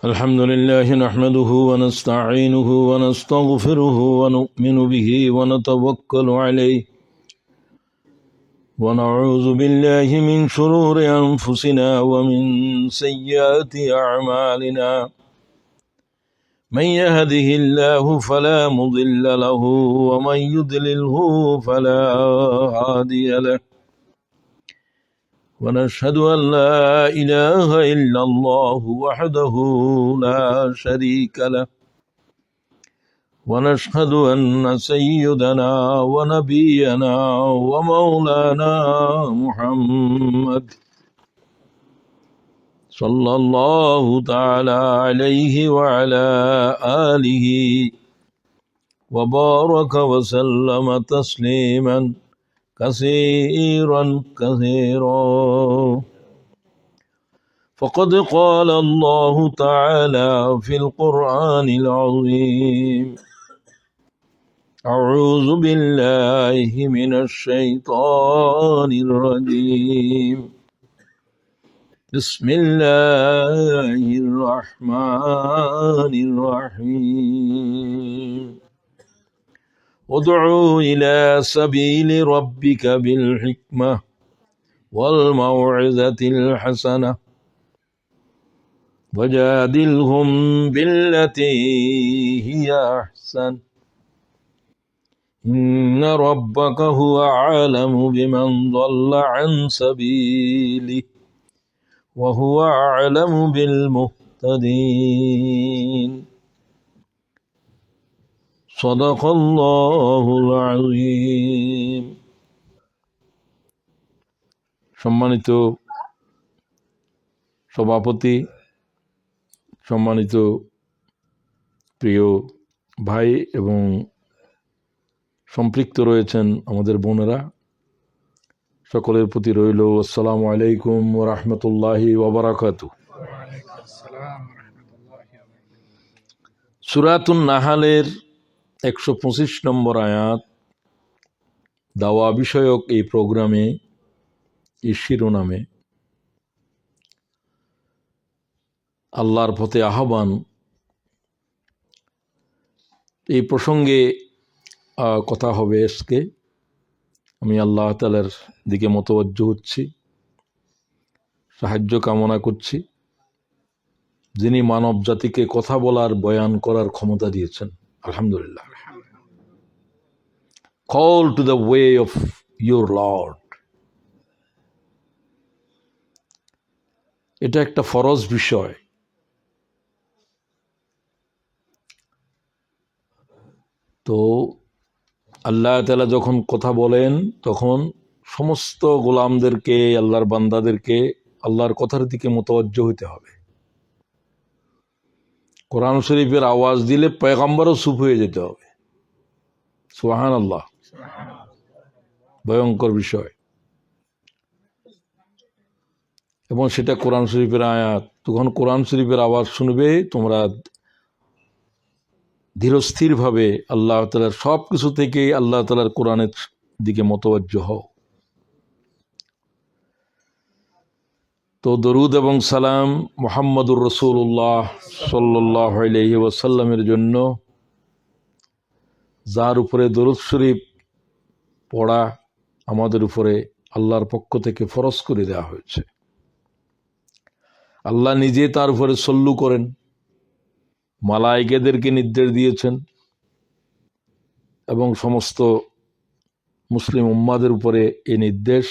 الحمد لله نحمده ونستعينه ونستغفره ونؤمن به ونتوكل عليه ونعوذ بالله من شرور أنفسنا ومن سيئات أعمالنا من يهده الله فلا مضل له ومن يضلله فلا هادي له ونشهد أن لا إله إلا الله وحده لا شريك له ونشهد أن سيدنا ونبينا ومولانا محمد صلى الله تعالى عليه وعلى آله وبارك وسلم تسليما كثيرا كثيرا فقد قال الله تعالى في القرآن العظيم أعوذ بالله من الشيطان الرجيم بسم الله الرحمن الرحيم ادعو إلى سبيل ربك بالحكمة والموعظة الحسنة وجادلهم بالتي هي أحسن إن ربك هو أعلم بمن ضل عن سبيله وهو أعلم بالمهتدين صدق الله العظيم সম্মানিত সভাপতি, সম্মানিত প্রিয় ভাই এবং সম্পৃক্ত রয়েছেন আমাদের বোনেরা, সকলের প্রতি রইল আসসালামু আলাইকুম ওয়া রাহমাতুল্লাহি ওয়া বারাকাতুহু। সূরাতুন নাহালের 125 নম্বর আয়াত, দাওয়া বিষয়ক এই প্রোগ্রামে, এই শিরোনামে আল্লাহর পথে আহ্বান, এই প্রসঙ্গে কথা হবে আজকে। আমি আল্লাহ তাআলার দিকে মতওয়াজ্জ হচ্ছি, সাহায্য কামনা করছি, যিনি মানব জাতিকে কথা বলার, বয়ান করার ক্ষমতা দিয়েছেন। আলহামদুলিল্লাহ। Call to the way of your Lord, এটা একটা ফরজ বিষয়। তো আল্লাহ তাআলা যখন কথা বলেন তখন সমস্ত গোলামদেরকে, আল্লাহর বান্দাদেরকে আল্লাহর কথার দিকে মোতাওয়াজ্জ হইতে হবে। কোরআন শরীফের আওয়াজ দিলে পয়গম্বরও চুপ হয়ে যেতে হবে। সুবহানাল্লাহ, ভয়ঙ্কর বিষয়। এবং সেটা কোরআন শরীফের আয়াত। তখন কোরআন শরীফের আওয়াজ শুনবে, তোমরা ধীরস্থিরভাবে আল্লাহ তাআলার সব কিছু থেকে আল্লাহ তাআলার কোরআনের দিকে মোতাওয়াজ্জ হও। তো দরুদ এবং সালাম মুহাম্মদুর রাসূলুল্লাহ সাল্লাল্লাহু আলাইহি ওয়াসাল্লামের জন্য, যার উপরে দরুদ শরীফ পড়া আমাদের উপরে আল্লাহর পক্ষ থেকে ফরজ করে দেওয়া হয়েছে। আল্লাহ নিজে তার উপরে সল্লু করেন, মালায়েকাদেরকে নির্দেশ দিয়েছেন এবং সমস্ত মুসলিম উম্মাদের উপরে এই নির্দেশ,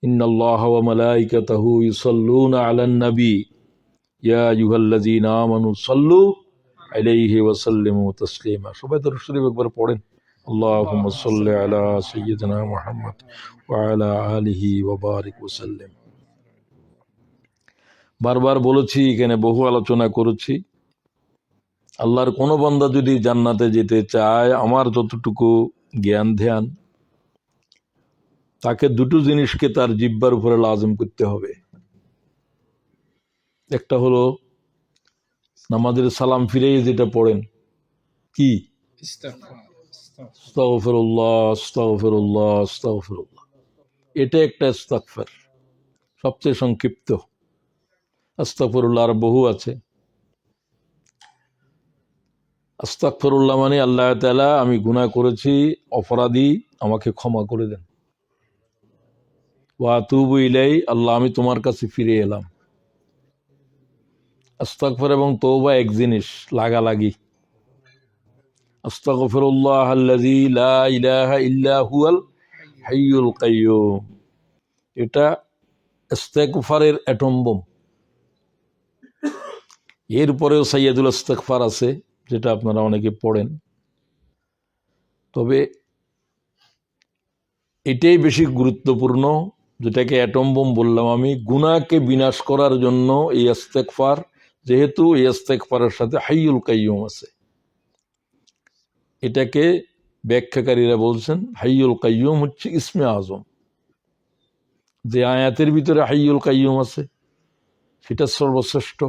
ইন্নাল্লাহা ওয়া মালাইকাতাহু ইউসাল্লুনা আলান নবী ইয়া আইয়ুহাল্লাযীনা আমানু সাল্লু আলাইহি ওয়া সাল্লিমু তাসলিমা। সবাই দরুদ শরীফ একবার পড়েন। আল্লাহুম্মা সাল্লি আলা সাইয়্যিদিনা মুহাম্মদ ওয়া আলা আলিহি ওয়া বারিক ওয়া সাল্লিম। বারবার বলেছি, এখানে বহু আলোচনা করেছি, আল্লাহর কোনো বান্দা যদি জান্নাতে যেতে চায়, আমার যতটুকু জ্ঞান ধ্যান, তাকে দুটো জিনিসকে তার জিহ্বার উপরে লাজম করতে হবে। একটা হলো নামাজের সালাম ফিরে যেটা পড়েন, কি আস্তাগফিরুল্লাহ আস্তাগফিরুল্লাহ আস্তাগফিরুল্লাহ, এটা একটা ইস্তিগফার, সবচেয়ে সংক্ষিপ্ত। আস্তাগফিরুল্লাহ আর বহু আছে, আস্তাগফিরুল্লাহ মানে আল্লাহ তাআলা আমি গুনাহ করেছি, অপরাধী, আমাকে ক্ষমা করে দেন। ওয়া আতুবু ইলাই, আল্লাহ আমি তোমার কাছে ফিরে এলাম। আস্তাগফির এবং তওবা এক জিনিস, লাগালাগি। আস্তাগফিরুল্লাহ আল্লাযী লা ইলাহা ইল্লা হুয়াল হাইয়ুল কাইয়্যুম, এটা ইস্তেগফারের অ্যাটম বোম। এরপরেও সাইয়্যিদুল ইস্তেগফার আছে, যেটা আপনারা অনেকে পড়েন, তবে এটাই বেশি গুরুত্বপূর্ণ, যেটাকে অ্যাটম বোম বললাম আমি, গুনাহকে বিনাশ করার জন্য এই ইস্তেগফার, যেহেতু এই ইস্তেগফারের সাথে হাইয়ুল কাইয়্যুম আছে। এটাকে ব্যাখ্যাকারীরা বলছেন হাইয়ুল কাইয়্যুম হচ্ছে ইসমে আজম। যে আয়াতের ভিতরে হাইয়ুল কাইয়্যুম আছে সেটা সর্বশ্রেষ্ঠ,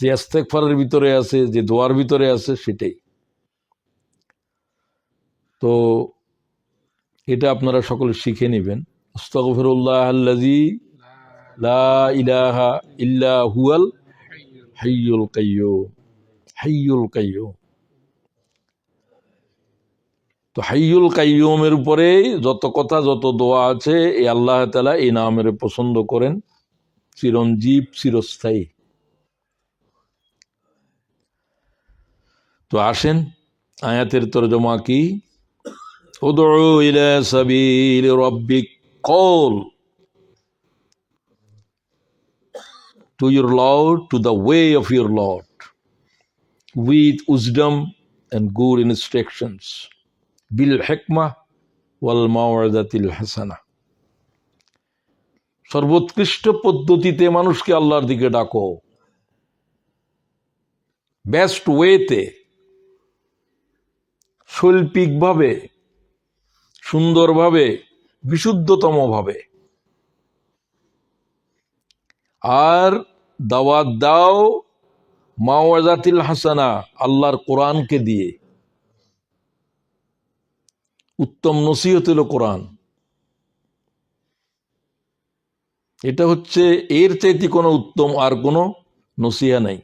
যে ইস্তেগফারের ভিতরে আছে, যে দোয়ার ভিতরে আছে সেটাই। তো এটা আপনারা সকলে শিখে নেবেন। আস্তাগফিরুল্লাহ আল্লাযী লা ইলাহা ইল্লা হুয়াল হাইয়ুল কাইয়্যুম, হাইয়ুল কাইয়্যুম। তো হাইয়ুল কাইয়্যুমের উপরে যত কথা, যত দোয়া আছে, এই আল্লাহ তাআলা এই নামের পছন্দ করেন, চিরঞ্জীব, চিরস্থায়ী। তো আসেন আয়াতের তরজমা কি। উদউ ইলা সাবিলি রাব্বিক, call to your Lord, to the way of your Lord, with wisdom and good instructions, bil hikmah wal maw'izatil hasana, সর্বোৎকৃষ্ট পদ্ধতিতে মানুষকে আল্লাহর দিকে ডাকো, বেস্ট ওয়েতে, শৈল্পিকভাবে, সুন্দরভাবে, বিশুদ্ধতম ভাবে। আর দাওয়াত দাও মাওয়াজাতিল হাসানা, আল্লাহর কোরআনকে দিয়ে। উত্তম নসিহত হলো কোরআন। এটা হচ্ছে, এর চাইতে কোনো উত্তম আর কোনো নসিহা নাই।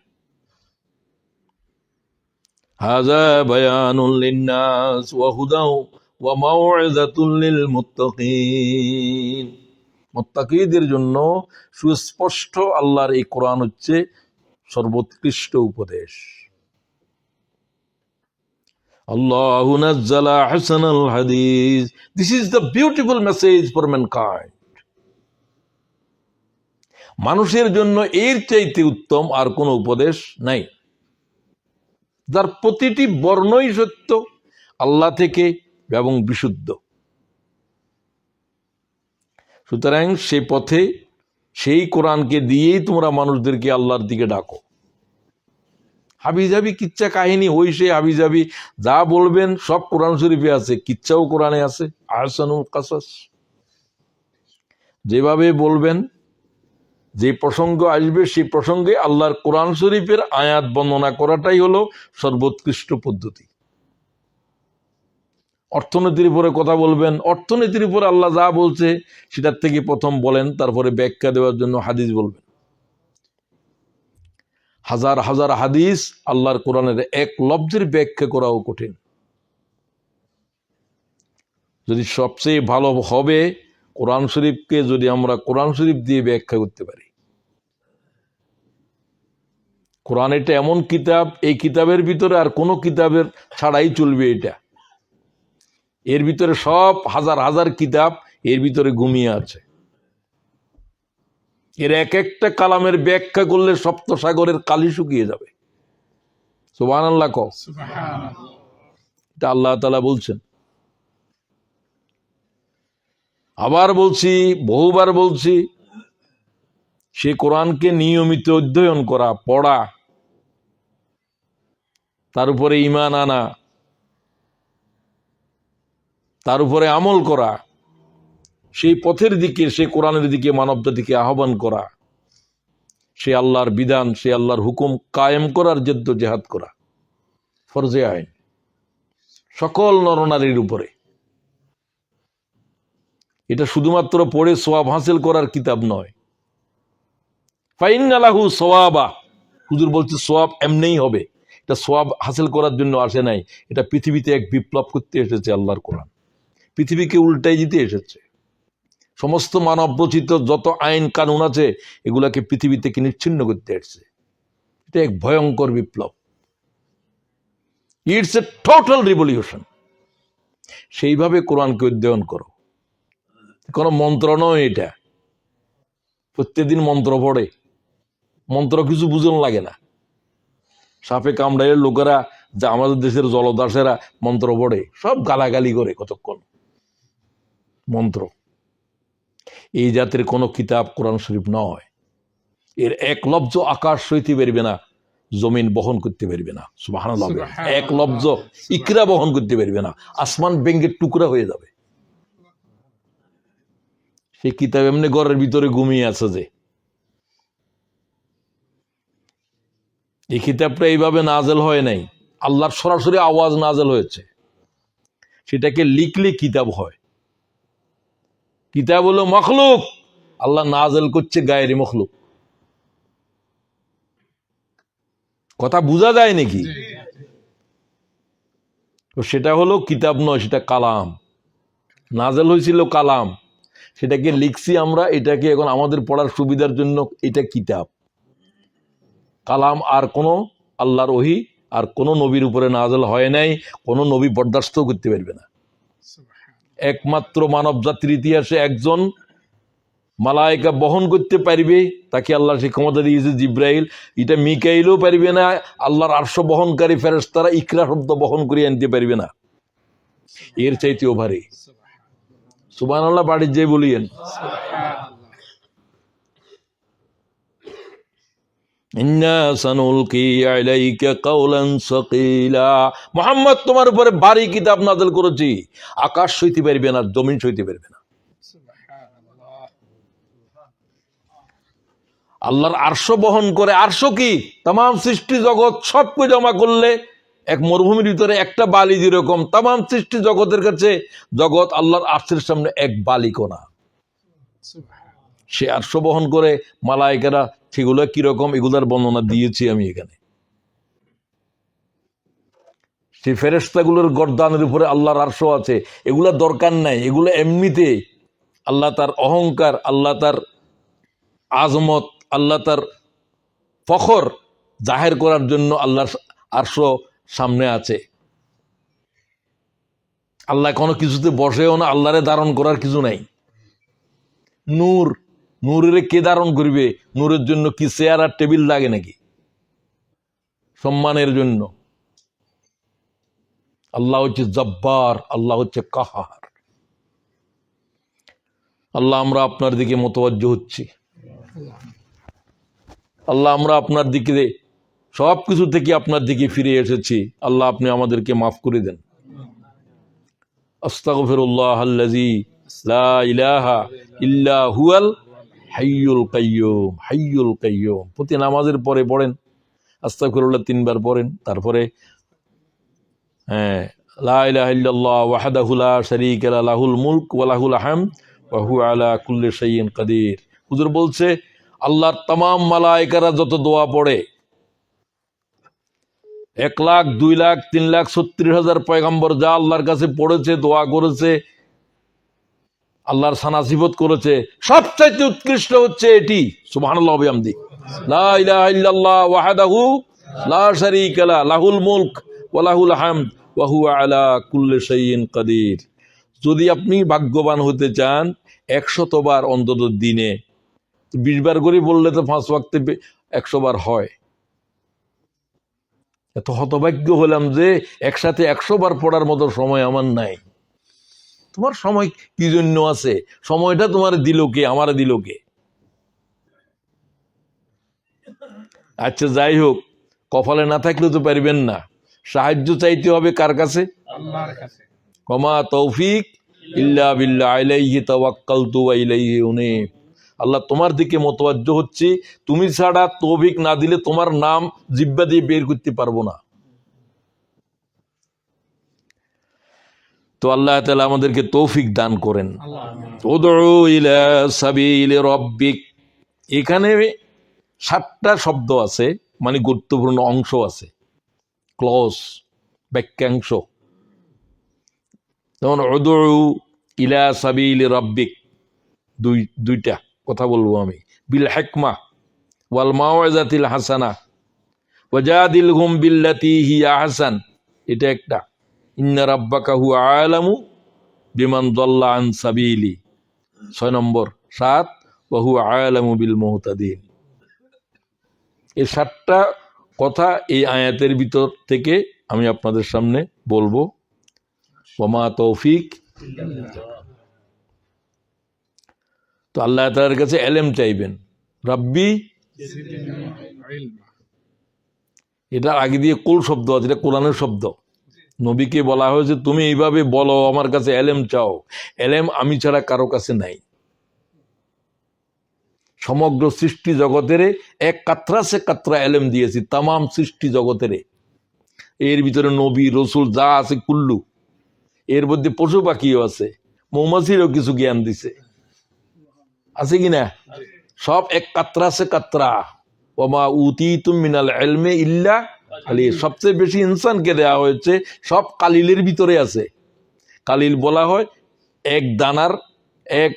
হাযা বায়ানুল লিন্নাস ওয়া হুদাও ওয়া মাউইযাতুল লিল মুত্তাকিন, মুত্তাকিদের জন্য সুস্পষ্ট আল্লাহর এই কোরআন হচ্ছে সর্বোৎকৃষ্ট উপদেশ। আল্লাহু নাজ্জালা আহসানাল হাদিস, this is the beautiful message for mankind. মানুষের জন্য এর চাইতে উত্তম আর কোনো উপদেশ নাই, যার প্রতিটি বর্ণই সত্য আল্লাহ থেকে এবং বিশুদ্ধ। সুতরাং সে পথে, সেই কোরআনকে দিয়েই তোমরা মানুষদেরকে আল্লাহর দিকে ডাকো। হাবিজাবি কিচ্ছা কাহিনী, হইসে হাবিজাবি যা বলবেন সব কোরআন শরীফে আছে, কিচ্ছাও কোরআনে আছে। আহসানুল কাসাস, যেভাবে বলবেন, যে প্রসঙ্গ আসবে সেই প্রসঙ্গে আল্লাহর কোরআন শরীফের আয়াত বর্ণনা করাটাই হলো সর্বোৎকৃষ্ট পদ্ধতি। অর্থনীতির উপরে কথা বলবেন, অর্থনীতির উপরে আল্লাহ যা বলছে সেটার থেকে প্রথম বলেন, তারপরে ব্যাখ্যা দেওয়ার জন্য হাদিস বলবেন। হাজার হাজার হাদিস, আল্লাহর কোরআনের এক লফজের ব্যাখ্যা করাও কঠিন। যদি সবচেয়ে ভালো হবে কোরআন শরীফকে যদি আমরা কোরআন শরীফ দিয়ে ব্যাখ্যা করতে পারি। কোরআন এটা এমন কিতাব, এই কিতাবের ভিতরে আর কোনো কিতাবের ছাড়াই চলবে এটা। এর ভিতরে সব হাজার হাজার কিতাব এর ভিতরে ঘুমিয়ে আছে। এর এক একটা কালামের ব্যাখ্যা করলে সপ্ত সাগরের কালি শুকিয়ে যাবে। সুবহানাল্লাহ কও। এটা আল্লাহ তাআলা বলছেন। আবার বলছি, বহুবার বলছি, সে কোরআনকে নিয়মিত অধ্যয়ন করা, পড়া, তার উপরে ঈমান আনা, তার উপরে আমল করা, সেই পথের দিকে, সে কোরআনের দিকে মানব জাতিকে আহ্বান করা, সে আল্লাহর বিধান, সে আল্লাহর হুকুম কায়েম করার জেহাদ করা, ফরজে আইন সকল নরনারীর উপরে। এটা শুধুমাত্র পড়ে সওয়াব হাসিল করার কিতাব নয়। ফাইন্না লাহু সওয়াবা, হুজুর বলছে সওয়াব এমনিই হবে, এটা সওয়াব হাসিল করার জন্য আসে নাই, এটা পৃথিবীতে এক বিপ্লব করতে এসেছে। আল্লাহর কোরআন পৃথিবীকে উল্টাই দিতে এসেছে। সমস্ত মানব রচিত যত আইন কানুন আছে এগুলাকে পৃথিবী থেকে নিচ্ছিন্ন করতে এসেছে। এটা এক ভয়ঙ্কর বিপ্লব। It's a total revolution. সেইভাবে কোরআনকে অধ্যয়ন করো। কোনো মন্ত্র নয় এটা। প্রত্যেকদিন মন্ত্র পড়ে, মন্ত্র কিছু বুঝন লাগে না। সাপে কামড়াইয়ের লোকেরা, যা আমাদের দেশের জলদাসেরা মন্ত্র পড়ে, সব গালাগালি করে কতক্ষণ। মন্ত্র এই জাতের কোন কিতাব কোরআন শরীফ নয়। এর এক লব্জ আকাশ সইতে পারবে না, জমিন বহন করতে পারবে না। সুবহানাল্লাহ। এক লব্জ ইকরা বহন করতে পারবে না, আসমান ভেঙ্গে টুকরা হয়ে যাবে। সেই কিতাব এমনি ঘরের ভিতরে ঘুমিয়ে আছে যে। এই কিতাবটা এইভাবে নাজেল হয় নাই, আল্লাহর সরাসরি আওয়াজ নাজেল হয়েছে। সেটাকে লিখলে কিতাব হয়। কিতাব হলো মখলুক, আল্লাহ নাজেল করছে গায়েরি মখলুক। কথা বোঝা যায় নাকি? তো সেটা হলো কিতাব নয়, সেটা কালাম। নাজেল হয়েছিল কালাম, সেটাকে লিখছি আমরা। এটাকে এখন আমাদের পড়ার সুবিধার জন্য এটা কিতাব। কালাম আর কোনো আল্লাহর ওহী আর কোনো নবীর উপরে নাজেল হয় নাই, কোনো নবী বরদাস্ত করতে পারবে না। একমাত্র মানব জাতির ইতিহাসে একজন মালায়েকা বহন করতে পারবে, তাকে আল্লাহ সে ক্ষমতা দিয়েছে, জিব্রাইল। এটা মিকাইলও পারবে না। আল্লাহর আরশ বহনকারী ফেরেশতারা ইকরা শব্দ বহন করে আনতে পারবে না। এর চাইতেও ভারী। সুবহানাল্লাহ বাড়ির যে বলিয়েন। মুহাম্মদ, তোমার উপরে ভারী কিতাব নাযিল করেছি, আকাশ সইতে পারবে না, জমিন সইতে পারবে না। আল্লাহর আরশ বহন করে। আরশ কি? তাম সৃষ্টি জগৎ সবকে জমা করলে এক মরুভূমির ভিতরে একটা বালি যেরকম, তাম সৃষ্টি জগতের কাছে জগৎ আল্লাহর আরশের সামনে এক বালিকণা। সে আরশ বহন করে মালায়েকারা, সেগুলো কিরকম এগুলার বর্ণনা দিয়েছি আমি এখানে। সেই ফেরেশতাগুলোর গর্দানের উপরে আল্লাহর আরশ আছে। এগুলা দরকার নাই, এগুলো এমনিতে আল্লাহ তার অহংকার, আল্লাহ তার আজমত, আল্লাহ তার ফখর জাহের করার জন্য আল্লাহর আরশ সামনে আছে। আল্লাহ কোনো কিছুতে বসেও না, আল্লাহরে ধারণ করার কিছু নাই। নূর, নূরের কে ধারণ করবে? নূরের জন্য কি চেয়ার আর টেবিল লাগে নাকি? সম্মানের জন্য। আল্লাহ হচ্ছে জব্বার, আল্লাহ হচ্ছে কাহার। আল্লাহ, আমরা আপনার দিকে মোতওয়াজ্জহ হচ্ছি। আল্লাহ, আমরা আপনার দিকে সব কিছু থেকে আপনার দিকে ফিরে এসেছি। আল্লাহ, আপনি আমাদেরকে মাফ করে দেন। আস্তাগফিরুল্লাহাল্লাযী লা ইলাহা ইল্লা হুয়াল হাইয়ুল কাইয়্যুম। হাইয়ুল কাইয়্যুম প্রতি নামাজের পরে পড়েন, আস্তাগফিরুল্লাহ 3 বার পড়েন। তারপরে লা ইলাহা ইল্লাল্লাহ ওয়াহদাহু লা শারীকা লাহু লাহুল মুলক ওয়া লাহুল হামদ ওয়া হুয়া আলা কুল্লি শাইইন কাদির। হুজুর বলছে, আল্লাহর तमाम মালায়েকারা যত দোয়া পড়ে, 1 লাখ 2 লাখ 3 লাখ 36,000 পয়গম্বর যা আল্লাহর কাছে পড়েছে, দোয়া করেছে, আল্লাহর সানাসিবত করেছে, সবচাইতে উৎকৃষ্ট হচ্ছে এটি। সুবহানাল্লাহ ওয়া বিহামদি লা ইলাহা ইল্লাল্লাহ ওয়াহদাহু লা শারীকা লাহু লাহুল মুলক ওয়া লাহুল হামদ ওয়া হুয়া আলা কুল্লি শাইইন কাদির। যদি আপনি ভাগ্যবান হতে চান, 100 বার অন্তত দিনে, 20 বার করে বললে তো 5 ওয়াক্তে 100 বার হয়। এত হতভাগ্য হলাম যে একসাথে 100 বার পড়ার মতো সময় আমার নাই। তোমার সময় কি জন্য আছে? সময়টা তোমার দিল কে? আমার দিল কে? আচ্ছা, যাই হোক, কপালে না থাকলেও তো পারবেন না। সাহায্য চাইতে হবে কার কাছে? আল্লাহর কাছে। ওমা তৌফিক ইল্লা বিল্লাহ, আলাইহি তাওয়াক্কালতু ওয়া ইলাইহি উনীব। আল্লাহ, তোমার দিকে মোতওয়াজ্জহ হচ্ছি, তুমি ছাড়া তৌফিক না দিলে তোমার নাম জিহ্বা দিয়ে বের করতে পারবো না। তো আল্লাহ তাআলা আমাদেরকে তৌফিক দান করেন। উদউ ইলা সাবিলি রাব্বিক, এখানে 7টা শব্দ আছে, মানে গুরুত্বপূর্ণ অংশ আছে। ক্লজ, বাক্যাংশ। যেমন উদউ ইলা সাবিলি রাব্বিক, দুইটা কথা বলবো আমি, বিল হিকমা ওয়াল মাউইজাতিল হাসানা ওয়াজাদিলহুম বিল্লাতি হিয়া আহসান, এটা একটা। ইন্না রাব্বাকা হুয়া আলামু বিমান দাল্লা আন সাবিলি, 6 নম্বর। 7 ওয়া হুয়া আলামু বিল মুহতাদিন। এই 7টা কথা এই আয়াতের ভিতর থেকে আমি আপনাদের সামনে বলবো। ওয়া মা তৌফিক, তো আল্লাহ তাআলার কাছে ইলম চাইবেন, রাব্বি, এটা আগে দিয়ে কুল শব্দ আছে, এটা কোরআনের শব্দ। নবীকে বলা হয়েছে তুমি এইভাবে বলো, আমার কাছে এলেম চাও। এলেম আমি ছাড়া কারো কাছে নাই। সমগ্র সৃষ্টি জগতের এক কাতরা সে কাতরা এলেম দিয়েছি, তামাম সৃষ্টি জগতের। এর ভিতরে নবী রসুল যা আছে কুল্লু, এর মধ্যে পশু পাখিও আছে, মৌমাছিরও কিছু জ্ঞান দিছে, আছে কিনা? সব এক কাতরা সে কাতরা। ওমা উতীতুম মিনাল ইলমি ইল্লা কালিল। সবচেয়ে বেশি ইনসানকে দেওয়া হয়েছে সব কালিলের ভিতরে আছে। কালিল বলা হয় এক দানার, এক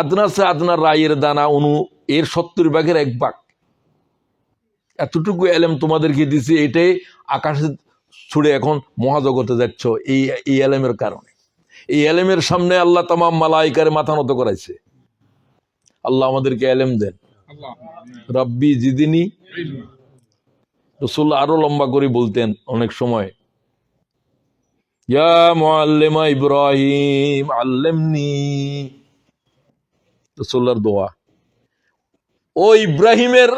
আদনা সে আদনার রায়ের দানা অনু, এর 70 ভাগের 1 ভাগ। এতটুকু এলেম তোমাদেরকে দিছি, এটাই আকাশে ছুড়ে এখন মহাজগতে যাচ্ছ এই এলেমের কারণে। এই এলেমের সামনে আল্লাহ তামাম মালাইকারে মাথা নত করাইছে। আল্লাহ আমাদেরকে এলেম দেন। রাব্বি জিদিনি। রাসূলুল্লাহ আরো লম্বা করে বলতেন অনেক সময়, ইয়া মুআল্লিমা ইব্রাহিম আল্লিমনি। রাসূলুল্লাহর দোয়া, ও ইব্রাহিমের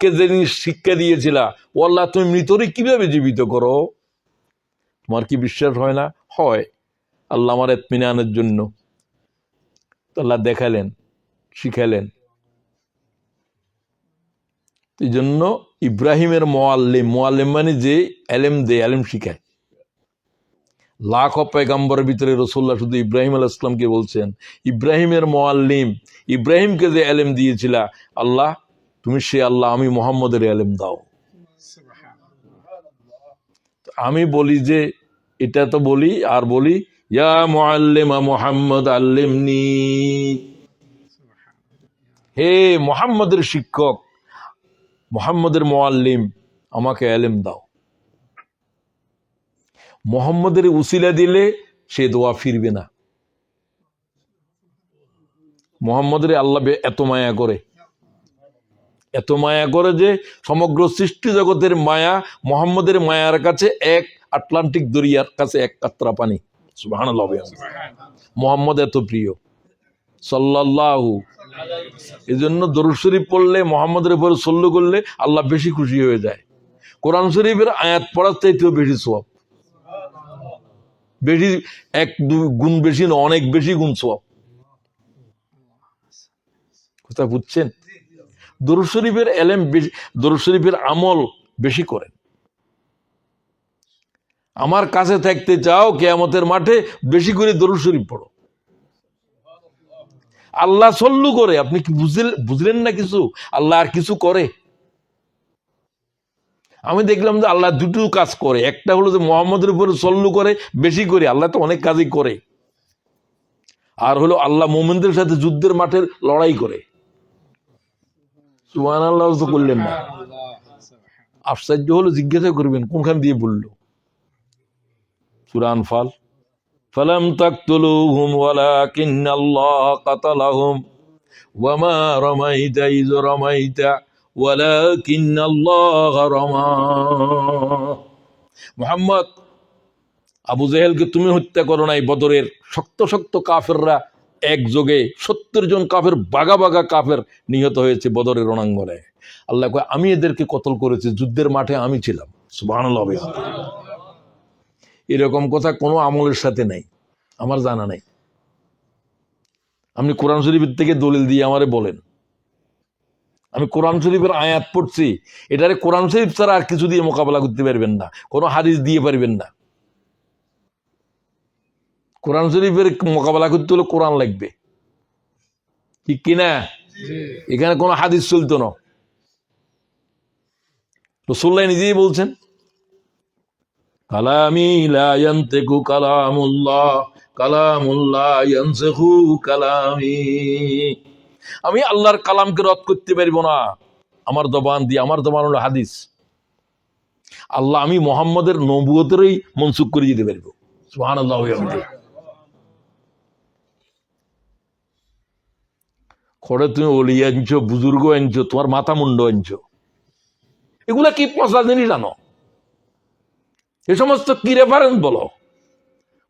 কে যে শিক্ষা দিয়েছিলা, ও আল্লাহ তুমি মৃতরে কিভাবে জীবিত করো? তোমার কি বিশ্বাস হয় না? হয়। আল্লাহ আমার ইতমিনানের জন্য আল্লাহ দেখালেন, শিখালেন। এই জন্য ইব্রাহিমের মুআল্লিম, মুআল্লিম মানে যে এলেম দেয়, এলেম শিখায়। লাখ পয়গাম্বরের ভিতরে রাসূলুল্লাহ শুধু ইব্রাহিম আলাইহিস সালামকে বলছেন ইব্রাহিমের মুআল্লিম, ইব্রাহিমকে যে এলেম দিয়েছিলা আল্লাহ তুমি সে আল্লাহ, আমি মুহাম্মদের এলেম দাও। আমি বলি যে এটা তো বলি, আর বলি ইয়া মুআল্লিমা মুহাম্মদ আল্লিমনি, হে মুহাম্মদের শিক্ষক, মুহাম্মদের মুআল্লিম, আমাকে এলেম দাও। মুহাম্মদের উসিলা দিলে সে দোয়া ফিরবে না। মুহাম্মদের আল্লাহ এত মায়া করে, এত মায়া করে যে সমগ্র সৃষ্টি জগতের মায়া মুহাম্মদের মায়ার কাছে এক আটলান্টিক দরিয়ার কাছে এক কাতরা পানি। সুবহানাল্লাহ। মুহাম্মদ এত প্রিয় সাল্লাল্লাহু। এই জন্য দরুদ শরীফ পড়লে, মুহাম্মদের উপর সল্লু করলে আল্লাহ বেশি খুশি হয়ে যায়। কোরআন শরীফের আয়াত পড়ার চাইতেও বেশি সওয়াব, বেশি, 1-2 গুণ বেশি না, অনেক বেশি গুণ সওয়াব। কথা বুঝছেন? দরুদ শরীফের এলেম বেশি, দরুদ শরীফের আমল বেশি করেন। আমার কাছে থাকতে চাও কিয়ামতের মাঠে, বেশি করে দরুদ শরীফ পড়ো। আল্লাহ সল্লু করে, আপনি কি বুঝলেন না কিছু? আল্লাহ আর কিছু করে। আমি দেখলাম যে আল্লাহ দুটো কাজ করে, একটা হলো যে মুহাম্মদের উপরে সল্লু করে বেশি করে, আল্লাহ তো অনেক কাজই করে। আর হলো আল্লাহ মুমিনদের সাথে যুদ্ধের মাঠে লড়াই করে। সুবহানাল্লাহ তো করলেন না। আশ্চর্য হলো, জিজ্ঞাসা করবেন কোনখান দিয়ে বললো? সূরা আনফাল, ফালাম তাকতুলুহুম ওয়ালাকিন্নাল্লাহ কাতালাহুম ওয়া মা রামাইতা ইয রামাইতা ওয়ালাকিন্নাল্লাহ রামা। মুহাম্মদ, আবু জেহেলকে তুমি হত্যা করো নাই। বদরের শক্ত শক্ত কাফেররা একযোগে 70 জন কাফের, বাগা বাগা কাফের নিহত হয়েছে বদরের রণাঙ্গনে। আল্লাহ কয় আমি এদেরকে কতল করেছি, যুদ্ধের মাঠে আমি ছিলাম। সুবহানাল্লাহ। এরকম কথা কোনো আমলের সাথে নাই, আমার জানা নাই। আপনি কোরআন শরীফের থেকে দলিল দিয়ে আমারে বলেন। আমি কোরআন শরীফের আয়াত পড়ছি, এটারে কোরআন শরীফ ছাড়া আর কিছু দিয়ে মোকাবেলা করতে পারবেন না, কোনো হাদিস দিয়ে পারবেন না। কোরআন শরীফের মোকাবেলা করতে হলে কোরআন লাগবে, ঠিক কিনা? এখানে কোনো হাদিস চলতো না। রাসূলুল্লাহ নিজেই বলছেন কালামি লা ইয়ানতিকু কালামুল্লাহ, কালামুল্লাহ ইয়ানসিখু কালামি। আমি আল্লাহর কালামকে রদ করতে পারবো না আমার জবান দিয়ে। আমার জবান হলো হাদিস। আল্লাহ, আমি মোহাম্মদের নবুয়তেরই মনসুখ করে দিতে পারবো। সুবহানাল্লাহ। খড়ে তুমি অলি আনছো, বুজুর্গ আনছো, তোমার মাথা মুন্ড আনছো, এগুলা কি পচা জিনিস জানো? এ সমস্ত কি রেফারেন্স বলো?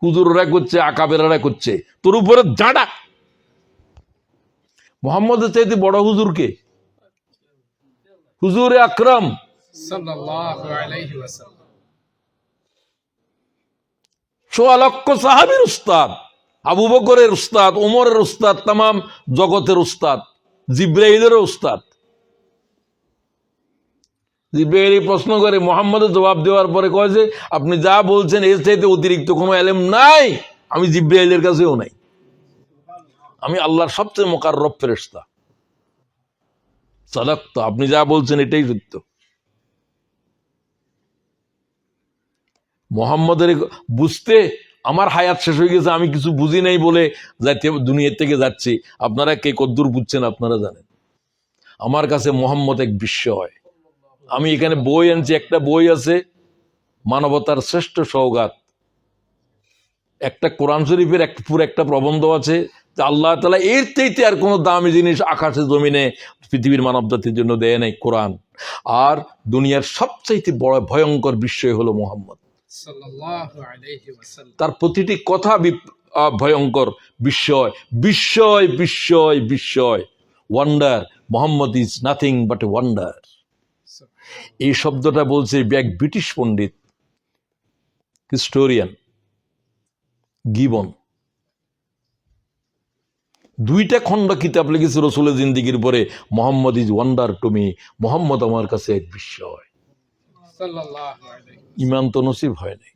হুজুররা করছে, আকাবেরা করছে, তোর উপরে জাঁড়া। মোহাম্মদের চাইতে বড় হুজুরকে, হুজুরে আকরাম সাল্লাল্লাহু আলাইহি ওয়াসাল্লাম, ১৬ লক্ষ সাহাবীর উস্তাদ, আবু বকরের উস্তাদ, ওমরের উস্তাদ, তামাম জগতের উস্তাদ, জিব্রাইলেরও উস্তাদ। জিব্রাইল প্রশ্ন করে, মোহাম্মদের জবাব দেওয়ার পরে কয় যে আপনি যা বলছেন এর চাইতে অতিরিক্ত কোনো এলেম নাই, আমি জিব্রাইলের কাছেও নাই, আমি আল্লাহর সবচেয়ে মোকাররব ফেরেশতা। সাদাক্তা, আপনি যা বলছেন এটাই সত্য। মোহাম্মদের বুঝতে আমার হায়াত শেষ হয়ে গেছে, আমি কিছু বুঝি নাই বলে যাইতে দুনিয়ার থেকে যাচ্ছি। আপনারা কে কদ্দুর বুঝছেন আপনারা জানেন। আমার কাছে মোহাম্মদ এক বিস্ময়। আমি এখানে বই আনছি, একটা বই আছে মানবতার শ্রেষ্ঠ সওগাত, একটা কোরআন শরীফের পুরো একটা প্রবন্ধ আছে যে আল্লাহ তাআলা এর চাইতে আর কোনো দামি জিনিস আকাশে জমিনে পৃথিবীর মানব জাতির জন্য দেয় নাই, কোরআন। আর দুনিয়ার সবচাইতে বড় ভয়ঙ্কর বিস্ময় হলো মোহাম্মদ। সাল্লাল্লাহু আলাইহি ওয়াসাল্লাম, তার প্রতিটি কথা ভয়ঙ্কর বিস্ময়, বিস্ময়, বিস্ময়, বিস্ময়। Wonder, Mohammad is nothing but A wonder. এই শব্দটা বলছে এক ব্রিটিশ পণ্ডিত, হিস্টোরিয়ান গিবন। দুইটা খণ্ড কিতাব লিখেছে রসুলের জিন্দিগির পরে, Mohammad is wonder to me, Mohammad আমার কাছে এক বিস্ময়। সাল্লাল্লাহু আলাইহি, ইমান তো নসিব হয় নাই।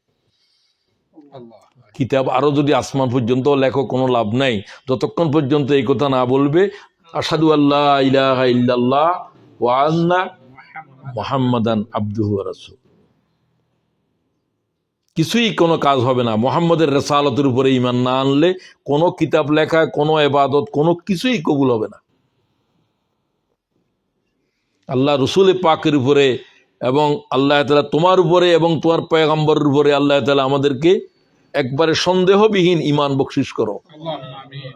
আল্লাহ, কিতাব আরো যদি আসমান পর্যন্ত লেখো, কোনো লাভ নাই যতক্ষণ পর্যন্ত এই কথা না বলবে, আশহাদু আল্লা ইলাহা ইল্লাল্লাহ ওয়া আন্না মুহাম্মাদান আবদুহু ওয়া রাসূলুহু। কিছুই কোনো কাজ হবে না মোহাম্মদের রিসালাতের উপরে ঈমান না আনলে। কোনো কিতাব লেখা, কোনো ইবাদত, কোনো কিছুই কবুল হবে না। আল্লাহ রসুল পাকের উপরে এবং আল্লাহ তাআলা তোমার উপরে এবং তোমার পয়গম্বরের উপরে আল্লাহ তাআলা আমাদেরকে একবারে সন্দেহবিহীন ঈমান বখশিশ করো। আল্লাহুম্মা আমিন।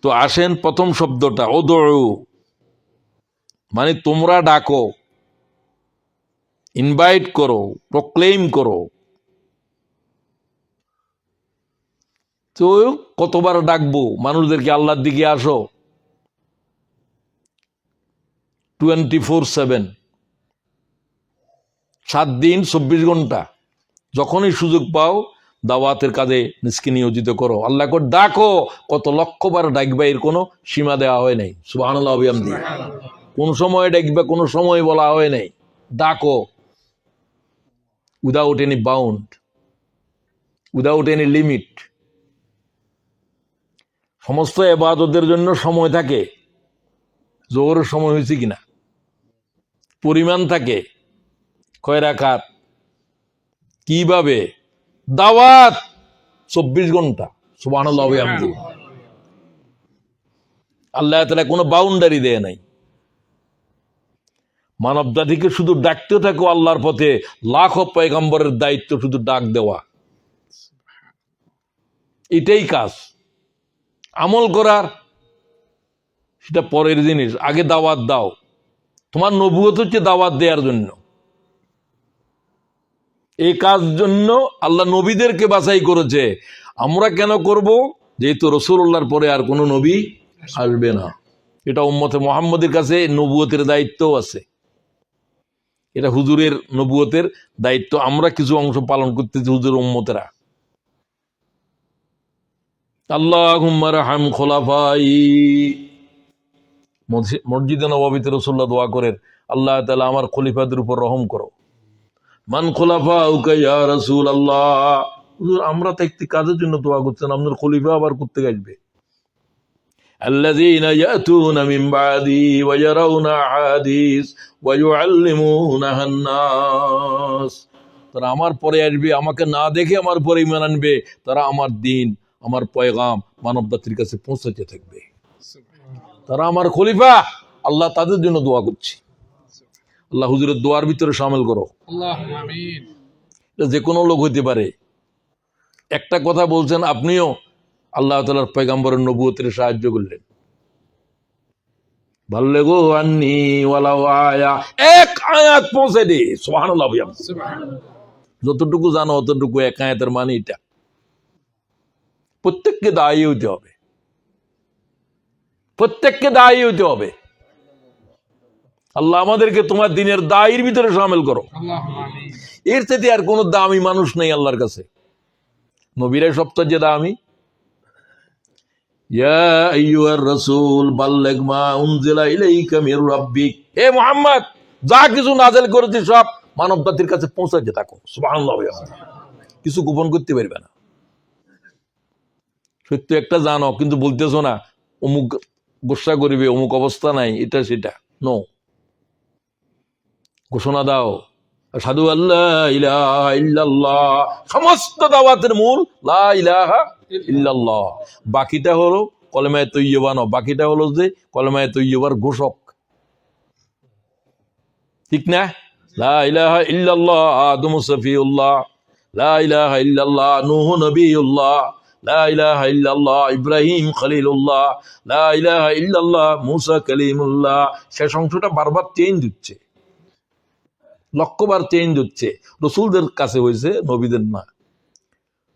তো আসেন, প্রথম শব্দটা উদউ, মানে তোমরা ডাকো, ইনভাইট করো, প্রক্লেম করো। তো কতবার ডাকবো মানুষদেরকে আল্লাহর দিকে আসো? 24/7, 7 দিন 24 ঘন্টা, যখনই সুযোগ পাও দাওয়াতের কাজে নিজকে নিয়োজিত করো। আল্লাহকে ডাকো, কত লক্ষবার ডাকবা, এর কোনো সীমা দেওয়া হয় নাই। সুবহানাল্লাহ বিহামদি। কোন সময় ডাকবা, কোন সময় বলা হয় নাই। ডাকো without any bound, without any limit. সমস্ত ইবাদতের জন্য সময় থাকে, জোহরের সময় হয়েছে কিনা, পরিমাণ থাকে, কয় রাকাত, কিভাবে, দাওয়াত 24 ঘন্টা। সুবহানাল্লাহ ওয়া বিহামদি। আল্লাহ তাআলা কোনো বাউন্ডারি দেয় নাই। মানব জাতিকে শুধু ডাকতে থাকো আল্লাহর পথে। লাখো পয়গম্বরের দায়িত্ব শুধু ডাক দেওয়া, এটাই কাজ। আমল করার সেটা পরের জিনিস, আগে দাওয়াত দাও। তোমার নবুয়ত হচ্ছে দাওয়াত দেওয়ার জন্য। এই কাজ জন্য আল্লাহ নবীদেরকে বাছাই করেছে। আমরা কেন করব? যেহেতু রাসূলুল্লাহর পরে আর কোনো নবী আসবে না। এটা উম্মতে মুহাম্মদের কাছে নবুয়তের দায়িত্বও আছে। এটা হুজুরের নবুয়তের দায়িত্ব, আমরা কিছু অংশ পালন করতেছি হুজুর উম্মতেরা। আল্লাহুম্মা রহম খোলাফাই। মসজিদে নববীতে রাসূলুল্লাহ দোয়া করেন, আল্লাহ তাআলা আমার খলিফাদের উপর রহম করো। মান খোলাফাউকা ইয়া রাসূলুল্লাহ। হুজুর আমরা তো একটি কাজের জন্য দোয়া করছেন, আপনার খলিফা আবার করতে আসবে। الذين يأتون من بعدي ويرون أحاديث ويعلمونها الناس। তারা আমার পরে আসবে, আমাকে না দেখে আমার পরে ঈমান আনবে, তারা আমার দিন, আমার পয়গাম মানব জাতির কাছে পৌঁছাতে থাকবে। তারা আমার খলিফা। আল্লাহ তাদের জন্য দোয়া করছি। আল্লাহ হুজুরের দোয়ার ভিতরে শামিল করো। আল্লাহুম্মা আমিন। এটা যে কোনো লোক হইতে পারে। একটা কথা বলছেন, আপনিও আল্লাহ তাআলার পয়গম্বরের নবুয়তের সাহায্য করলেন। বাল্লিগু আন্নী ওয়ালাউ আয়া, এক আয়াত পৌঁছে দে। সুবহানাল্লাহ। সুবহানাল্লাহ। যতটুকু জানো অতটুকু এক আয়াতের মানে এটা। প্রত্যেককে দায়ী হইতে হবে, প্রত্যেককে দায়ী হইতে হবে। আল্লাহ আমাদেরকে তোমার দিনের দায়ীর ভিতরে শামিল করো। আল্লাহুম্মা আমিন। এর চাইতে আর কোনো দামি মানুষ নেই আল্লাহর কাছে। নবীরাই সবচেয়ে দামি। ইয়া আইয়ুহার রাসূল বাল্লিগ মা উনজিলা ইলাইকা মির রাব্বিক, হে মুহাম্মদ, যা কিছু নাযিল করেছি সব মানব জাতির কাছে পৌঁছাতে থাকো। সুবহানাল্লাহ। কিছু গোপন করতে পারবে না। সত্য একটা জানো, কিন্তু বলতেছো না, অমুক গোসা করিবে, অমুক অবস্থা নাই, এটা সেটা নো। ঘোষণা দাও আশহাদু আল্লা ইলাহা ইল্লাল্লাহ। সমস্ত দাওয়াতের মূল লা ইলাহা ইল্লাল্লাহ। বাকিটা হলো কলেমায়ে তৈয়বা না, বাকিটা হলো যে কলেমায়ে তৈয়বার ঘোষক, ঠিক না? লা ইলাহা ইল্লাল্লাহ আদম সফিউল্লাহ, লা ইলাহা ইল্লাল্লাহ নূহ নবিয়ুল্লাহ, লা ইলাহা ইল্লাল্লাহ ইব্রাহিম খলিলুল্লাহ, লা ইলাহা ইল্লাল্লাহ মুসা কালিমুল্লাহ। শেষ অংশটা বারবার চেঞ্জ হচ্ছে, লক্ষবার চেঞ্জ হচ্ছে। রসুলদের কাছে হয়েছে, নবীদের না।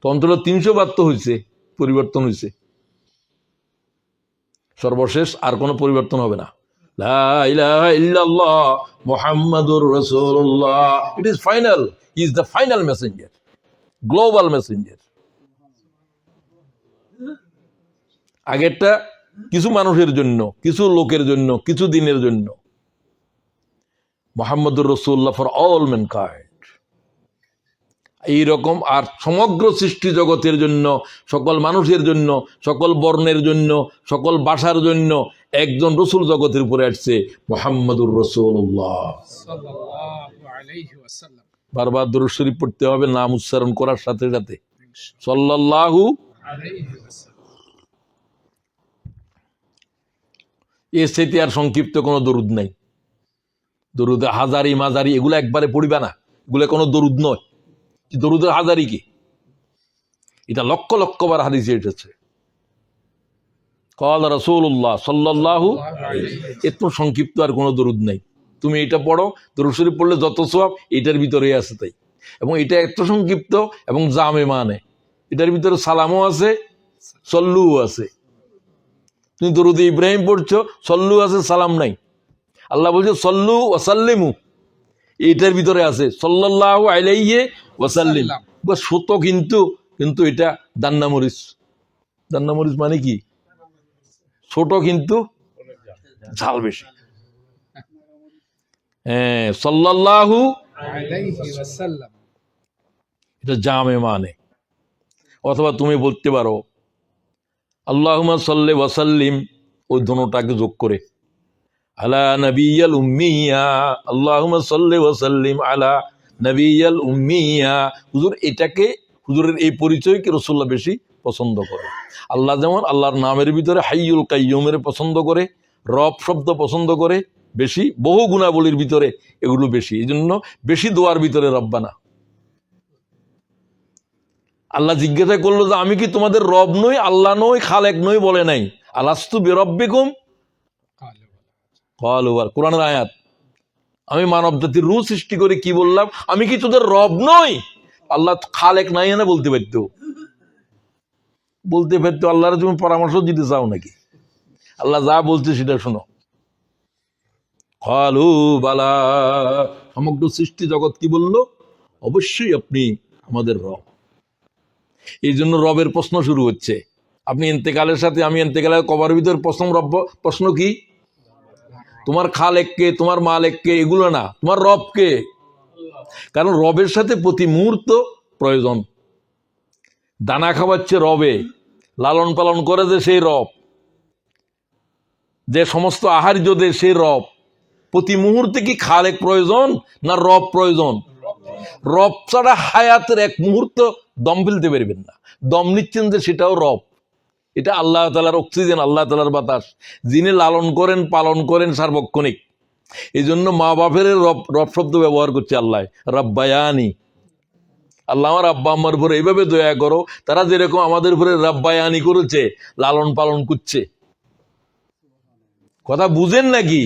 তো অন্তত 300 বার তো হয়েছে, পরিবর্তন হয়েছে। সর্বশেষ আর কোনো পরিবর্তন হবে না। লা ইলাহা ইল্লাল্লাহ মুহাম্মাদুর রাসূলুল্লাহ। It is final. He is the final messenger, global messenger. আগেরটা কিছু মানুষের জন্য, কিছু লোকের জন্য, কিছু দিনের জন্য। মুহাম্মাদুর রাসূলুল্লাহ ফর অল ম্যানকাইন্ড। এইরকম আর সমগ্র সৃষ্টি জগতের জন্য, সকল মানুষের জন্য, সকল বর্ণের জন্য, সকল ভাষার জন্য একজন রসুল জগতের উপরে আসছে, মুহাম্মাদুর রাসূলুল্লাহ সাল্লাল্লাহু আলাইহি ওয়াসাল্লাম। বারবার দরুদ শরীফ পড়তে হবে, নাম উচ্চারণ করার সাথে সাথে। সাল্লাল্লাহু আলাইহি ওয়াসাল্লাম। এর সাথে আর সংক্ষিপ্ত কোনো দরুদ নাই। দরুদ হাজারি মাজারি এগুলো একবারে পড়িবা না, এগুলো কোনো দরুদ নয়। দরুদের হাজারি কি? এটা লক্ষ লক্ষ বার হাদিসে এসেছে। ক্বালা রাসূলুল্লাহ সাল্লাল্লাহু, এত সংক্ষিপ্ত আর কোনো দরুদ নাই। তুমি এটা পড়ো, দরুদ শরীফ পড়লে যত সওয়াব এটার ভিতরেই আছে তাই। এবং এটা এত সংক্ষিপ্ত এবং জামে মানে, এটার ভিতরে সালামও আছে, সল্লুও আছে। তুমি দরুদ ইব্রাহিম পড়ছো, সল্লু আছে, সালাম নাই। আল্লাহ বলছে সল্লু ওয়া সাল্লিমু, এটার ভিতরে আছে সাল্লাল্লাহু আলাইহি ওয়াসাল্লিম। বাস ছোট, কিন্তু এটা দান্নামরিচ। দান্নামরিচ মানে কি? ছোট কিন্তু ঝাল বেশি। হ্যাঁ, সাল্লাল্লাহু আলাইহি ওয়াসাল্লাম। এটা জামে মানে। অথবা তুমি বলতে পারো আল্লাহুম্মা সাল্লি ওয়া সাল্লিম, ওই দোনোটাকে যোগ করে আলা নবিয়্যিল উম্মিয়া, আল্লাহুম্মা সাল্লি ওয়া সাল্লিম আলা নবিয়্যিল উম্মিয়া। হুজুর এটাকে, হুজুরের এই পরিচয়কে রাসূলুল্লাহ বেশি পছন্দ করে। আল্লাহ যেমন আল্লাহর নামের ভিতরে হাইয়ুল কাইয়ুমের পছন্দ করে, রব শব্দ পছন্দ করে বেশি, বহু গুণাবলীর ভিতরে এগুলো বেশি। এই জন্য বেশি দোয়ার ভিতরে রব্বানা। আল্লাহ জিজ্ঞাসা করলো যে আমি কি তোমাদের রব নই, আল্লাহ নই, খালেক নই? বলে নাই আলাস্তু বিরব্বিকুম ক্বালু বালা। কোরআনের আয়াত। আমি মানব জাতির রূহ সৃষ্টি করে কি বললাম? আমি কি তোদের রব নই? আল্লাহ খালেক নাই না বলতে পারতো, বলতে পারতো। আল্লাহর তুমি পরামর্শ দিতে চাও নাকি? আল্লাহ যা বলছে সেটা শোনো। ক্বালু বালা। সমগ্র সৃষ্টি জগৎ কি বললো? অবশ্যই আপনি আমাদের রব। এই জন্য রবের প্রশ্ন শুরু হচ্ছে। আপনি ইন্তেকালের সাথে, আমি ইন্তেকালের কবরের ভিতর প্রথম প্রশ্ন কি? তোমার খালেক কে, তোমার মালেক কে? এগুলো না, তোমার রব কে। কারণ রবের সাথে প্রতি মুহূর্ত প্রয়োজন। দানা খাওয়াচ্ছে রবে, লালন পালন করে যে সেই রব। যে সমস্ত আহার্যদের সেই রব, প্রতি মুহূর্তে কি খালেক প্রয়োজন না রব প্রয়োজন? রব ছাড়া হায়াতের এক মুহূর্ত দম ফেলতে পারবেন না। দম নিচ্ছেন যে সেটাও রব। এটা আল্লাহ তাআলার অক্সিজেন, আল্লাহ তাআলার বাতাস, যিনি লালন করেন পালন করেন সার্বক্ষণিক। এই জন্য মা বাপের রব রব শব্দ ব্যবহার করছে আল্লাহ, রাব্বায়ানি। আল্লাহ আমার আব্বা আম্মার উপরে এইভাবে দয়া করো, তারা যেরকম আমাদের উপরে রাব্বায়ানি করেছে, লালন পালন করছে। কথা বুঝেন নাকি?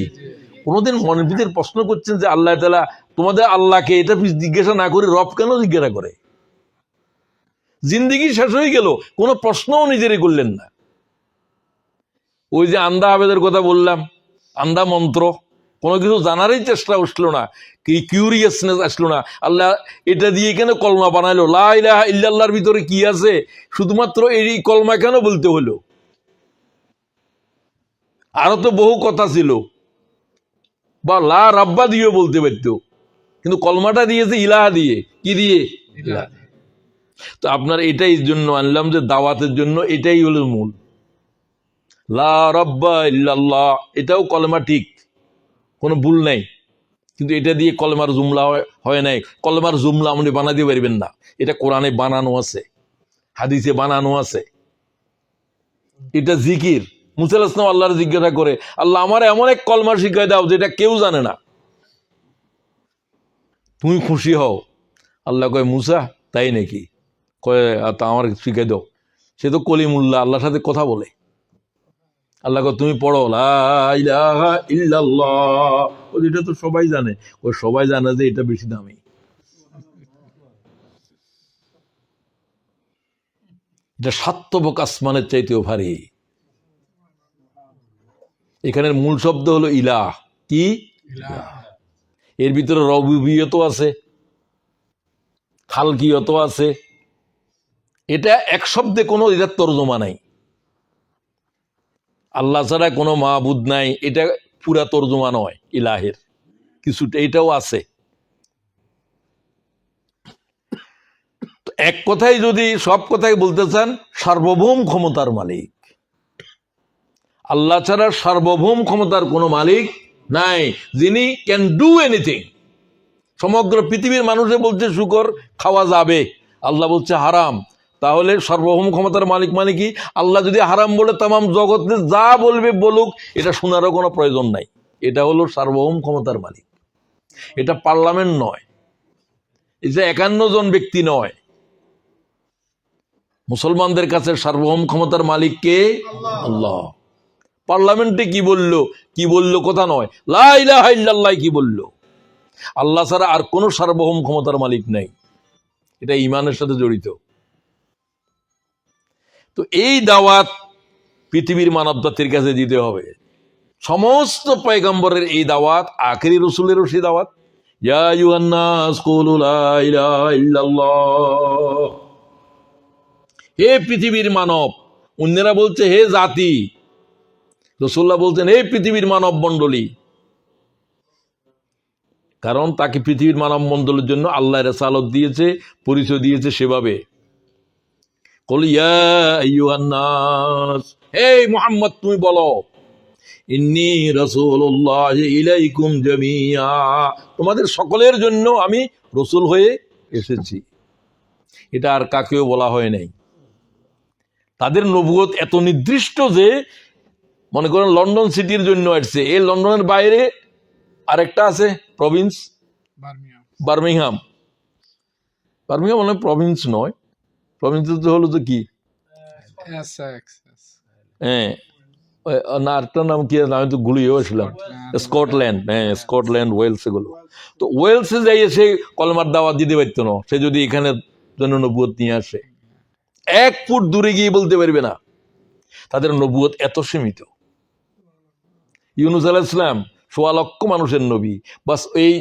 কোনোদিন মনের ভিতরে প্রশ্ন করছেন যে আল্লাহ তাআলা তোমাদের আল্লাহকে এটা জিজ্ঞাসা না করে রব কেন জিজ্ঞাসা করে? জিন্দিগি শেষ হয়ে গেল, কোনো প্রশ্নও নিজেরই করলেন না। ওই যে আন্দা আবেদের কথা বললাম, আন্দা মন্ত্র, কোনো কিছু জানারই চেষ্টা আসলো না, কি কিউরিয়াসনেস আসলো না। আল্লাহ এটা দিয়ে কেন কলমা বানাইলো? লা ইলাহা ইল্লাল্লাহর ভিতরে কি আছে শুধুমাত্র এই কলমা কেন বলতে হলো? আরো তো বহু কথা ছিল, বা লা রাব্বা দিয়েও বলতে পারতো, কিন্তু কলমাটা দিয়েছে ইলাহা দিয়ে। কি দিয়ে? ইলাহা। তো আপনার এটাই জন্য আনলাম যে দাওয়াতের জন্য এটাই হলো মূল, লা রাব্বা ইল্লাল্লাহ। এটাও কলমা ঠিক, কোনো ভুল নাই, কিন্তু এটা দিয়ে কলমার জুমলা হয় নাই। কলমার জুমলা আপনি বানাতে পারবেন না, এটা কোরআনে বানানো আছে, হাদিসে বানানো আছে। এটা জিকির। মুসা আলাইহিস সালাম আল্লাহর জিজ্ঞাসা করে, আল্লাহ আমার এমন এক কলমা শিখাই দাও যেটা কেউ জানে না, তুমি খুশি হও। আল্লাহ কয়, মুসা তাই নাকি? কয় তা আমার শিখাই দাও। সে তো কলিমুল্লাহ, আল্লাহর সাথে কথা বলে। আল্লাহ কয় তুমি পড়ো লা ইলাহা ইল্লাল্লাহ। এটা তো সবাই জানে। ওই সবাই জানে যে এটা বেশি দামি। এটা সাত্তবক আসমানের চাইতেও ভারী। এখানের মূল শব্দ হলো ইলাহ। কি? এর ভিতরে রবুবিয়ত আছে, খালকিয়ত আছে। এটা এক শব্দে কোনো এটার তর্জমা নাই। আল্লাহ ছাড়া কোনো মাবুদ নাই, এটা পুরা তর্জমা নয় ইলাহের, কিছুটা এটাও আছে। তো এক কথাই যদি সব কথাই বলতে চান, সার্বভৌম ক্ষমতার মালিক আল্লাহ ছাড়া সার্বভৌম ক্ষমতার কোনো মালিক নাই, যিনি ক্যান ডু এনিথিং। সমগ্র পৃথিবীর মানুষে বলছে শুকর খাওয়া যাবে, আল্লাহ বলছে হারাম। তাহলে সার্বভৌম ক্ষমতার মালিক মানে কি? আল্লাহ যদি হারাম বলে তামাম জগতে যা বলবে বলুক, এটা শোনারও কোনো প্রয়োজন নাই। এটা হলো সার্বভৌম ক্ষমতার মালিক। এটা পার্লামেন্ট নয়, এটা 51 জন ব্যক্তি নয়। মুসলমানদের কাছে সার্বভৌম ক্ষমতার মালিক কে? আল্লাহ। পার্লামেন্টে কি বললো কথা নয়, লা ইলাহা ইল্লাল্লাহ কি বললো। আল্লাহ ছাড়া আর কোন সার্বভৌম ক্ষমতার মালিক নাই। এটা ঈমানের সাথে জড়িত। তো এই দাওয়াত পৃথিবীর মানব জাতির কাছে দিতে হবে। সমস্ত পয়গম্বরের এই দাওয়াত, আখেরি রসুলেরও সেই দাওয়াত, ইয়া আইয়ুহান নাস কুলু লা ইলাহা ইল্লাল্লাহ। হে পৃথিবীর মানব। অন্যরা বলছে হে জাতি, রাসূলুল্লাহ বলছেন হে পৃথিবীর মানব মণ্ডলী। কারণ তাকে পৃথিবীর মানব মণ্ডলের জন্য আল্লাহ রিসালাত দিয়েছে, পরিচয় দিয়েছে সেভাবে। কুল ইয়া আইয়ুহান নাস, হে মুহাম্মদ তুমি বলো, ইন্নী রাসূলুল্লাহ ইলাইকুম জামিয়া, তোমাদের সকলের জন্য আমি রসুল হয়ে এসেছি। এটা আর কাকেও বলা হয় নাই। তাদের নবুয়ত এত নির্দিষ্ট যে মনে করেন লন্ডন সিটির জন্য আসছে, এই লন্ডনের বাইরে আরেকটা আছে প্রভিন্স, বার্মিংহাম। বার্মিংহাম মানে প্রভিন্স নয়, প্রভিন্স হলো তো কি, হ্যাঁ না আরেকটার নাম কি, আমি তো গুলিয়েও আসলাম, স্কটল্যান্ড। হ্যাঁ স্কটল্যান্ড, ওয়েলস, এগুলো। তো ওয়েলসে যাই সে কলমার দাওয়াত দিতে পারত না, সে যদি এখানে জন্য নবুয়ত নিয়ে আসে। 1 ফুট দূরে গিয়ে বলতে পারবে না, তাদের নবুয়ত এত সীমিত। ইউনূস আলাইহিস সালাম 1.25 লক্ষ মানুষের নবী, বাস এই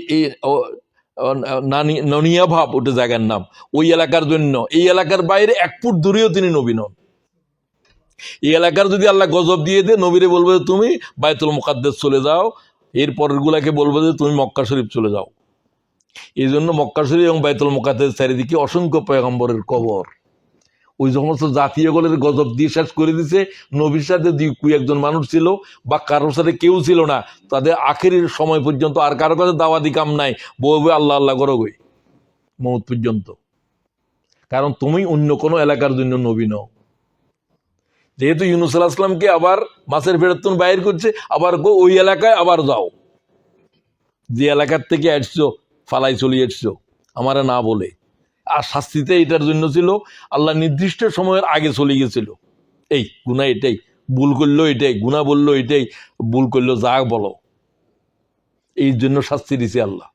ননিয়া ভাব ওটা জায়গার নাম, ওই এলাকার জন্য। এই এলাকার বাইরে 1 ফুট দূরেও তিনি নবী নন। এই এলাকার যদি আল্লাহ গজব দিয়ে দে, নবীরে বলবে তুমি বাইতুল মুকাদ্দাস চলে যাও, এর পরের গুলাকে বলবে যে তুমি মক্কা শরীফ চলে যাও। এই জন্য মক্কা শরীফ এবং বাইতুল মুকাদ্দাস চারিদিকে অসংখ্য পয়গম্বরের কবর। ওই সমস্ত জাতীয় গোলের গজব দিয়ে শেষ করে দিছে। নবীর সাথে দুই একজন মানুষ ছিল বা কারোর সাথে কেউ ছিল না, তাদের আখেরের সময় পর্যন্ত আর কারো কাছে দাওয়াতি কাম নাই, বউ আল্লাহ আল্লাহ করো গই মৌত পর্যন্ত। কারণ তুমি অন্য কোনো এলাকার জন্য নবী নও। যেহেতু ইউনূস আলাইহিস সালামকে আবার মাছের ফেরতন বাইর করছে, আবার ওই এলাকায় আবার যাও, যে এলাকার থেকে আসছো ফালাই চলে এসছো আমারা না বলে। আর শাস্তিতে এটার জন্য ছিল আল্লাহ নির্দিষ্ট সময়ের আগে চলে গেছিল, এই গুনাহ এটাই, ভুল করলো এটাই, গুনাহ বললো এটাই, ভুল করলো যা বলো, এই জন্য শাস্তি দিছে আল্লাহ।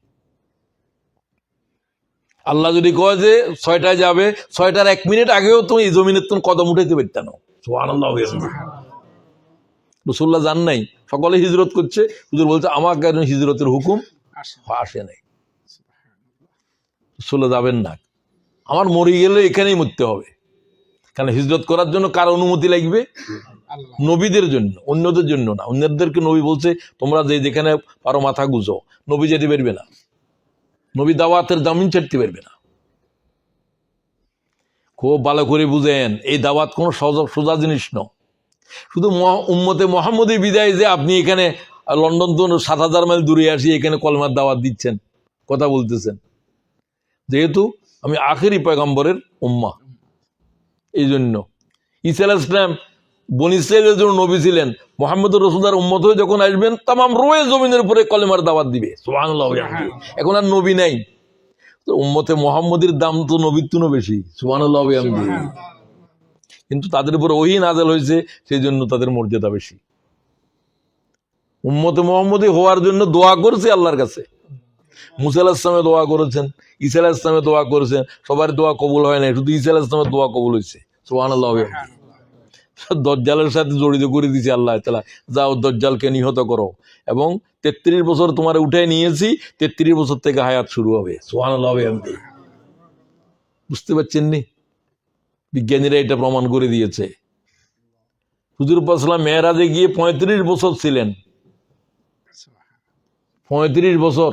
আল্লাহ যদি কয় যে 6টায় যাবে, 6টার 1 মিনিট আগেও তুমি এই জমিনের তুমি কদম উঠাইতে পারত না। সুবহানাল্লাহ। রাসূলুল্লাহ জান নাই, সকলে হিজরত করছে, হুজুর বলছে আমাকে হিজরতের হুকুম আসে নাই, রাসূলুল্লাহ যাবেন না, আমার মরে গেলে এখানেই মরতে হবে। কারণ হিজরত করার জন্য কার অনুমতি লাগবে? নবীদের জন্য, অন্যদের জন্য না। অন্যদেরকে নবী বলছে তোমরা যেখানে পারো মাথা গুজো, নবী যেতে পারবে না, নবী দাওয়াতের জামিন ছাড়তে পারবে না। খুব ভালো করে বুঝেন, এই দাওয়াত কোনো সোজা জিনিস ন। শুধু উম্মতে মুহাম্মদের বিদায় যে আপনি এখানে লন্ডন তো 7,000 মাইল দূরে আসি এখানে কলমার দাওয়াত দিচ্ছেন, কথা বলতেছেন, যেহেতু আমি আখেরি পয়গম্বরের উম্মাহ। এই জন্য ঈসা আলাইহিস সালাম বনী ইসরাঈলের জন্য নবী ছিলেন, মুহাম্মদুর রাসূলুল্লাহর উম্মত হয়ে যখন আসবেন তামাম রোয়ে জমিনের উপরে কলেমার দাওয়াত দিবে। সুবহানাল্লাহ। এখন আর নবী নাই, তো উম্মতে মুহাম্মদের দাম তো নবীর তুনো বেশি। সুবহানাল্লাহ। কিন্তু তাদের উপর ওহী নাযিল হয়েছে, সেই জন্য তাদের মর্যাদা বেশি। উম্মতে মুহাম্মদী হওয়ার জন্য দোয়া করেছে আল্লাহর কাছে। মুসা আলাইহিস সালাম দোয়া করেছেন, ঈসা আলাইহিস সালাম দোয়া করেছেন, সবার দোয়া কবুল হয় না, শুধু ঈসা আলাইহিস সালামের দোয়া কবুল হয়েছে। সুবহানাল্লাহ। দজ্জালের সাথে জড়িত করে দিয়েছে আল্লাহ তাআলা, যাও দজ্জালকে নিহত করো, এবং 33 বছর তোমার উঠায় নিয়েছি, 33 বছর থেকে হায়াত শুরু হবে। সুবহানাল্লাহ। বুঝতে পারছেন নি? বিজ্ঞানীরা এটা প্রমাণ করে দিয়েছে। হুজুর পাক সাল্লাল্লাহু আলাইহি ওয়াসাল্লাম মেরাজে গিয়ে 35 বছর ছিলেন, 35 বছর।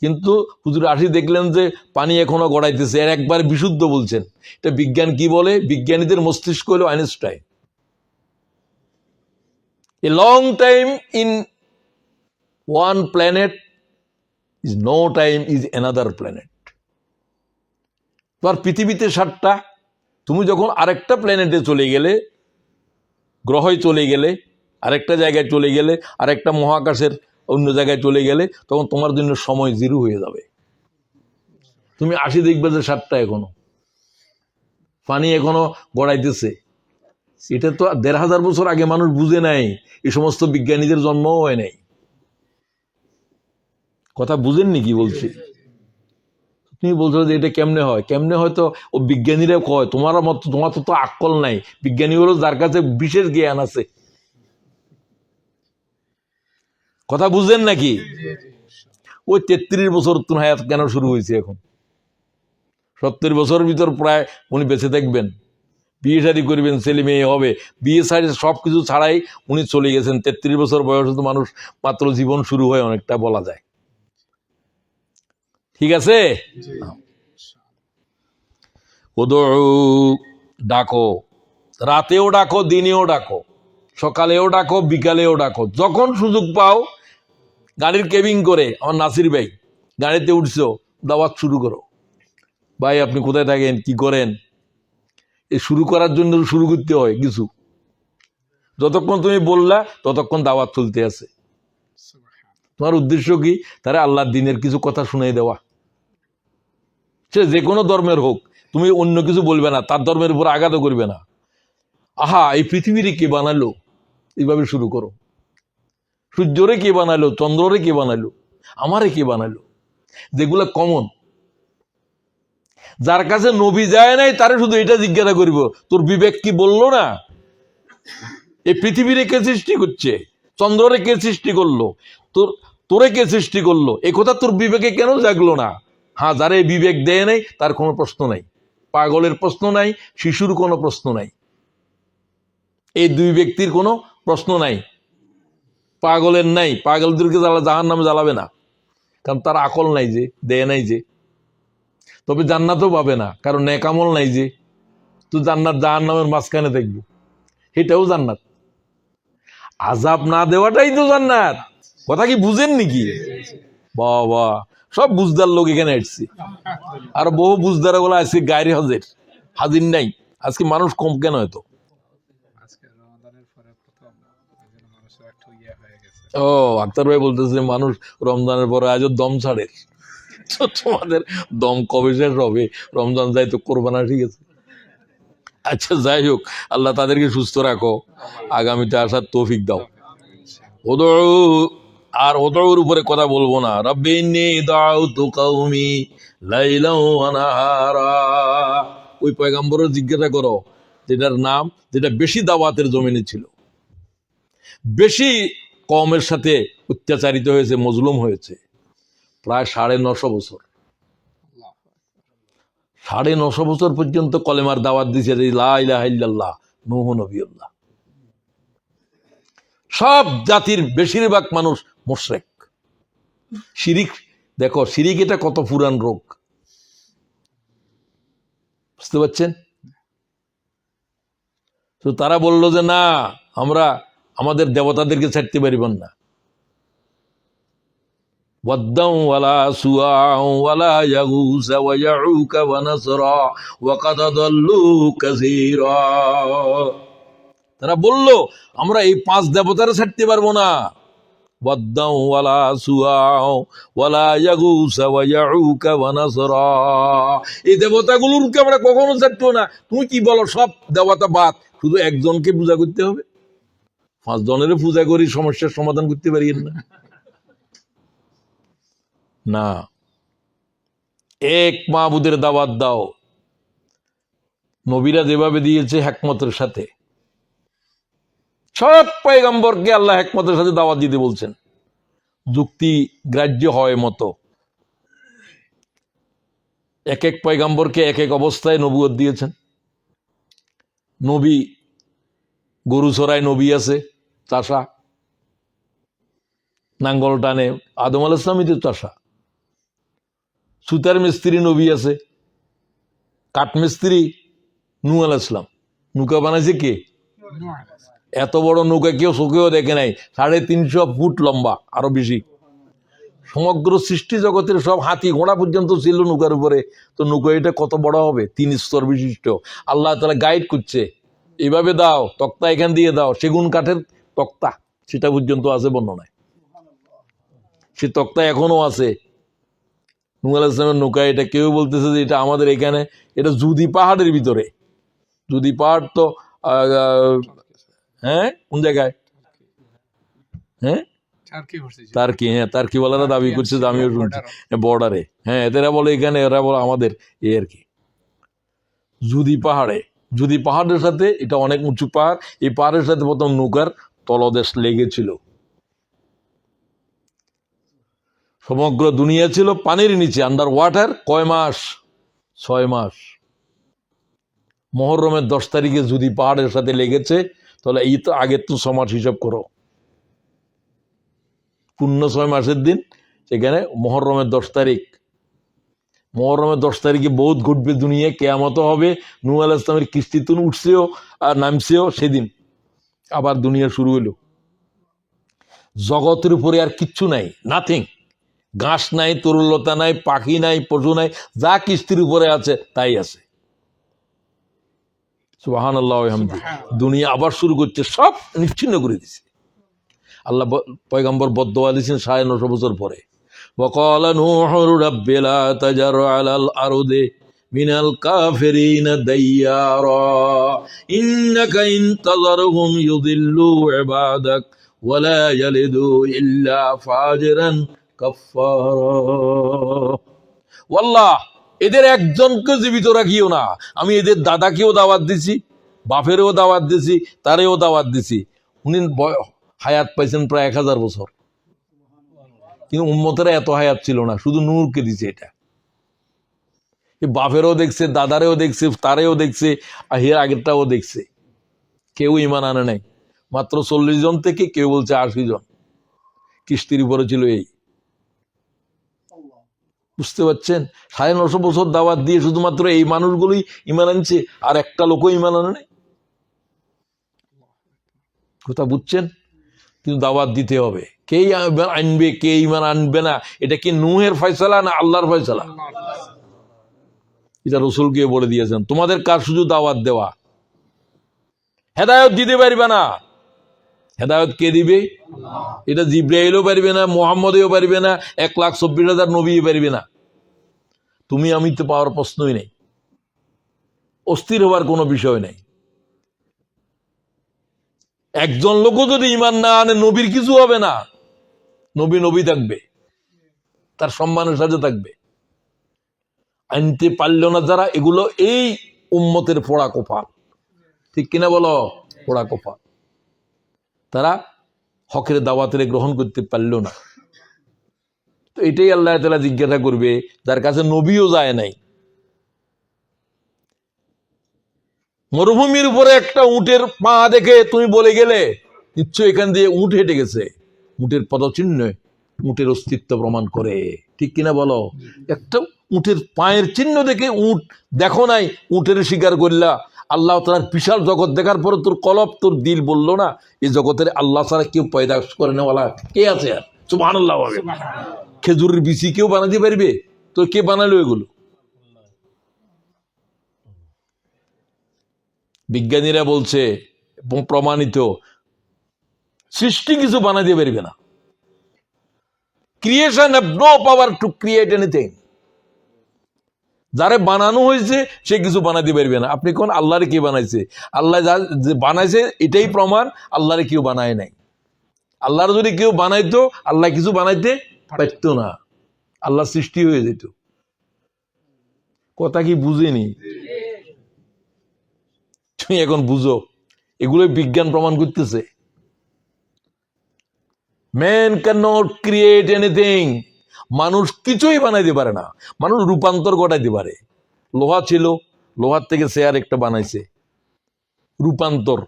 কিন্তু হুজুর আসি দেখলেন যে পানি এখনো গড়াইতেছে, এর একবার বিশুদ্ধ বলছেন। এটা বিজ্ঞান কি বলে? বিজ্ঞানীদের মস্তিষ্ক হলো Einstein. A long time in one planet is no time is another planet. তোমার পৃথিবীতে 7টা, তুমি যখন আরেকটা প্ল্যানেটে চলে গেলে, গ্রহে চলে গেলে, আরেকটা জায়গায় চলে গেলে, আরেকটা মহাকাশের অন্য জায়গায় চলে গেলে, তখন তোমার জন্য সময় 0 হয়ে যাবে। তুমি আসি দেখবে যে 7টা এখনো, পানি এখনো গড়াইতেছে। এটা তো 1,500 বছর আগে মানুষ বুঝে নাই, এই সমস্ত বিজ্ঞানীদের জন্মও হয় নাই। কথা বুঝেননি কি বলছি? তুমি বলছো যে এটা কেমনে হয়, কেমনে হয়তো ও বিজ্ঞানীরা কয়, তোমার তো আকল নাই। বিজ্ঞানী হলো যার কাছে বিশেষ জ্ঞান আছে। কথা বুঝেন নাকি? ওই 33 বছর তুমি হায়াত কেন শুরু হয়েছে এখন? 70 বছরের ভিতর প্রায় উনি বেঁচে থাকবেন, বিয়ে শাদী করবেন, ছেলে মেয়ে হবে, বিয়ে শাড়ি সবকিছু ছাড়াই উনি চলে গেছেন। 33 বছর বয়সে তো মানুষ মাত্র জীবন শুরু হয় অনেকটা বলা যায়। ঠিক আছে? উদউ, ডাকো, রাতেও ডাকো, দিনেও ডাকো, সকালেও ডাকো, বিকালেও ডাকো, যখন সুযোগ পাও। গাড়ির কেবিং করে আমার নাসির ভাই, গাড়িতে উঠছো, দাওয়াত শুরু করো। ভাই আপনি কোথায় থাকেন, কি করেন, এই শুরু করার জন্য শুরু করতে হয় কিছু। যতক্ষণ তুমি বললা ততক্ষণ দাওয়াত চলতে আছে। তোমার উদ্দেশ্য কি? তারা আল্লাহর দ্বীনের কিছু কথা শুনাই দেওয়া। সে যে কোনো ধর্মের হোক, তুমি অন্য কিছু বলবে না, তার ধর্মের উপর আঘাত করবে না। আহা, এই পৃথিবীরে কে বানালো, এইভাবে শুরু করো। সূর্যরে কে বানালো, চন্দ্ররে কে বানালো, আমারে কে বানালো, যেগুলো কমন। যার কাছে নবী যায় নাই তারে শুধু এটা জিজ্ঞাসা করিব, তোর বিবেক কি বললো না? এই পৃথিবীরে কে সৃষ্টি করছে, চন্দ্ররে কে সৃষ্টি করলো, তোরে কে সৃষ্টি করলো, এই কথা তোর বিবেকে কেন জাগলো না? হ্যাঁ, যারা এই বিবেক দেয় নাই তার কোনো প্রশ্ন নাই, পাগলের প্রশ্ন নাই, শিশুর কোনো প্রশ্ন নাই, এই দুই ব্যক্তির কোনো প্রশ্ন নাই, পাগলের নাই। পাগলদেরকে জাহান্নামে জ্বালাবে না, কারণ তার আকল নাই, যে দেয় নাই যে। তবে জান্নাতও পাবে না, কারণ নেক আমল নাই যে। তো জান্নাত জাহান্নামের মাঝখানে দেখবো, এটাও জান্নাত। আযাব না দেওয়াটাই তো জান্নাত। কথা কি বুঝেন নাকি? বাবা, সব বুঝদার লোক এখানে আসছে, আর বহু বুঝদার গুলো আজকে গায়ের হাজির নাই। আজকে মানুষ কম কেন হয়তো? আজকে রমাদানের পরে প্রথম এজন্য মানুষের একটু ইয়ে হয়ে গেছে। ও, আক্তার ভাই বলতেছে মানুষ রমজানের পরে আজও দম ছাড়ে। তো তোমাদের দম কবে শেষ হবে? রমজান যাই তো করবা না, ঠিক আছে? আচ্ছা, যাই হোক, আল্লাহ তাদেরকে সুস্থ রাখো, আগামীতে আসার তৌফিক দাও। ওদউ, আর ওদউর উপরে কথা বলবো না। রাব্বি ইন্নী দাউতু কওমি লাইলাও ওয়া নাহারা। ওই পয়গম্বরের জিজ্ঞাসা করো যেটার নাম, যেটা বেশি দাওয়াতের জমিনে ছিল, বেশি কওমের সাথে অত্যাচারিত হয়েছে, মজলুম হয়েছে, প্রায় 950 বছর। 950 বছর পর্যন্ত কলেমার দাওয়াত দিয়েছে যে লা ইলাহা ইল্লাল্লাহ, নূহ নবিয়ুল্লাহ। সব জাতির বেশিরভাগ মানুষ মুশরিক। শিরিক, দেখো শিরিক এটা কত পুরান রোগ, বুঝতে পারছেন? তো তারা বলল যে না, আমরা আমাদের দেবতাদেরকে ছাড়তে পারিব না। ওয়াদ্দাউ ওয়ালা সুআউ ওয়ালা ইয়াগুস ওয়া ইয়াউকা ওয়া নাসরা ওয়া কাদ দাল্লু কাসীরা। তারা বলল আমরা এই 5 দেবতারে ছাড়তে পারবো না। ওয়াদ্দাউ ওয়ালা সুআউ ওয়ালা ইয়াগুস ওয়া ইয়াউকা ওয়া নাসরা, এই দেবতাগুলোকে আমরা কখনো ছাড়বো না। তুমি কি বলো, সব দেবতা বাদ, শুধু একজনকে পূজা করতে হবে? 5 জনের পূজা করি সমস্যার সমাধান করতে পারি না? না, এক মাবুদের দাওয়াত দাও। নবীরা যেভাবে দিয়েছে হিকমতের সাথে, সব পয়গম্বরকে আল্লাহ হিকমতের সাথে দাওয়াত দিতে বলছেন, যুক্তি গ্রাহ্য হয় মতো। এক এক পয়গম্বরকে এক এক অবস্থায় নবুয়ত দিয়েছেন। নবী গরু চড়ায়, নবী আছে চাষা, নাঙ্গল টানে, আদম আলাইহিস সালামই তো চাষা। সুতার মিস্ত্রি নবী আছে, কাঠ মিস্ত্রি নূহ আলাইহিস সালাম। নৌকা বানাইছে কে? এত বড় নৌকা কেউ চোখেও দেখে নাই, 350 ফুট লম্বা, আরো বেশি। সমগ্র সৃষ্টি জগতের সব হাতি ঘোড়া পর্যন্ত ছিল নৌকার উপরে। তো নৌকা এটা কত বড় হবে? 3 স্তর বিশিষ্ট। আল্লাহ তাআলা গাইড করছে, এইভাবে দাও, তক্তা এখান দিয়ে দাও, সেগুন কাঠের তক্তা, সেটা পর্যন্ত আছে বর্ণনায়। সে তক্তা এখনো আছে। নূহ আলাইহিস সালামের নৌকা এটা। কেউ বলতেছে যে এটা আমাদের এখানে, এটা জুদি পাহাড়ের ভিতরে। জুদি পাহাড় তো হ্যাঁ, কোন জায়গায়? হ্যাঁ, টার্কি। হ্যাঁ, টার্কি ওয়ালারা দাবি করছে যে আমিও শুনছি বর্ডারে। হ্যাঁ, এরা বলে এখানে, এরা বলে আমাদের, এই আর কি। জুদি পাহাড়ে, জুদি পাহাড়ের সাথে, এটা অনেক উঁচু পাহাড়, এই পাহাড়ের সাথে প্রথম নৌকার তলদেশ লেগেছিল। সমগ্র দুনিয়া ছিল পানির নিচে, আন্ডার ওয়াটার। কয় মাস? 6 মাস। মুহররমের 10 তারিখে যদি পাহাড়ের সাথে লেগেছে, তাহলে এই তো আগের তো 6 মাস হিসাব করো। পূর্ণ 6 মাসের দিন সেখানে মুহররমের 10 তারিখ। মুহররমের 10 তারিখে বহুত ঘটবে দুনিয়ায়, কেয়ামত হবে। নূহ আলাইহিস সালামের কিস্তিতুন উঠছেও আর নামছেও সেদিন, আবার দুনিয়া শুরু হলো। জগতের উপরে আর কিচ্ছু নাই, নাথিং। ঘাস নাই, তরুলতা নাই, পাখি নাই, পশু নাই, যা কিস্তির উপরে আছে তাই আছে। সুবহানাল্লাহ ওয়া বিহামদিহি। দুনিয়া আবার শুরু করছে, সব নিশ্চিহ্ন করে দিছে। আল্লাহ পয়গম্বর বদদোয়া দিয়েছেন 950 বছর পরে। ওয়াকালা নূহু রাব্বি লা তাজার আলাল আরদি মিনাল কাফিরিনা দাইয়ারা ইন্নাকা ইন তাযারহুম ইউদিল্লু ইবাদাক ওয়া লা ইয়ালিদু ইল্লা ফাজিরান কাফফারা। ওয়াল্লাহ, এদের একজনকে জীবিত রাখিও না। আমি এদের দাদাকেও দাওয়াত দিছি, বাপেরও দাওয়াত দিছি, তারেও দাওয়াত দিছি। উনি হায়াত পাইছেন প্রায় 1000 বছর, কিন্তু উম্মতেরা এত হায়াত ছিল না, শুধু নূরকে দিছে। এটা বাপেরও দেখছে, দাদারেও দেখছে, তারেও দেখছে, আর এর আগেরটাও দেখছে। কেউ ইমান আনে নাই। মাত্র 40 জন থেকে কেউ বলছে 80 জন কিস্তির উপরে ছিল। এই বুঝতে পারছেন? 950 বছর দাওয়াত দিয়ে শুধুমাত্র এই মানুষগুলোই ইমান আনছে, আর একটা লোকও ইমান আনে নাই। কথা বুঝছেন? কিন্তু দাওয়াত দিতে হবে। কে আনবে কে ইমান আনবে না, এটা কি নূহের ফয়সালা না আল্লাহর ফয়সালা? এটা রসুলকে বলে দিয়েছেন, তোমাদের কাজ শুধু দাওয়াত দেওয়া, হেদায়ত দিতে পারবে না। হেদায়ত কে দিবে? এটা জিব্রাইলও পারবে না, মুহাম্মদেও পারবে না, 1,24,000 নবী পারবে না। তুমি আমি তো পাওয়ার প্রশ্নই নেই, অস্থির হওয়ার কোনো বিষয় নেই। একজন লোকও যদি ইমান না আনে, নবীর কিছু হবে না। নবী নবী থাকবে, তার সম্মানের সাথে থাকবে। আনতে পারল না যারা, এগুলো এই উম্মতের পোড়া কপাল। ঠিক কিনা বলো? পোড়া কপাল। তারা হকের দাওয়াতের গ্রহণ করতে পারল না। তো এটাই আল্লাহ তাআলা জিজ্ঞাসা করবে যার কাছে নবীও যায় নাই। মরুভূমির উপরে একটা উটের পা দেখে তুমি বলে গেলে নিশ্চয় এখান দিয়ে উট হেঁটে গেছে। উটের পদচিহ্ন উটের অস্তিত্ব প্রমাণ করে। ঠিক কিনা বলো? একটা উটের পায়ের চিহ্ন দেখে উট দেখো নাই, উটের শিকার করলা। আল্লাহ তাআলার বিশাল জগৎ দেখার পর তোর কলব, তোর দিল বলল না এই জগতের আল্লাহ ছাড়া কেউ পয়দা করে নেওয়ালা কে আছে? আর সুবহানাল্লাহ। খেজুরের বিচি কেউ বানাতে পারবে? তো কে বানালো এগুলো? বিজ্ঞানীরা বলছে প্রমাণিত, সৃষ্টি কিছু বানাতে পারবে না। Creation have no power to create anything. যারে বানানো হয়েছে সে কিছু বানাতে পারবে না। আপনি কোন আল্লাহরে কে বানাইছে? আল্লাহ যে বানাইছে এটাই প্রমাণ, আল্লাহরে কেউ বানায় নাই। আল্লাহর যদি কেউ বানাইতো, আল্লাহ কিছু বানাইতে পারতো না, আল্লাহ সৃষ্টি হয়ে যেত। কথা কি বুঝেনি? তুমি এখন বুঝো, এগুলো বিজ্ঞান প্রমাণ করতেছে। Man can not create anything. মানুষ কিছুই বানাইতে পারে না। মানুষ রূপান্তর ঘটাইতে পারে। লোহা ছিল, লোহার থেকে চেয়ার একটা বানাইছে, রূপান্তর।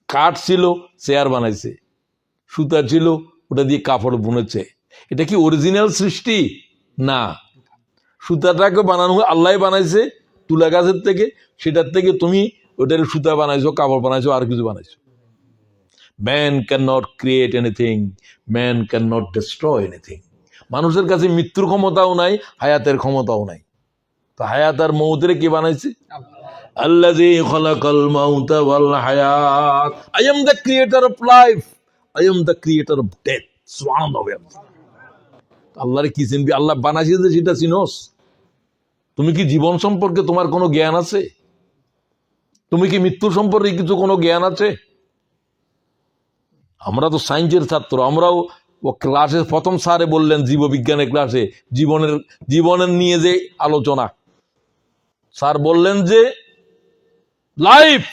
কাঠ ছিল, চেয়ার বানাইছে। সুতা ছিল, ওটা দিয়ে কাপড় বুনেছে। এটা কি অরিজিনাল সৃষ্টি? না। সুতাটাকে বানানো আল্লাহ বানাইছে তুলা গাছের থেকে, সেটার থেকে তুমি ওটার সুতা বানাইছো, কাপড় বানাইছো, আর কিছু বানাইছো। Man can not create anything, man can not destroy anything. মানুষের কাছে মৃত্যুর ক্ষমতাও নাই, হায়াতের ক্ষমতাও নাই। তো হায়াত আর মৌতের কি বানাইছে? আল্লাযী খালাকাল মাউতা ওয়াল হায়াত। I am the creator of life, I am the creator of death. সুবহানাল্লাহ। আল্লাহরে কি চিনবি? আল্লাহ বানাইছে যে সেটা চিনোস? তুমি কি জীবন সম্পর্কে তোমার কোনো জ্ঞান আছে? তুমি কি মৃত্যু সম্পর্কে কিছু কোনো জ্ঞান আছে? আমরা তো সায়েন্সের ছাত্র, আমরাও ক্লাসে প্রথম স্যারে বললেন জীববিজ্ঞানের ক্লাসে জীবনের নিয়ে যে আলোচনা, স্যার বললেন যে life,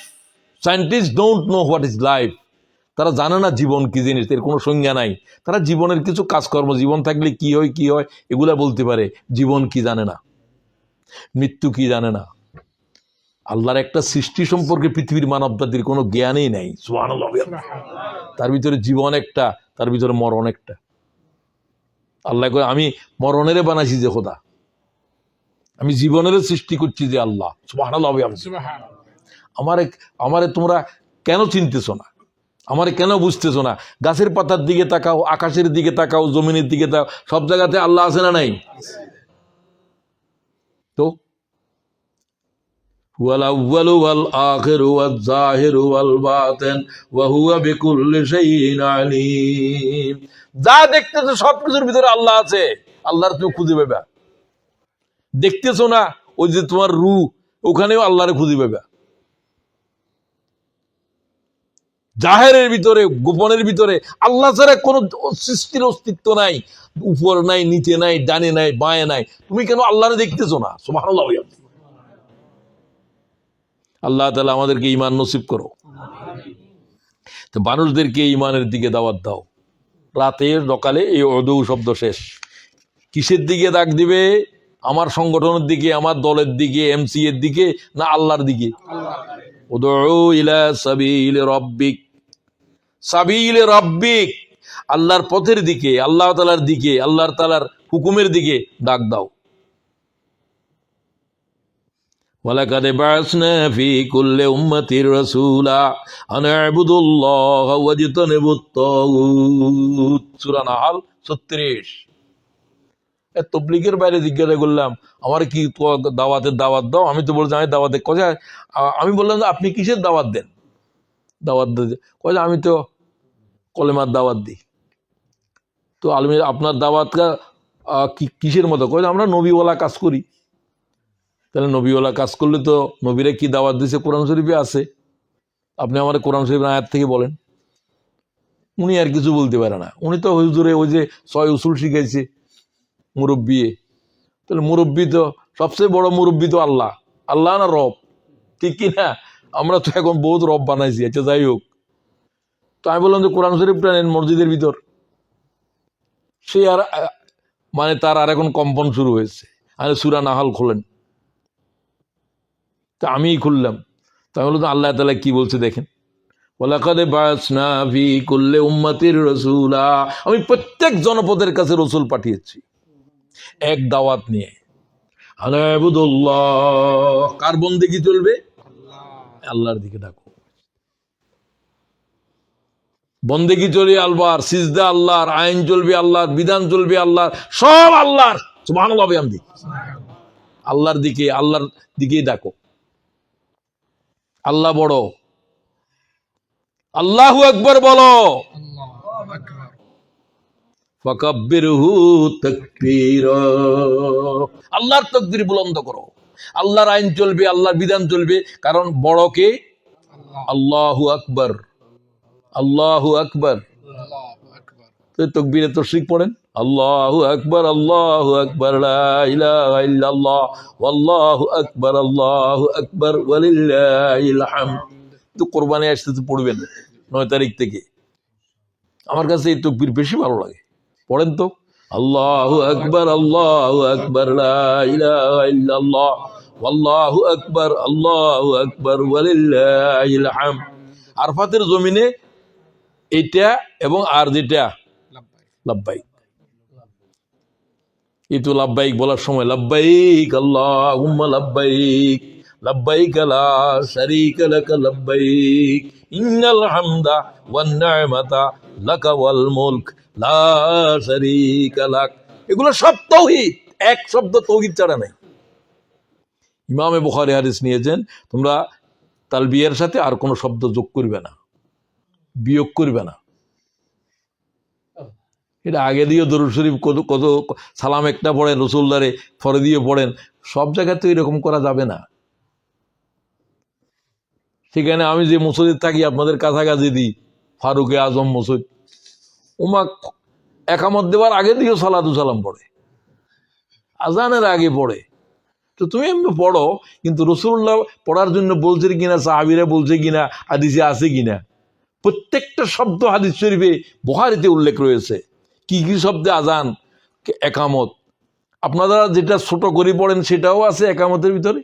scientist don't know what is life. তারা জানে না জীবন কি জিনিস, এর কোনো সংজ্ঞা নাই। তারা জীবনের কিছু কাজকর্ম, জীবন থাকলে কি হয় এগুলা বলতে পারে, জীবন কি জানে না, মৃত্যু কি জানে না। আল্লাহর একটা সৃষ্টি সম্পর্কে পৃথিবীর মানব জাতির কোনো জ্ঞানই নাই। সুবহানাল্লাহ। তার ভিতরে জীবন একটা, তার ভিতরে মরণ একটা। আল্লাহ কয় আমি মরণের বানাইছি যে খোদা, আমি জীবনের সৃষ্টি করছি যে আল্লাহ। সুবহানাল্লাহ। আমারে তোমরা কেন চিনতেছো না? আমারে কেন বুঝতেছো না? গাছের পাতার দিকে তাকাও, আকাশের দিকে তাকাও, জমিনের দিকে তাকাও, সব জায়গাতে আল্লাহ আছে না নাই? তো হুয়াল আউয়ালু ওয়াল আখিরু ওয়াজ যাহিরু ওয়াল বাতিন ওয়া হুয়া বিকুল্লি শাইইন আলীম। যা দেখতেছো সবকিছুর ভিতরে আল্লাহ আছে। আল্লাহর তুমি খুঁজে পাবে। দেখতেছো না ওই যে তোমার রূহ, ওখানেও আল্লাহরে খুঁজে পাবে। জাহেরের ভিতরে, গোপনের ভিতরে আল্লাহ ছাড়া কোন সৃষ্টির অস্তিত্ব নাই। উপর নাই, নিচে নাই, ডানে নাই, বাঁয়ে নাই। তুমি কেন আল্লাহরে দেখতেছো না? সুবহানাল্লাহ। আল্লাহ তাআলা আমাদেরকে ঈমান নসিব করো। তো মানুষদেরকে ঈমানের দিকে দাওয়াত দাও। রাতে সকালে এই উদু শব্দ শেষ। কিসের দিকে ডাক দিবে? আমার সংগঠনের দিকে, আমার দলের দিকে, এমসি এর দিকে, না আল্লাহর দিকে? উদউ ইলা সাবিলি রাব্বিক, সাবিলি রাব্বিক, আল্লাহর পথের দিকে, আল্লাহ তাআলার দিকে, আল্লাহ তাআলার হুকুমের দিকে ডাক দাও। ওয়ালাকাদ বা'আসনা ফি কুল্লি উম্মাতির রাসূলা আন ই'বুদুল্লাহা ওয়াজতানিবুত তাগুত। সূরা নাহল 36। তবলিগের বাইরে জিজ্ঞাসা করলাম আমার কি দাওয়াতের দাওয়াত দাও, আমি তো বলছি আমি দাওয়াতে কোথায়, আমি বললাম যে আপনি কিসের দাওয়াত দেন, দাওয়াত দিতে কয় আমি তো কলেমার দাওয়াত দিই। তো আলমী আপনার দাওয়াতটা কিসের মতো, কয় আমরা নবীওয়ালা কাজ করি। তাহলে নবীওয়ালা কাজ করলে তো নবীরা কি দাওয়াত দিয়েছে কোরআন শরীফে আছে, আপনি আমার কোরআন শরীফের আয়াত থেকে বলেন। উনি আর কিছু বলতে পারে না, উনি তো হুজুরে ওই যে 6 উসুল শিখাইছে মুরব্বী। তাহলে মুরব্বী তো সবচেয়ে বড় মুরব্বী তো আল্লাহ, আল্লাহ না রব, ঠিক কিনা? আমরা তো এখন বহুত রব বানাইছি। আচ্ছা যাই হোক, তো আমি বললাম যে কোরআন শরীফটা নেন মসজিদের ভিতর। সে আর মানে তার আর এখন কম্পন শুরু হয়েছে, আরে সূরা নাহল খোলেন। তা আমিই খুললাম। তা আমি বললাম আল্লাহ তাআলা কি বলছে দেখেন, ওয়ালাকাদ বা'আসনা ফি কুল্লি উম্মাতির রাসূলা, আমি প্রত্যেক জনপদের কাছে রসুল পাঠিয়েছি এক দাওয়াত নিয়ে, আন ই'বুদুল্লাহ, কার বন্দেগী চলবে? আল্লাহর দিকে ডাকো। বন্দেগী চলবে আল্লাহর, সিজদা আল্লাহর, আইন চলবে আল্লাহর, বিধান চলবে আল্লাহর, সব আল্লাহর। সুবহানাল্লাহ বিহামদি। আল্লাহর দিকেই ডাকো। আল্লাহ বড়, আল্লাহু আকবার বলো, ফাকাব্বিরহু তাকবীরা, আল্লাহর তাকবীর বুলন্দ করো। আল্লাহর আইন চলবে, আল্লাহর বিধান চলবে, কারণ বড় কে? আল্লাহু আকবার, আল্লাহু আকবার। তো তাকবীরে তাশরিক পড়েন, আল্লাহু আকবার, আল্লাহু আকবার, লা ইলাহা ইল্লাল্লাহ, ওয়াল্লাহু আকবার, আল্লাহু আকবার, ওয়ালিল্লাহিল হামদ। তো কোরবানি আসতে তো পড়বেন 9 তারিখ থেকে। আমার কাছে এই তাকবীর বেশি ভালো লাগে, পড়েন তো, আল্লাহু আকবার, আল্লাহু আকবার, লা ইলাহা ইল্লাল্লাহ, ওয়াল্লাহু আকবার, আল্লাহু আকবার, ওয়ালিল্লাহিল হামদ। আরফাতের জমিনে এটা এবং আর যেটা লাব্বাইক, এই তো লাব্বাইক বলার সময় লাব্বাইক আল্লাহুম্মা লাব্বাইক, লাব্বাইক লা শারীকা লাকা লাব্বাইক, ইন্নাল হামদা ওয়ান নি'মাতা লাকা ওয়াল মুলক লা শারীকা লাক। এগুলো সব তাওহীদ, এক শব্দ তাওহীদ ছাড়া নাই। ইমামে বুখারী হাদিস নিয়েছেন, তোমরা তালবিয়ার সাথে আর কোনো শব্দ যোগ করবে না, বিয়োগ করবে না। এটা আগে দিয়ে দরুদ শরীফ কত কত সালাম একটা পড়েন, রসুলদারে ফরে দিয়ে পড়েন, সব জায়গায় তো এরকম করা যাবে না। সেখানে আমি যে মসজিদ থাকি আপনাদের কাছাকাছি দিই, ফারুকে আজম মসজিদ, উমা একামত দেওয়ার আগে দিয়েও সালাতু সালাম পড়ে, আজানের আগে পড়ে। তো তুমি এমনি পড়ো, কিন্তু রসুল্লাহ পড়ার জন্য বলছে কিনা, সাহাবীরা বলছে কিনা, হাদিসে আছে কিনা, প্রত্যেকটা শব্দ হাদিস শরীফে বুখারীতে উল্লেখ রয়েছে। কি কি শব্দে আজান, একামত, আপনারা যেটা ছোট করে পড়েন সেটাও আছে একামতের ভিতরে,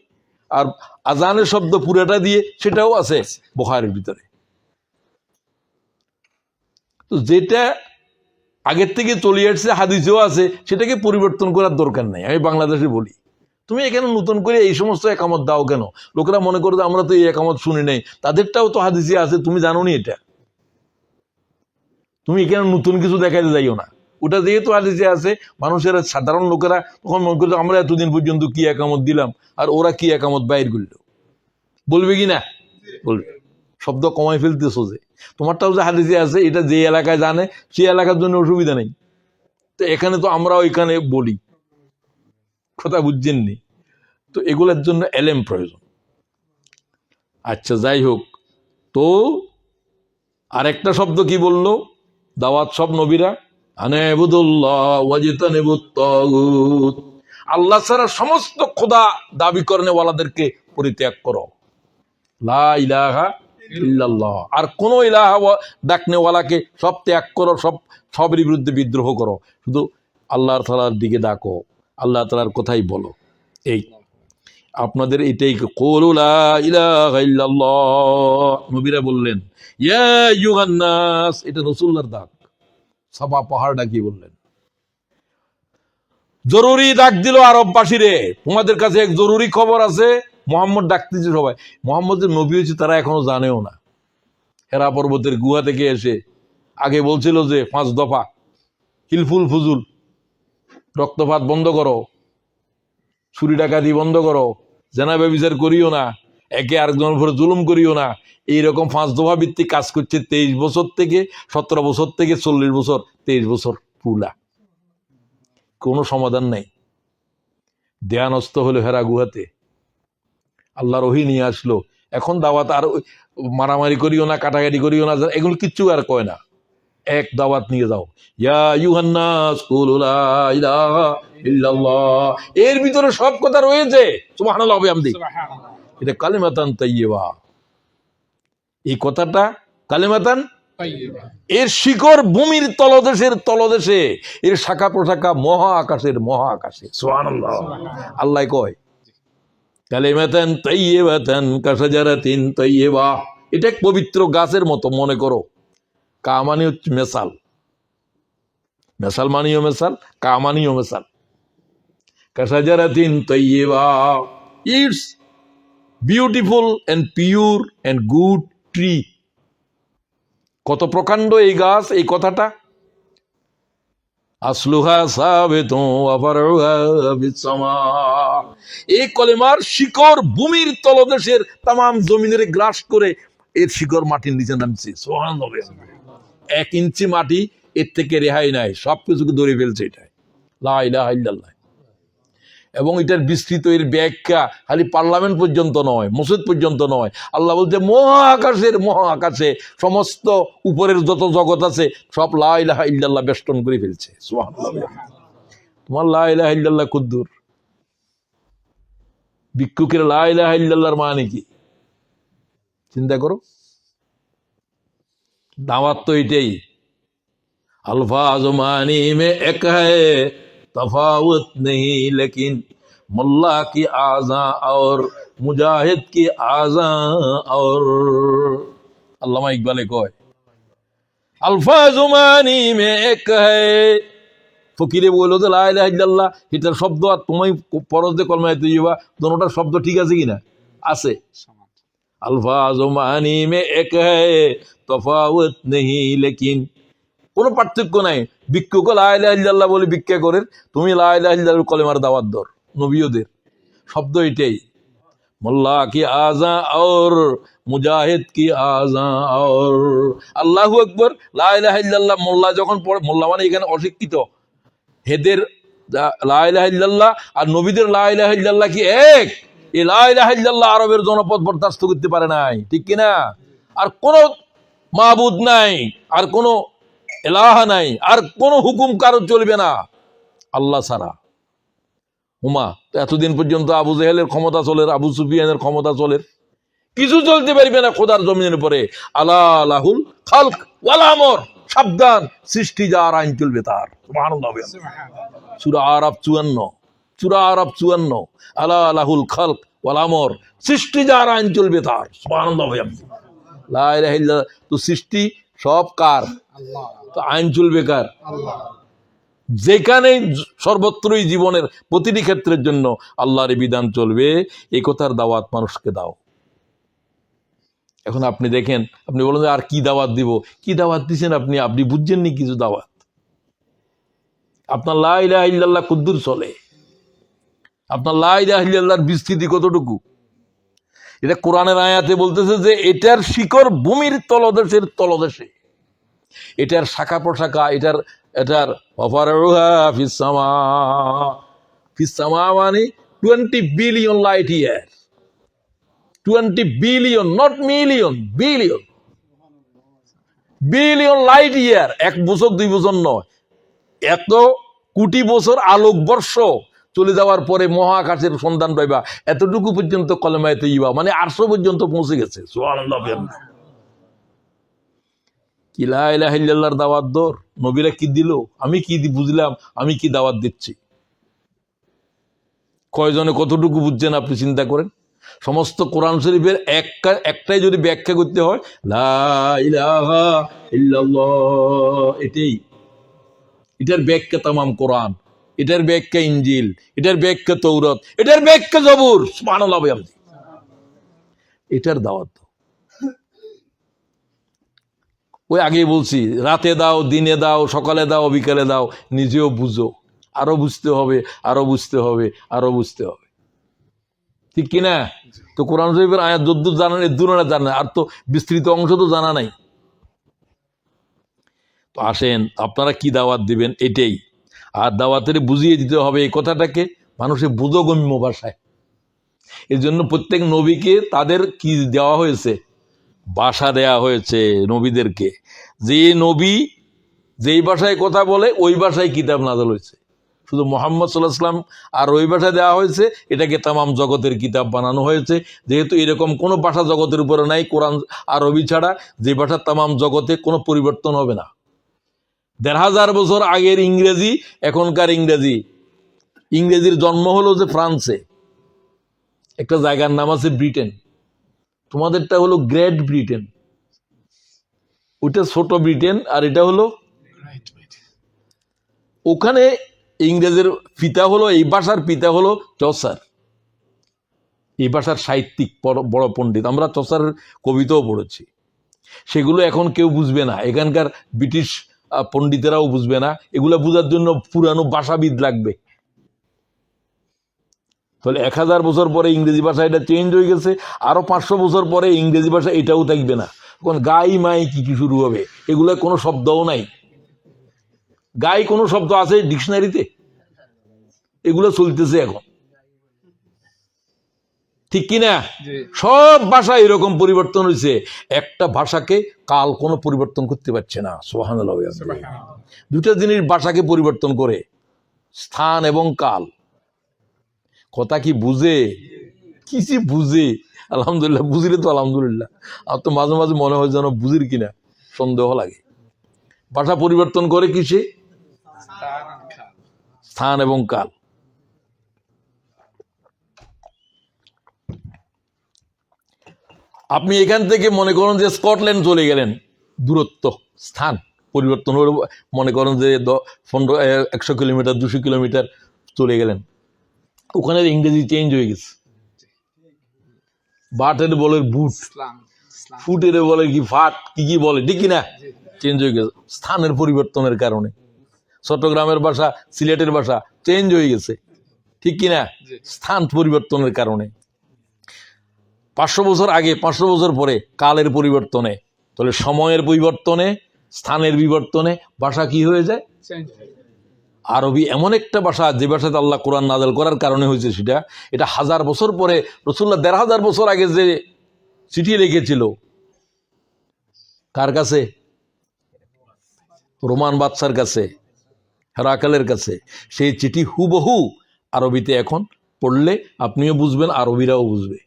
আর আজানের শব্দ পুরাটা দিয়ে সেটাও আছে বুখারীর ভিতরে। তো যেটা আগের থেকে চলে আসছে হাদিসেও আছে, সেটাকে পরিবর্তন করার দরকার নাই। আমি বাংলাদেশে বলি, তুমি এখানে নতুন করে এই সমস্ত একামত দাও কেন? লোকেরা মনে করে আমরা তো এই একামত শুনি নাই, তাদেরটাও তো হাদিসে আছে, তুমি জানো নি এটা? তুমি এখানে নতুন কিছু দেখাইতে যাইও না, ওটা যেহেতু হাদিসে আছে। মানুষের সাধারণ লোকেরা তখন মনে করছে আমরা এতদিন পর্যন্ত কি একামত দিলাম, আর ওরা কি একামত বাইর করলো, বলবে কি না? বলবে। শব্দ কমাই ফেলতেছো যে, তোমারটাও যে হাদিসে আছে, এটা যে এলাকায় জানে সেই এলাকার জন্য অসুবিধা নেই। তো এখানে তো আমরাও এখানে বলি, কথা বুঝছেননি? তো এগুলোর জন্য এলেম প্রয়োজন। আচ্ছা যাই হোক, তো আরেকটা শব্দ কি বললো দাওয়াত সব নবীরা, আল্লাহ ছাড়া সমস্ত খোদা দাবি করনে ওয়ালাদেরকে পরিত্যাগ করো, লা ইলাহা ইল্লাল্লাহ, আর কোন ইলাহা ডাকনে ওয়ালাকে সব ত্যাগ করো, সবের বিরুদ্ধে বিদ্রোহ করো, শুধু আল্লাহ তাআলার দিকে ডাকো, আল্লাহ তাআলার কথাই বলো। এই আপনাদের এটাই কুলু লা ইলাহা ইল্লাল্লাহ, নবীরা বললেন ইয়া আইয়ুহান নাস, এটা রাসূলুল্লাহর ডাক। সাবা পাহাড় ডাকি বললেন, জরুরি ডাক দিল আরববাসী রে, তোমাদের কাছে এক জরুরি খবর আছে। মোহাম্মদ ডাকতেছে সবাই। মোহাম্মদ যে নবী হয়েছে তারা এখনো জানেও না। হেরা পর্বতের গুহা থেকে এসে আগে বলছিল যে 5 দফা, হিলফুল ফুজুল, রক্তপাত বন্ধ করো, চুরি ডাকাতি বন্ধ করো, জেনা ব্যভিচার করিও না, একে আরেকজনের উপরে জুলুম করিও না। এইরকম 5 দফা ভিত্তিক কাজ করছে 23 বছর থেকে, 17 বছর থেকে 40 বছর, 23 বছর পুলা, কোনো সমাধান নাই। দেয়ানস্ত হলো হেরা গুহাতে, আল্লাহর ওহী নিয়ে আসলো। এখন দাওয়াত আর মারামারি করিও না, কাটাকাটি করিও না, এগুলো কিচ্ছু আর কয় না। এক দাওয়াত নিয়ে যাও, ইয়া আইয়ুহান্নাস কুলু লা ইলাহা ইল্লাল্লাহ। এর ভিতরে সব কথা রয়েছে, সুবহানাল্লাহ ওয়া বিহামদিহি। সুবহানাল্লাহ। এটা কালিমাতান তাইয়্যিবা। এই কথাটা কালিমাতান, তাইয়্যিবা। এর শিকড় ভূমির তলদেশের তলদেশে, এর শাখা প্রশাখা মহা আকাশের মহা আকাশে। সুবহানাল্লাহ। আল্লাহ কয় কালিমাতান তাইয়্যিবাতান কাশাজারাতিন তাইয়্যিবা। এটা এক পবিত্র গাছের মতো মনে করো। কা মানে হচ্ছে মেসাল, মেসাল মানিও মেসাল, কা মানিও মেসাল। কাশাজারাতিন তাইয়্যিবা, it's beautiful and pure and good tree. কত প্রকাণ্ড এই গাছ, এই কথাটা। আসলুহা সাবিতুন ওয়া ফারউহা বিস-সামা। এই কলেমার শিকড় ভূমির তলদেশের তামাম জমিনের গ্রাস করে এর শিকড় মাটির নিচে নামছে। সুবহানাল্লাহ। 1 ইঞ্চি মাটি এর থেকে রেহাই নাই, সবকিছুকে ধরে ফেলছে এটা। লা ইলাহা ইল্লাল্লাহ। এবং এটার বিস্তৃত এর ব্যাখ্যা খালি পার্লামেন্ট পর্যন্ত নয়, মসজিদ পর্যন্ত নয়। আল্লাহ বলছে মহা আকাশে সমস্ত উপরের যত জগৎ আছে সব লা ইলাহা ইল্লাল্লাহ বেষ্টন করে ফেলছে। সুবহানাল্লাহ। তোমার লা ইলাহা ইল্লাল্লাহ কুদ্দুর, ভিক্ষুকের লা ইলাহা ইল্লাল্লাহর মানে কি চিন্তা করো। দাওয়াত তো এটাই, अल्फाज मानी में एक है तफावत नहीं, लेकिन मुल्ला की आज़ा और मुजाहिद की आज़ा और। अल्लामा इकबाले कय अल्फाज मानी में एक है। ফকিরে বললো যে লা ইলাহা ইল্লাল্লাহ এটার শব্দ আর তুমি পরশ দিয়ে কলমায় তৈবা, দোনোটার শব্দ ঠিক আছে কিনা? আছে। সমান। अल्फाज मानी में एक है तफावत नहीं, लेकिन কোনো পার্থক্য নাই। ভিক্ষুক লা ইলাহা ইল্লাল্লাহ বলে ভিক্ষা করেন, তুমি লা ইলাহা ইল্লাল্লাহ কলেমার দাওয়াত দর। নবীদের শব্দ এটাই। মোল্লা কি আজা और মুজাহিদ কি আজা और। আল্লাহু আকবার। লা ইলাহা ইল্লাল্লাহ মোল্লা যখন পড়ে, মোল্লা মানে এখানে অশিক্ষিত, হেদের লা ইলাহা ইল্লাল্লাহ আর নবীদের লা ইলাহা ইল্লাল্লাহ কি এক? এই লা ইলাহা ইল্লাল্লাহ আরবের জনপদ বরদাস্ত করতে পারে নাই, ঠিক কিনা? আর কোন মাবুদ নাই, আর কোন এলাহা নাই, আর কোন হুকুম কারো চলবে না আল্লাহ ছাড়া। হুমা তো এতদিন পর্যন্ত আবু জেহেলের ক্ষমতা চলে, আবু সুফিয়ানের ক্ষমতা চলে, কিছু চলতে পারবে না খোদার জমিনের উপরে। আলা লাহুল খালক ওয়াল আমর, সাবধান, সৃষ্টি যার আইন চলবে তার। সুবহানাল্লাহ। সুবহানাল্লাহ। সূরা আরাফ 54। আলা লাহুল খালক ওয়াল আমর, সৃষ্টি যার আইন চলবে তার। সুবহানাল্লাহ। লা ইলাহা ইল্লাল্লাহ। তো সৃষ্টি সব কার? আল্লাহ। তো আইন চলবে কার? আল্লাহ। যেখানে সর্বত্রই জীবনের প্রতিটি ক্ষেত্রের জন্য আল্লাহর বিধান চলবে, এই কথার দাওয়াত মানুষকে দাও। এখন আপনি দেখেন, আপনি বলেন আর কি দাওয়াত দিব, কি দাওয়াত দিচ্ছেন আপনি? আপনি বুঝছেননি কিছু দাওয়াত। আপনার লা ইলাহা ইল্লাল্লাহ কুদ্দুর চলে, আপনার লা ইলাহা ইল্লাল্লাহর বিস্তৃতি কতটুকু? এটা কোরআনের আয়াতে বলতেছে যে এটার শিকড় ভূমির তলদেশের তলদেশে, এটার শাখা প্রশাখা, এটার ওয়াফারউহা ফিস-সামা। ফিস-সামা মানে 20 billion light year. 20 billion, not million, billion. Billion light year, 1 বছর 2 বছর নয়, এত কোটি বছর আলোকবর্ষ চলে যাওয়ার পরে মহাকাশের সন্ধান পাইবা, এতটুকু পর্যন্ত কলেমায়ে তৈয়্যিবা মানে 800 পর্যন্ত পৌঁছে গেছে। সুবহানাল্লাহ। কি লা ইলাহা ইল্লাল্লাহর দাওয়াত দর। নবীরা কি দিল, আমি কি বুঝলাম, আমি কি দাওয়াত দিচ্ছি? কয়জনে কতটুকু বুঝছেন আপনি চিন্তা করেন। সমস্ত কোরআন শরীফের একটাই যদি ব্যাখ্যা করতে হয়, লা ইলাহা ইল্লাল্লাহ, এটার ব্যাখ্যা তামাম কোরআন। এটার ব্যাখ্যা ইনজিল, এটার ব্যাখ্যা তৌরাত, এটার ব্যাখ্যা জবুর। সুবহানাল্লাহ বিহামদি। এটার দাওয়াত দাও। ওই আগেই বলছি, রাতে দাও, দিনে দাও, সকালে দাও, বিকালে দাও, নিজেও বুঝো। আরো বুঝতে হবে, আরো বুঝতে হবে, আরো বুঝতে হবে, ঠিক কিনা? তো কোরআন শরীফের আয়াত যদ্দূর জানেন এর দূরে জানেন, আর তো বিস্তৃত অংশ তো জানা নাই। তো আসেন, আপনারা কি দাওয়াত দিবেন এটাই। আর দাওয়াতের বুঝিয়ে দিতে হবে এই কথাটাকে মানুষের বোধগম্য ভাষায়। এর জন্য প্রত্যেক নবীকে তাদের কি দেওয়া হয়েছে, ভাষা দেয়া হয়েছে নবীদেরকে। যে নবী যেই ভাষায় কথা বলে ওই ভাষায় কিতাব নাযিল হয়েছে। শুধু মুহাম্মদ সাল্লাল্লাহু আলাইহি ওয়াসাল্লাম আর ওই ভাষায় দেওয়া হয়েছে, এটাকে তামাম জগতের কিতাব বানানো হয়েছে। যেহেতু এরকম কোনো ভাষা জগতের উপরে নাই কোরআন আরবি ছাড়া, যে ভাষা তামাম জগতে কোনো পরিবর্তন হবে না। ১৫০০ বছর আগের ইংরেজি এখনকার ইংরেজি। ইংরেজির জন্ম হলো যে ফ্রান্সে, একটা জায়গার নাম আছে ব্রিটেন। তোমাদেরটা হলো গ্রেট ব্রিটেন, ওটা ছোট ব্রিটেন, আর এটা হলো ওখানে ইংরেজের পিতা হলো, এই ভাষার পিতা হলো চসার। এই ভাষার সাহিত্যিক বড় পণ্ডিত। আমরা চসারের কবিতাও পড়েছি, সেগুলো এখন কেউ বুঝবে না, এখানকার ব্রিটিশ পণ্ডিতেরাও বুঝবে না। এগুলো বোঝার জন্য পুরানো ভাষাবিদ লাগবে। তাহলে ১০০০ বছর পরে ইংরেজি ভাষা এটা চেঞ্জ হয়ে গেছে, আরো ৫০০ বছর পরে ইংরেজি ভাষা এটাও থাকবে না। তখন গাই মাই কি কি শুরু হবে, এগুলো কোনো শব্দও নাই। গাই কোনো শব্দ আছে ডিকশনারিতে? এগুলো চলতেছে এখন, ঠিক কিনা? সব ভাষা এরকম পরিবর্তন হয়েছে। একটা ভাষাকে কাল কোনো পরিবর্তন করতে পারছে না। সুবহানাল্লাহ। দুটা জিনিস ভাষাকে পরিবর্তন করে, স্থান এবং কাল। কথা কি বুঝে? কিছু বুঝে? আলহামদুলিল্লাহ, বুঝলে তো আলহামদুলিল্লাহ। আর তো মাঝে মাঝে মনে হয় যেন বুঝির কিনা সন্দেহ লাগে। ভাষা পরিবর্তন করে কিসে? স্থান এবং কাল। আপনি এখান থেকে মনে করেন যে স্কটল্যান্ড চলে গেলেন, দূরত্ব স্থান পরিবর্তন হলো। মনে করেন যে ১০০ কিলোমিটার ২০০ কিলোমিটার চলে গেলেন, ওখানে ইংরেজি চেঞ্জ হয়ে গেছে। বাটের বলে বুট, ফুটের বলে কি ফাট, কি কি বলে, ঠিক কিনা? চেঞ্জ হয়ে গেছে স্থানের পরিবর্তনের কারণে। চট্টগ্রামের ভাষা সিলেটের ভাষা চেঞ্জ হয়ে গেছে, ঠিক কিনা? স্থান পরিবর্তনের কারণে। ৫০০ বছর আগে ৫০০ বছর পরে কালের পরিবর্তনে, তাহলে সময়ের পরিবর্তনে, স্থানের বিবর্তনে ভাষা কি হয়ে যায়? আরবি এমন একটা ভাষা যে ভাষাতে আল্লাহ কোরআন নাযিল করার কারণে হয়েছে সেটা। এটা ১০০০ বছর পরে রাসূলুল্লাহ ১৫০০ বছর আগে যে চিঠি লিখেছিল, কার কাছে? রোমান বাদশার কাছে, হেরাকালের কাছে। সেই চিঠি হুবহু আরবিতে এখন পড়লে আপনিও বুঝবেন, আরবিরাও বুঝবে,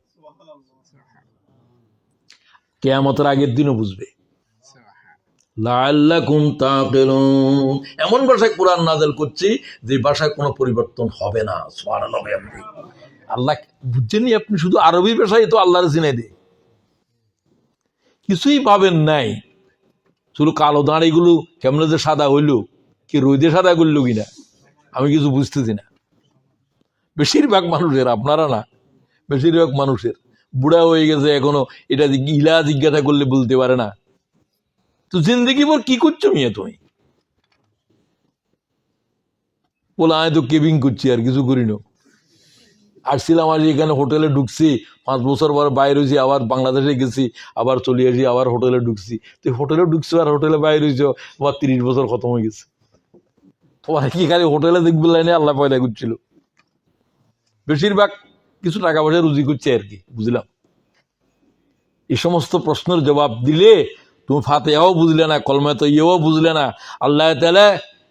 কিয়ামতের আগের দিনও বুঝবে। লাআল্লাকুম তাকিলুন। এমন ভাষায় কোরআন নাযিল করছি যে ভাষায় কোনো পরিবর্তন হবে না। সুবহানাল্লাহ। আল্লাহ বুঝছেনই আপনি, শুধু আরবি ভাষায় তো আল্লাহর চিনে দে, কিছুই পাবেন নাই। শুধু কালো দাঁড়িগুলো কেমন যে সাদা হইল, কি রোদে সাদা করলো কিনা আমি কিছু বুঝতেছি না। বেশিরভাগ মানুষের, আপনারা না, বেশিরভাগ মানুষের বুড়া হয়ে গেছে, এখনো এটা ইলা জিজ্ঞাসা করলে বলতে পারে না। তো জিন্দগি ভর কি করছো মিয়া তুমি? বলে আমি তো কেবিং করছি, আর কিছু করি না। আসছিলাম আজ এখানে, হোটেলে ঢুকছি, ৫ বছর পর বাইরে হয়েছি, আবার বাংলাদেশে গেছি, আবার চলে আসি, আবার হোটেলে ঢুকছি। তো হোটেলে ঢুকছো আর হোটেলে বাইরে হয়েছ, আবার ৩০ বছর খতম হয়ে গেছে। তোমার কি খালি হোটেলে দেখবে লাইনে আল্লাহ পয়দা করছিল? বেশিরভাগ কিছু টাকা পয়সা রুজি করছে আর কি, বুঝলাম। এই সমস্ত প্রশ্নের জবাব দিলে তুমি ফাতিহাও বুঝলে না, কলমা তৈয়বাও বুঝলে না। আল্লাহ তাআলা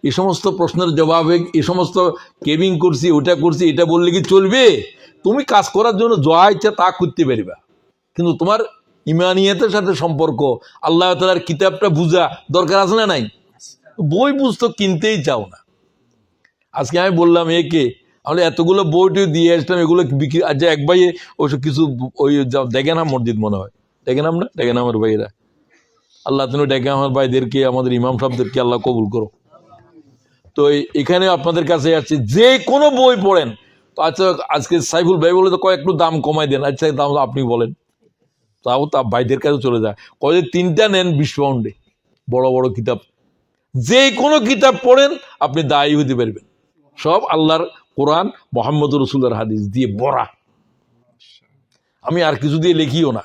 এই সমস্ত প্রশ্নের জবাবে, এই সমস্ত কেবিং করছি, ওটা করছি, এটা বললে কি চলবে? তুমি কাজ করার জন্য যা ইচ্ছা তা করতে পারবা, কিন্তু তোমার ইমানিয়াতের সাথে সম্পর্ক, আল্লাহ তাআলার কিতাবটা বুঝা দরকার আছে না নাই? বই পুস্তক কিনতেই চাও না। আজকে আমি বললাম একে, আমরা এতগুলো বইটি দিয়ে আসলাম, এগুলো বিক্রি। আজ এক ভাই ওইসব কিছু ওই দেখে না, মসজিদ মনে হয় দেখে নাম না, দেখে না আমার ভাইরা। আল্লাহ তুমি ডেকে আমার ভাইদেরকে, আমাদের ইমাম সাহেবদেরকে আল্লাহ কবুল করো। তো এখানে আপনাদের কাছে আছে যে কোনো বই পড়েন, তো আচ্ছা আজকে সাইফুল ভাই বলে তো কয়েকটু দাম কমাই দেন, আচ্ছা দাম আপনি বলেন, তাও তা ভাইদের কাছে চলে যায়, কয়ে 3টা নেন 20 পাউন্ডে, বড় বড় কিতাব, যে কোনো কিতাব পড়েন আপনি দায়ী হতে পারবেন। সব আল্লাহর কোরআন, মোহাম্মদ রসুলের হাদিস দিয়ে ভরা। আমি আর কিছু দিয়ে লিখিও না।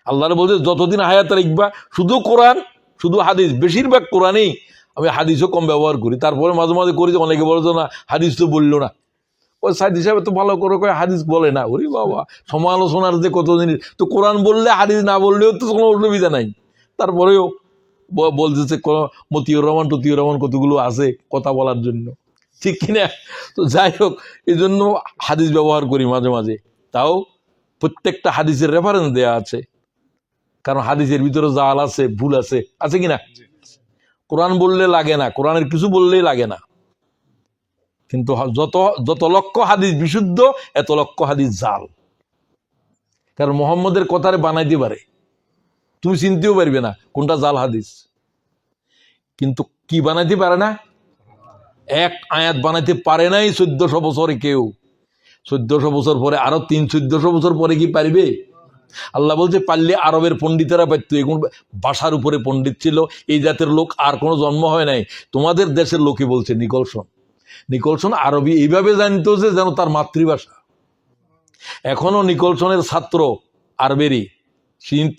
আল্লাহর বলতে যতদিন হায়াত রাখবা শুধু কোরআন, শুধু হাদিস, বেশিরভাগ কোরআনেই, আমি হাদিসও কম ব্যবহার করি, তারপরে মাঝে মাঝে করি, অনেকে বলতো না হাদিস তো বললো না, ওই সাইদ হিসাবে তো ভালো করে কয় হাদিস বলে না। ওরে বাবা, সমালোচনার যে কত জিনিস, তো কোরআন বললে হাদিস না বললেও তো কোনো অসুবিধা নাই। তারপরেও বলতেছে মতিউর রহমান টতিউর রহমান কতগুলো আছে কথা বলার জন্য, ঠিক কিনা? তো যাই হোক, এই জন্য হাদিস ব্যবহার করি মাঝে মাঝে, তাও প্রত্যেকটা হাদিসের রেফারেন্স দেয়া আছে, কারণ হাদিসের ভিতরে জাল আছে, ভুল আছে, আছে কিনা? কোরআন বললে লাগে না, কোরআনের কিছু বললেই লাগে না, কিন্তু যত যত লক্ষ হাদিস বিশুদ্ধ, এত লক্ষ হাদিস জাল। কারণ মোহাম্মদের কথারে বানাইতে পারে, তুমি চিনতেও পারবে না কোনটা জাল হাদিস, কিন্তু কি বানাইতে পারে না? এক আয়াত বানাইতে পারে নাই 1400 বছরে কেউ। 1400 বছর পরে আরো 1400 বছর পরে কি পারবে? আল্লাহ বলছে পারলে আরবের পণ্ডিতেরা পারত, এগুলো ভাষার উপরে পণ্ডিত ছিল, এই জাতের লোক আর কোনো জন্ম হয় নাই। তোমাদের দেশের লোকে বলছে নিকলসন আরবি এইভাবে জানতো যে যেন তার মাতৃভাষা। এখনো নিকলসনের ছাত্র আরবেরই,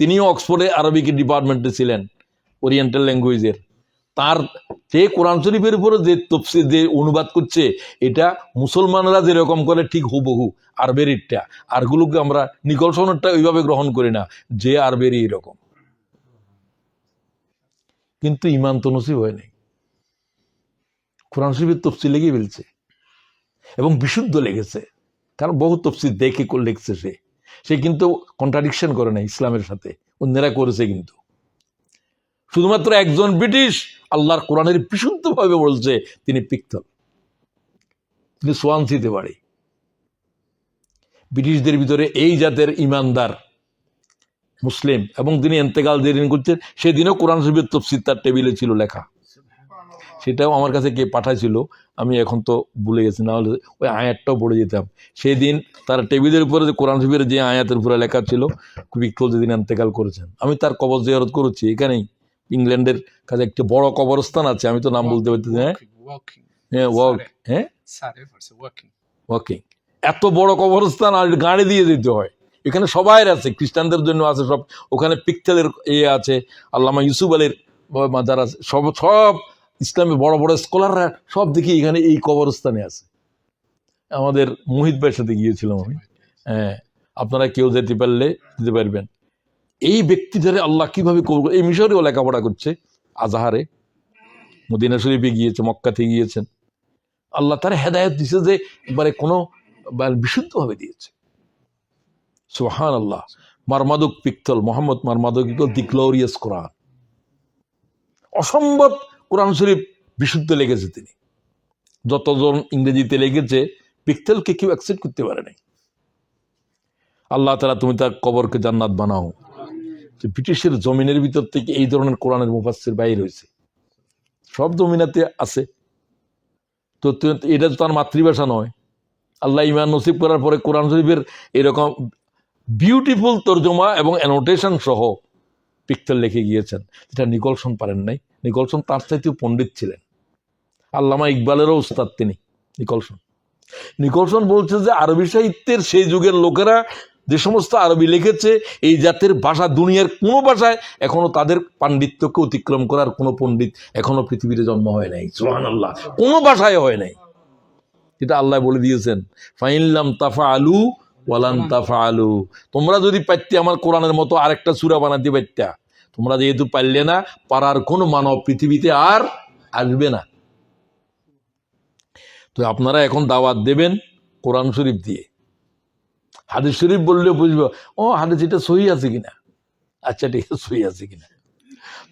তিনিও অক্সফোর্ডে আরবিক ডিপার্টমেন্টে ছিলেন, ওরিয়েন্টাল ল্যাঙ্গুয়েজের। তার যে কোরআন শরীফের উপরে যে তফসির যে অনুবাদ করছে, এটা মুসলমানরা যেরকম করে ঠিক হুবহু আরবেরিটা, আরগুলোকে আমরা নিকলসনেরটা ওইভাবে গ্রহণ করি না, যে আরবেরি এরকম। কিন্তু ইমান তো নসিব হয় নাই, কোরআন শরীফের তফসির লেগে ফেলছে এবং বিশুদ্ধ লেগেছে, কারণ বহু তফসির দেখে লিখছে সে কিন্তু কন্ট্রাডিকশন করে না ইসলামের সাথে, অন্যেরা করেছে। কিন্তু শুধুমাত্র একজন ব্রিটিশ আল্লাহর কোরআনের বিশুদ্ধভাবে বলছে তিনি পিক্তল, তিনি সোয়ানসিতে বাড়ি। ব্রিটিশদের ভিতরে এই জাতের ইমানদার মুসলিম, এবং তিনি এন্তেকাল যেদিন করছেন সেদিনও কোরআন শরীফের তফসির তার টেবিলে ছিল লেখা, সেটাও আমার কাছে কে পাঠাইছিল, আমি এখন তো ভুলে গেছি, না হলে ওই আয়াতটাও পড়ে যেতাম। সেদিন তার টেবিলের উপরে যে কোরআন শরীফের যে আয়াতের উপরে লেখা ছিল, পিক্তল যেদিন এন্তেকাল করেছেন, আমি তার কবর জিয়ারত করেছি। এখানেই ইংল্যান্ডের কাছে একটি বড় কবরস্থান আছে, আমি তো নাম বলতে পারতেছি। ওয়াকিং, এত বড় কবরস্থান, আর গাড়ি দিয়ে যেতে হয়। এখানে সবাই আছে, খ্রিস্টানদের জন্য আছে সব, ওখানে পিক্তলের আছে, আল্লামা ইউসুফ আলীর মাজার আছে, সব ইসলামের বড় বড় স্কলাররা সব দেখি এখানে এই কবরস্থানে আছে। আমাদের মোহিত ভাইয়ের সাথে গিয়েছিলাম আমি। হ্যাঁ, আপনারা কেউ যেতে পারলে যেতে পারবেন। এই ব্যক্তিদের আল্লাহ কিভাবে করবো, এই মিশরেও লেখাপড়া করছে, আজহারে, মদিনা শরীফে গিয়েছে, মক্কাতে গিয়েছেন। আল্লাহ তার হেদায়েত দিছে যে একবারে কোনো বিশুদ্ধভাবে দিয়েছে। সুবহানাল্লাহ। মারমাদুক পিক্তল, মোহাম্মদ মারমাদুক দি গ্লোরিয়াস কোরআন, অসম্ভব কোরআন শরীফ বিশুদ্ধ লেগেছে তিনি। যতজন ইংরেজিতে লেগেছে, পিক্তলকে কেউ অ্যাকসেপ্ট করতে পারে নাই। আল্লাহ তাআলা তুমি তার কবরকে জান্নাত বানাও। ব্রিটিশের জমিনের ভিতর থেকে এই ধরনের কোরআনের মুফাসসির বাইর হয়েছে, সব জমিনাতে আছে। তো এটা তো তার মাতৃভাষা নয়। আল্লাহ ইমান নসিব করার পরে কোরআন শরীফের এরকম বিউটিফুল তর্জমা এবং অ্যানোটেশন সহ পিক্তল লিখে গিয়েছেন, যেটা নিকলসন পারেন নাই। নিকলসন তার চাইতেও পণ্ডিত ছিলেন, আল্লামা ইকবালেরও উস্তাদ তিনি। নিকলসন বলছে যে আরবি সাহিত্যের সেই যুগের লোকেরা যে সমস্ত আরবি লিখেছে, এই জাতের ভাষা দুনিয়ার কোনো ভাষায় এখনো তাদের পাণ্ডিত্যকে অতিক্রম করার কোনো পণ্ডিত এখনো পৃথিবীতে জন্ম হয় নাই। সুবহানাল্লাহ, কোনো ভাষায় হয় নাই। যেটা আল্লাহ বলে দিয়েছেন, ফাইনলাম তাফআলু ওয়ালান তাফআলু, তোমরা যদি পারতে আমার কোরআনের মতো আরেকটা সূরা বানাতে পারতা, তোমরা যেহেতু পারলে না, পারার কোনো মানব পৃথিবীতে আর আসবে না। তো আপনারা এখন দাওয়াত দেবেন কোরআন শরীফ দিয়ে। হাদিস শরীফ বললেও বুঝবো, ও হাদিস এটা সহি আছে কিনা, আচ্ছা ঠিক আছে সহি আছে কিনা।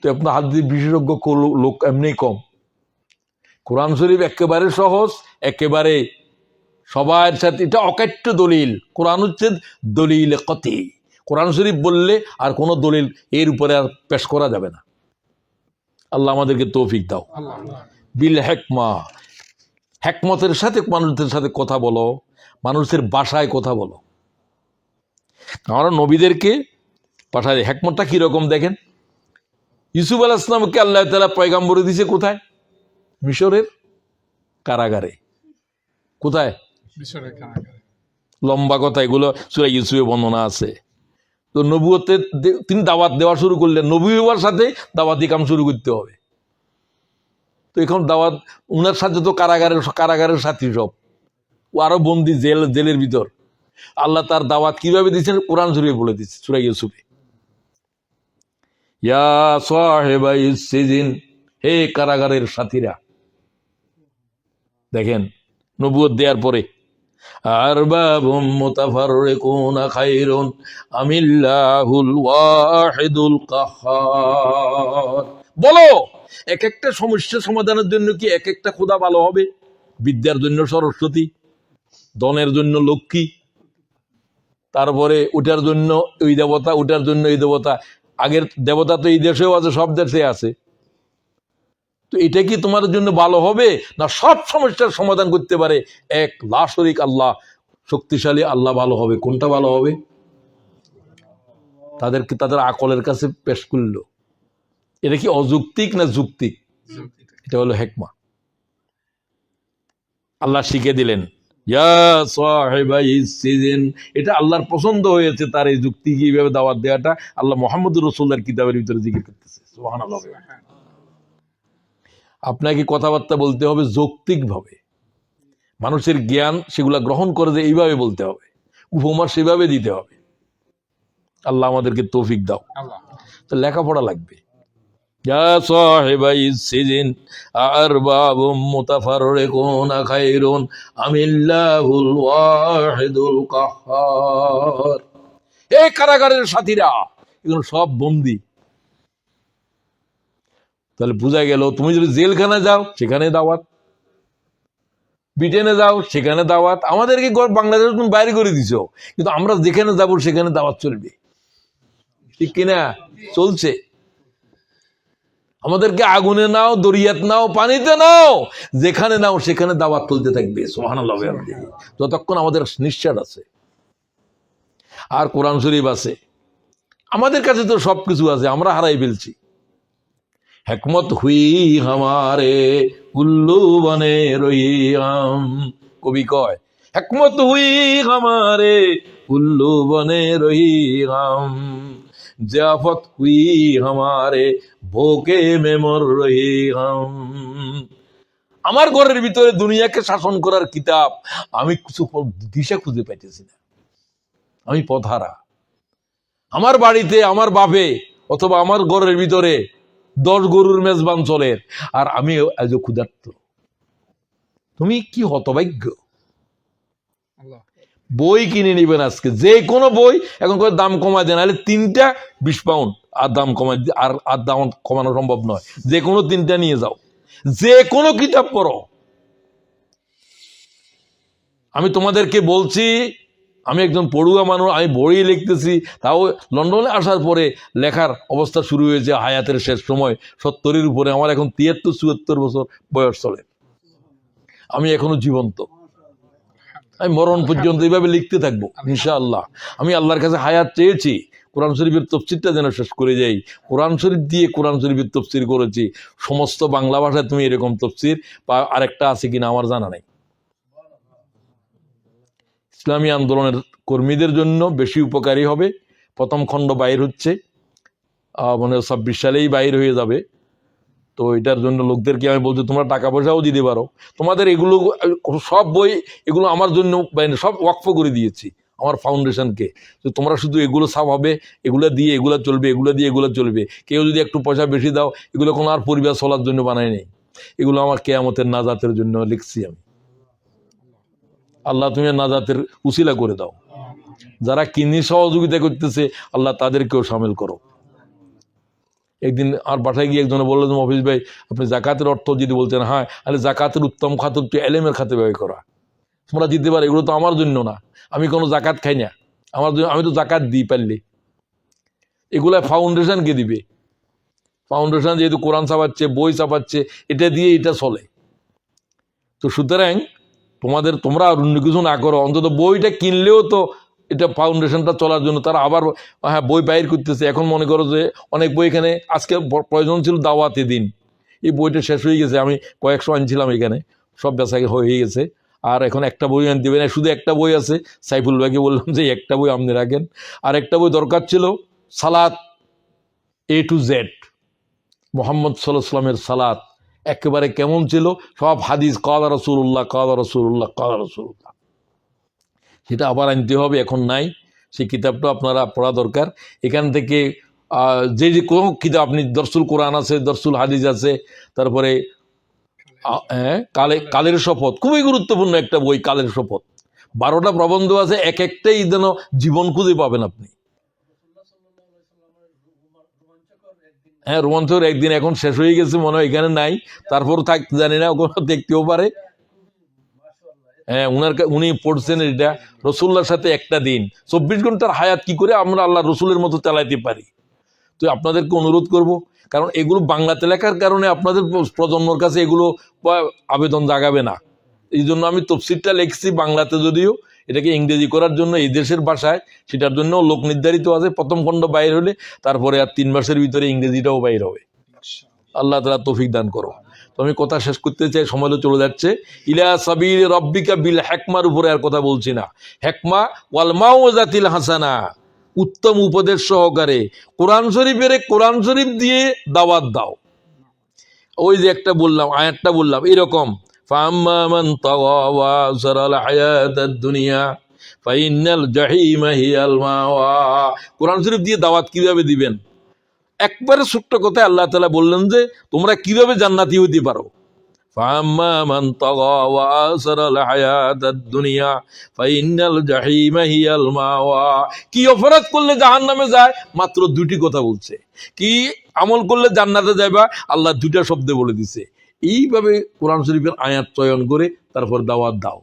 তো আপনার হাদিস বিশেষজ্ঞ লোক এমনি কম। কোরআন শরীফ একেবারে সহজ, একেবারে সবার সাথে, এটা অকাট্য দলিল। কোরআন হচ্ছে দলিল কতি। কোরআন শরীফ বললে আর কোনো দলিল এর উপরে আর পেশ করা যাবে না। আল্লাহ আমাদেরকে তৌফিক দাও। বিল হেকমা, হেকমতের সাথে মানুষদের সাথে কথা বলো, মানুষের ভাষায় কথা বলো। আমরা নবীদেরকে পাঠায়। হেকমতটা কিরকম দেখেন, ইউসুফ আলাইহিস সালামকে আল্লাহ তাআলা পয়গাম্বরী দিয়েছে কোথায়? মিশরের কারাগারে। কোথায়? মিশরের কারাগারে। লম্বা কথা, এগুলো সূরা ইউসুফে বর্ণনা আছে। তো নবুয়তে তিনি দাওয়াত দেওয়া শুরু করলেন, নবী হওয়ার সাথে দাওয়াতি কাম শুরু করতে হবে। তো এখন দাওয়াত, উনার সাথে তো কারাগারের সাথী সব, ও আরো বন্দি জেলের ভিতর। আল্লাহ তার দাওয়াত কিভাবে দিচ্ছেন কোরআন শরীফে বলে দিচ্ছে সূরা ইউসুফে। ইয়া সাহিবাইস সিজিন, হে কারাগারের সাথীরা। দেখেন নবুয়ত দেওয়ার পরে, আরবাবুম মুতাফাররিকুনা খায়রুন আমিল্লাহুল ওয়াহিদুল কাহ্হার। বলো, এক একটা সমস্যা সমাধানের জন্য কি এক একটা খোদা ভালো হবে? বিদ্যার জন্য সরস্বতী, ধনের জন্য লক্ষ্মী, তারপরে ওটার জন্য ওই দেবতা, ওটার জন্য এই দেবতা। আগের দেবতা তো এই দেশেও আছে, সব দেশে আছে। তো এটা কি তোমার জন্য ভালো হবে? না সব সমস্যার সমাধান করতে পারে এক লা শরীক আল্লাহ, শক্তিশালী আল্লাহ ভালো হবে? কোনটা ভালো হবে? তাদেরকে তাদের আকলের কাছে পেশ করলো। এটা কি অযৌক্তিক না যুক্তিক? এটা হলো হেকমা। আল্লাহ শিখে দিলেন, ইয়া সাহিবাইস সিজিন। এটা আল্লাহর পছন্দ হয়েছে, তার এই যুক্তি কিভাবে দাওয়াত দেওয়াটা আল্লাহ মুহাম্মদুর রাসূলুল্লাহর কিতাবের ভিতরে জিকির করতেছে। সুবহানাল্লাহ। আপনাকে কথাবার্তা বলতে হবে যৌক্তিক ভাবে, মানুষের জ্ঞান সেগুলা গ্রহণ করে যে এইভাবে বলতে হবে, উপমা সেভাবে দিতে হবে। আল্লাহ আমাদেরকে তৌফিক দাও। তো লেখাপড়া লাগবে। ইয়া সাহিবাইস সিজিন আরবাবুম মুতাফাররিকুনা খায়রুন আমিল্লাহুল ওয়াহিদুল কাহ্হার। এই কারাগারের সাথীরা, এগুলো সব বন্দী। তাহলে বোঝা গেল, তুমি যদি জেলখানে যাও সেখানে দাওয়াত, ব্রিটেনে যাও সেখানে দাওয়াত। আমাদেরকে বাংলাদেশ তুমি বাইরে করে দিছো, কিন্তু আমরা যেখানে যাব সেখানে দাওয়াত চলবে, ঠিক কিনা? চলছে। আমাদেরকে আগুনে নাও, দরিয়াত নাও, পানিতে নাও, যেখানে নাও সেখানে দাওয়াত চলতে থাকবে। সুবহানাল্লাহ। যতক্ষণ আমাদের নিঃশ্বাস আছে আর কোরআন শরীফ আছে, আমাদের কাছে তো সবকিছু আছে, আমরা হারাই ফেলছি। হেকমত হুই হামারে উল্লু বনে রহিয়াম, কবি কয়, হেকমত হুই হামারে উল্লু বনে রহিয়াম, জিয়াফত হুই হামারে ভোকে মেমর রহিয়াম। আমার ঘরের ভিতরে দুনিয়াকে শাসন করার কিতাব, আমি কিছু দিশা খুঁজে পাইতেছি না, আমি পথহারা। আমার বাড়িতে আমার বাপে অথবা আমার ঘরের ভিতরে 10 গরুর মেজবান চলের, আর আমি আজ ক্ষুধার্ত। তুমি কি হতভাগ্য। বই কিনে নিবেন আজকে, যে কোনো বই এখন করে দাম কমায় দেন, নাহলে 3টা 20 পাউন্ড, আর দাম কমায়, আর দাম কমানো সম্ভব নয়। যে কোনো 3টা নিয়ে যাও, যে কোনো কিতাব পড়ো। আমি তোমাদেরকে বলছি, আমি একজন পড়ুয়া মানুষ, আমি বই লিখতেছি, তাও লন্ডনে আসার পরে লেখার অবস্থা শুরু হয়েছে হায়াতের শেষ সময়, 70-এর উপরে। আমার এখন 73-74 বছর বয়স চলে, আমি এখনো জীবন্ত। আমি মরণ পর্যন্ত এইভাবে লিখতে থাকবো ইনশাআল্লাহ। আমি আল্লাহর কাছে হায়াত চেয়েছি, কোরআন শরীফের তফসিরটা যেন শেষ করে যাই। কোরআন শরীফ দিয়ে কোরআন শরীফের তফসির করেছি, সমস্ত বাংলা ভাষায় তুমি এরকম তফসির বা আরেকটা আছে কিনা আমার জানা নাই। ইসলামী আন্দোলনের কর্মীদের জন্য বেশি উপকারী হবে। প্রথম খণ্ড বাইর হচ্ছে, মানে 26 সালেই বাইর হয়ে যাবে। তো এটার জন্য লোকদেরকে আমি বলছি, তোমরা টাকা পয়সাও দিতে পারো। তোমাদের এগুলো সব বই, এগুলো আমার জন্য সব ওয়াকফ করে দিয়েছি আমার ফাউন্ডেশনকে। তো তোমরা শুধু এগুলো সব হবে, এগুলো দিয়ে এগুলো চলবে, এগুলো দিয়ে এগুলো চলবে। কেউ যদি একটু পয়সা বেশি দাও, এগুলো কোনো আর পরিবার চলার জন্য বানাই নেই, এগুলো আমার কিয়ামতের নাজাতের জন্য লিখছি আমি। আল্লাহ তুমি নাজাতের উসিলা করে দাও। যারা কিনি সহযোগিতা করতেছে, আল্লাহ তাদেরকেও সামিল করো। একদিন আর বাসায় গিয়ে একজনে বললো, অফিস ভাই আপনি জাকাতের অর্থ যদি বলছেন, হ্যাঁ, তাহলে জাকাতের উত্তম খাত হচ্ছে এলেমের খাতে ব্যয় করা। তোমরা দিতে পারো, এগুলো তো আমার জন্য না, আমি কোনো জাকাত খাই না, আমার জন্য, আমি তো জাকাত দিই পারলে। এগুলা ফাউন্ডেশনকে দিবে। ফাউন্ডেশন যেহেতু কোরআন ছাপাচ্ছে, বই ছাপাচ্ছে, এটা দিয়ে এটা চলে। তো সুতরাং তোমরা আর অন্য কিছু না করো, অন্তত বইটা কিনলেও তো এটা ফাউন্ডেশনটা চলার জন্য তারা আবার হ্যাঁ বই বাইর করতেছে। এখন মনে করো যে অনেক বই এখানে আজকে প্রয়োজন ছিল দাওয়াতে দিন, এই বইটা শেষ হয়ে গেছে, আমি কয়েকশো আনছিলাম এখানে, সব বেচা হয়ে গেছে। আর এখন একটা বই আনতে হবে না, শুধু একটা বই আছে। সাইফুল ভাইকে বললাম যে একটা বই আপনি রাখেন। আর একটা বই দরকার ছিল, সালাত A to Z, মোহাম্মদ সাল্লাল্লাহু আলাইহি ওয়াসাল্লামের সালাত একেবারে কেমন ছিল, সব হাদিস, কালা রাসূলুল্লাহ কালা রাসূলুল্লাহ কালা রাসূলুল্লাহ, সেটা আবার আনতে হবে, এখন নাই। সেই কিতাবটা আপনারা পড়া দরকার। এখান থেকে যে যে কোনো কিতাব, আপনি দরসুল কোরআন আছে, দরসুল হাদিস আছে, তারপরে কালের শপথ, খুবই গুরুত্বপূর্ণ একটা বই, কালের শপথ। 12টা প্রবন্ধ আছে, এক একটাই যেন জীবন খুঁজে পাবেন আপনি। হ্যাঁ, রোমাঞ্চকর একদিন এখন শেষ হয়ে গেছে মনে হয়, এখানে নাই, তারপর থাকতে জানি না, ওখানে দেখতেও পারে। হ্যাঁ, উনি পড়ছেন এটা, রসুল্লাহর সাথে একটা দিন, 24 ঘন্টার হায়াত কি করে আমরা আল্লাহ রসুলের মতো চালাইতে পারি। তো আপনাদেরকে অনুরোধ করব, কারণ এগুলো বাংলাতে লেখার কারণে আপনাদের প্রজন্মর কাছে এগুলো আবেদন জাগাবে না। এই জন্য আমি তফসিরটা লিখছি বাংলাতে, যদিও এটাকে ইংরেজি করার জন্য এই দেশের ভাষায়, সেটার জন্য লোক নির্ধারিত আছে। প্রথম খণ্ড বাইর হলে তারপরে আর 3 মাসের ভিতরে ইংরেজিটাও বাইর হবে। আল্লাহ তাআলা তৌফিক দান করো। তো আমি কথা শেষ করতে চাই, সময় চলে যাচ্ছে। ইলা সাবিল রব্বিকা বিল হিকমার উপরে আর কথা বলছি না। হিকমা ওয়াল মাউযাতিল হাসানা, উত্তম উপদেশ সহকারে কোরআন শরীফ দিয়ে দাওয়াত দাও। ওই যে একটা বললাম, আয়াতটা বললাম এরকম, ফাম্মা মান তাগা ওয়া আযরাল হায়াতাদ দুনিয়া ফাইন্নাল জাহিমা হিয়াল মাওয়া। কোরআন শরীফ দিয়ে দাওয়াত কিভাবে দিবেন? একবারে ছোট্ট কথায় আল্লাহ তাআলা বললেন যে তোমরা কিভাবে জান্নাতি হইতে পারো। ফাম্মা মান তাগা ওয়া আযরাল হায়াতাদ দুনিয়া ফাইন্নাল জাহিমা হিয়াল মাওয়া। কি অপরাধ করলে জাহান্নামে যায়? মাত্র 2টি কথা বলছে। কি আমল করলে জান্নাতে যাবা? আল্লাহ 2টা শব্দ বলে দিছে। এইভাবে কোরআন শরীফের আয়াত চয়ন করে তারপর দাওয়াত দাও।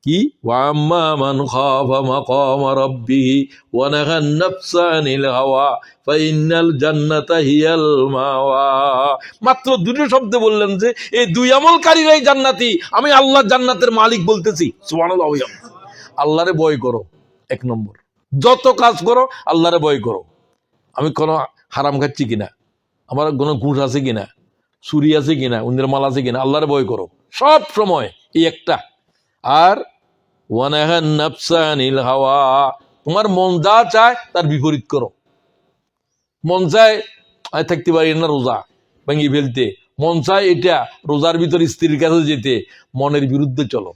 কি ওয়াম্মা মান খাফা মাকামা রাব্বিহি ওয়া নাহান নাফসা আনিল হাওয়া ফাইন্নাল জান্নাতা হিয়াল মাওয়া। মাত্র 2টো শব্দ বললেন যে এই 2 আমলকারীরাই জান্নাতি। আমি আল্লাহ জান্নাতের মালিক বলতেছি, সুবহানাল্লাহ। আল্লাহরে ভয় করো, 1 নম্বর। যত কাজ করো আল্লাহরে ভয় করো। আমি কোনো হারাম খাচ্ছি কিনা, আমার কোনো ঘুষ আছে কিনা, চুরি আছে কিনা, অন্যের মাল আছে কিনা, আল্লাহরে ভয় করো সব সময়, এই একটা। আর ওয়ানাহান নাফসা আনিল হাওয়া, তোমার মন যা চায় তার বিপরীত করো। মন চায় থাকতে পারি না রোজা, ভেঙে ফেলতে, মন চায় এটা রোজার ভিতরে স্ত্রীর কাছে যেতে, মনের বিরুদ্ধে চলো,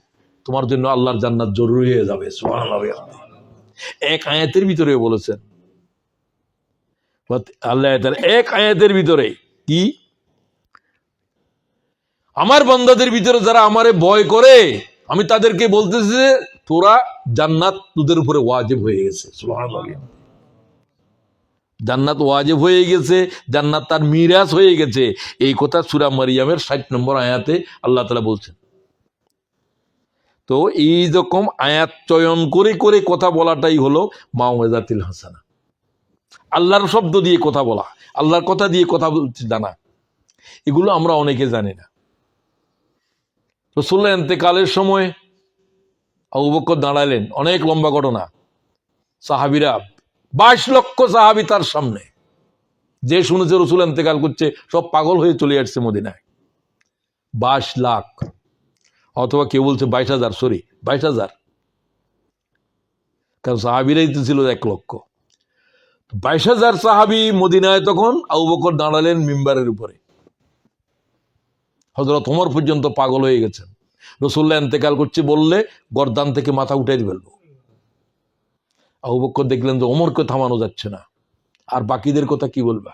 তোমার জন্য আল্লাহর জান্নাত জরুরি হয়ে যাবে। সুবহানাল্লাহ। এক আয়াতের ভিতরে বলেছেন আল্লাহ, এক আয়াতের ভিতরে কি, আমার বান্দাদের ভিতরে যারা আমারে ভয় করে আমি তাদেরকে বলতেছি যে তোরা জান্নাত তোদের উপরে ওয়াজিব হয়ে গেছে। সুবহানাল্লাহ। জান্নাত ওয়াজিব হয়ে গেছে, জান্নাত তার মিরাজ হয়ে গেছে। এই কথা সূরা মারিয়ামের 60 নম্বর আয়াতে আল্লাহ তাআলা বলছেন। তো এই রকম আয়াত চয়ন করে করে কথা বলাটাই হলো মাউযাতিল হাসানা। আল্লাহর শব্দ দিয়ে কথা বলা, আল্লাহর কথা দিয়ে কথা বলতে জানা, এগুলো আমরা অনেকে জানি না। রাসূলুল্লাহ ইন্তেকালের সময় আবু বকর দাঁড়ালেন, অনেক লম্বা ঘটনা। সাহাবীরা 22 লক্ষ সাহাবী তার সামনে, যে শুনেছে রাসূল ইন্তেকাল করছে সব পাগল হয়ে চলে আসছে মদিনায়। 22 লাখ, অথবা কেউ বলছে 22,000, সরি 22,000, কারণ সাহাবীরাই তো ছিল 1 লক্ষ। 22,000 সাহাবী মদিনায়। তখন আবু বকর দাঁড়ালেন মিম্বারের উপরে। হযরত ওমর পর্যন্ত পাগল হয়ে গেছেন। রাসূলুল্লাহ ইন্তেকাল করছে বললে গর্দান থেকে মাথা উঠাই ফেলবো। আবু বকর দেখলেন যে ওমরকে থামানো যাচ্ছে না, আর বাকিদের কথা কি বলবা।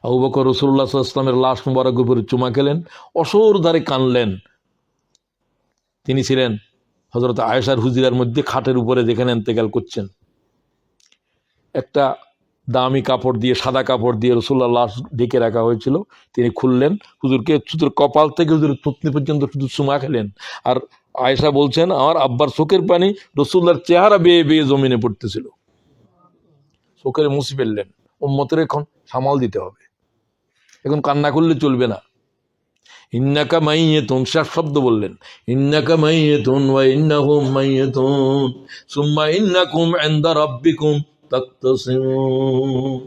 আবু বকর রাসূলুল্লাহ সাল্লাল্লাহু আলাইহি ওয়াসাল্লামের লাশ মুবারকের উপরে চুমা খেলেন, অসর ধারে কানলেন। তিনি ছিলেন হযরত আয়েশার হুজরার মধ্যে, খাটের উপরে যেখানে ইন্তেকাল করছেন। একটা দামি কাপড় দিয়ে, সাদা কাপড় দিয়ে রাসূলুল্লাহ লাশ ঢেকে রাখা হয়েছিল। তিনি খুললেন, হুজুরকে শুধু কপাল থেকে হুজুর থুতনি পর্যন্ত শুধু চুমা খেলেন। আর আয়েশা বলছেন আমার আব্বার চোখের পানি রাসূলুল্লাহর চেহারা বেয়ে বেয়ে জমিনে পড়তেছিল। চোখের মুছে ফেললেন। উম্মতের এখন সামাল দিতে হবে। এখন কান্না করলে চলবে না। ইন্নাকা মাইয়াতুন, শেষ শব্দ বললেন, ইন্নাকা মাইয়াতুন ওয়া ইন্নাহুম মাইয়াতুন সুম্মা ইন্নাকুম ইনদা রাব্বিকুম তাকতাসিমুন।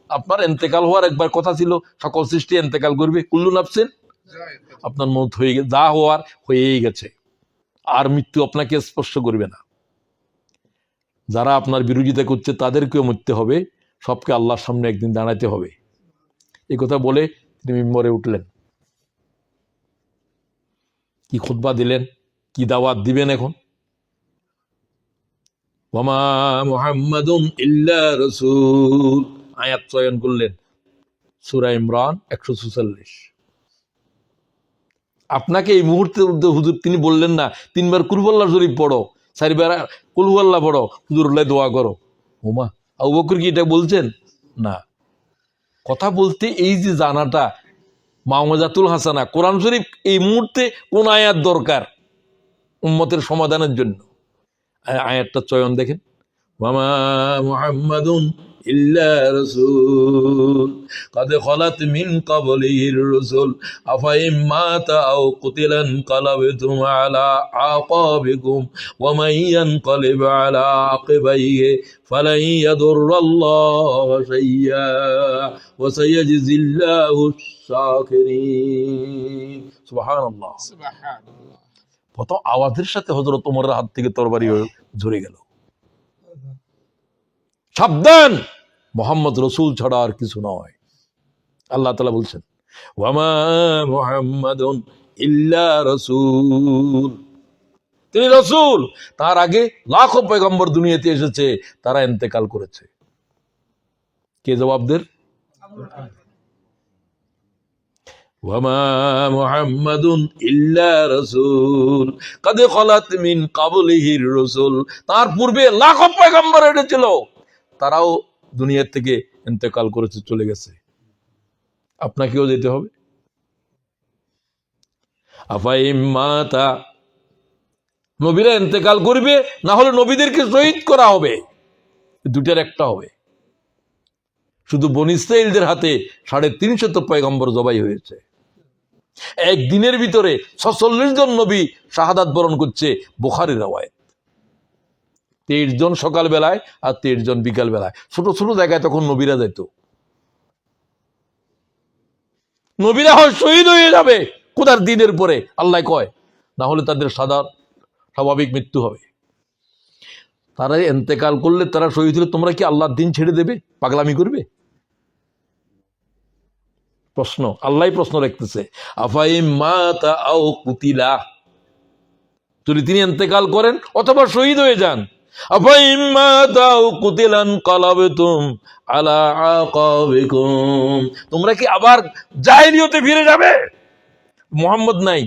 আপনার ইন্তেকাল হওয়ার একবার কথা ছিল, সকল সৃষ্টি ইন্তেকাল করবে, কুল্লু নাফসিন, আপনার মৌত হয়ে গেছে, যা হওয়ার হয়েই গেছে, আর মৃত্যু আপনাকে স্পর্শ করবে না। যারা আপনার বিরোধিতা করছে তাদেরকেও মরতে হবে, সবকে আল্লাহর সামনে একদিন দাঁড়াতে হবে। এই কথা বলে তিনি মিম্বরে উঠলেন। কি খুতবা দিলেন, কি দাওয়াত দিবেন এখন? ওয়ামা মুহাম্মাদুন ইল্লা রাসূল, আয়াত চয়ন করলেন সূরা ইমরান 146। আপনাকে এই মুহূর্তে হুজুর তিনি বললেন না 3 বার কুল আল্লাহ শরীফ পড়ো, 4 বার কুল আল্লাহ পড়ো, হুজুর লাই দোয়া করো। ওমা, আবু বকর কি এটা বলছেন? না। কথা বলতে এই যে জানাটা মাওয়াজাতুল হাসানা, কোরআন শরীফ এই মুহূর্তে কোন আয়াত দরকার উম্মতের সমাধানের জন্য, আয়াতটা চয়ন দেখেন। ওয়ামা মুহাম্মাদুন ইল্লা রাসূল قد خلت من قبله الرسل أفإن مات أو قتل انقلبتم على أعقابكم ومن ينقلب على عقبيه فلن يضر الله شيئا وسيجزي الله الشاكرين। সুবহানাল্লাহ। সুবহানাল্লাহ। প্রথম আওয়াজের সাথে হযরত ওমরের হাত থেকে তরবারি ঝরে গেল। সাবধান, মুহাম্মদ রাসূল ছাড়া আর কিছু নয়। আল্লাহ তাআলা বলছেন ওয়ামা মুহাম্মাদুন ইল্লা রাসূল, তিনি রাসূল, তার আগে লাখো পয়গম্বর দুনিয়াতে এসেছে, তারা ইন্তেকাল করেছে। কে জবাবদের? ওয়ামা মুহাম্মাদুন ইল্লা রাসূল قد خلت من قبله الرسل, তার পূর্বে লাখো পয়গম্বর এসেছিল, তারাও দুনিয়া থেকে ইন্তেকাল করেছে, চলে গেছে। আপনাকেও যেতে হবে। আফাইম্মাতা, নবীরা ইন্তেকাল করবে, না হলে নবীদেরকে শহীদ করা হবে, দুটার একটা হবে। শুধু বনী ইসরাঈলদের হাতে 350 পয়গম্বর জবাই হয়েছে। একদিনের ভিতরে 46 জন নবী শাহাদাত বরণ করছে, বুখারীর রওয়ায়াত। 23 জন সকাল বেলায় আর 23 জন বিকাল বেলায়। ছোট ছোট জায়গায় তখন নবীরা যেত। নবীরা হয় শহীদ হয়ে যাবে খোদার দিনের পরে, আল্লাহ কয়, না হলে তাদের স্বাভাবিক মৃত্যু হবে। তারা ইন্তেকাল করলে, তারা শহীদ হলে তোমরা কি আল্লাহর দিন ছেড়ে দেবে, পাগলামি করবে? প্রশ্ন, আল্লাহ প্রশ্ন রাখতেছে। আফাইম মাতা আও কুতিলা, যদি তিনি ইন্তেকাল করেন অথবা শহীদ হয়ে যান, আফাইম মাতা আও কুতিলান কালাবতুম আলা আকাবিকুম, তোমরা কি আবার জাহেলিয়তে ফিরে যাবে? মুহাম্মদ নাই,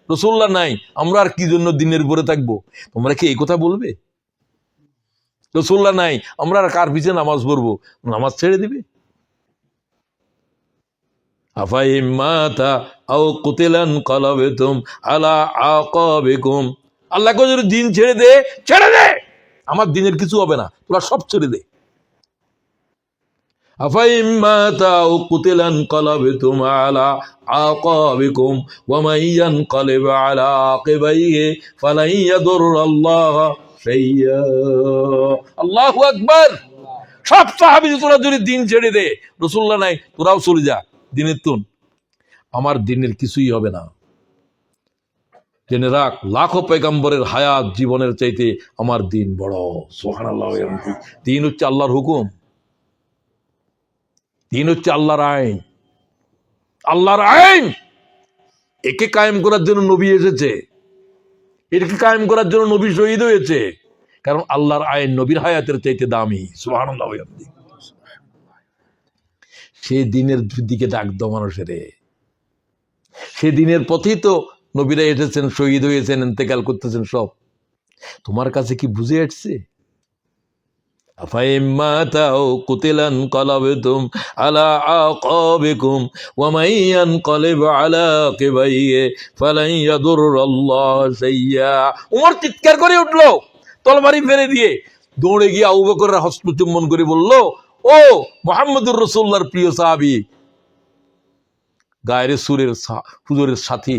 রাসূলুল্লাহ নাই, আমরা আর কি জন্য দিনের পরে থাকবো? তোমরা কি এই কথা বলবে? রাসূলুল্লাহ নাই, আমরা আর কার পিছে নামাজ পড়বো? নামাজ ছেড়ে দিবে? আফাইম মাতা আও কুতিলান কালাবতুম আলা আকাবিকুম, আল্লাহ কয় যদি দিন ছেড়ে দে, ছেড়ে দে, আমার দিনের কিছু হবে না, তোরা সব ছেড়ে দে। আফাইম মাতা আও কুতিলান কালাবতুম আলা আকাবিকুম ওয়া মান ইয়ানকালিব আলা আকিবাইহি ফালান ইয়াদুররাল্লাহ শাইয়্যা। আল্লাহু আকবার। সব সাহাবী তোরা যদি দিন ছেড়ে দে, রাসূলুল্লাহ নাই, তোরাও চলে যা দিনের তুন, আমার দিনের কিছুই হবে না। জেনে রাখ, লাখো পয়গম্বরের হায়াত জীবনের চাইতে আমার দিন বড়। সুবহানাল্লাহ। দিন হচ্ছে আল্লাহর হুকুম, দিন হচ্ছে আল্লাহর আইন। আল্লাহর আইন, একে কায়েম করার জন্য নবী এসেছে, এটাকে কায়েম করার জন্য নবী শহীদ হয়েছে, কারণ আল্লাহর আইন নবীর হায়াতের চাইতে দামি। সুবহানাল্লাহ। সে দিনের দিকে ডাক দাও মানুষের, সে দিনের পথেই তো নবীরা এসেছেন, শহীদ হয়েছেন, ইন্তেকাল করতেছেন সব। তোমার কাছে কি বুঝে আসছে? আফাইম মাতা আও কুতিলান কালাবতুম আলা আকাবিকুম ওয়া মান ইয়ানকালিব আলা আকিবাইহি ফালান ইয়াদুররাল্লাহ শাইয়্যা। ওমর চিৎকার করে উঠলো, তরবারি ফেলে দিয়ে দৌড়ে গিয়ে আবু বকরের হস্ত চুম্বন করে বলল, ও মুহাম্মদুর রাসূলুল্লাহর প্রিয় সাহাবী, গায়ের সুরের হুজুরের সাথী,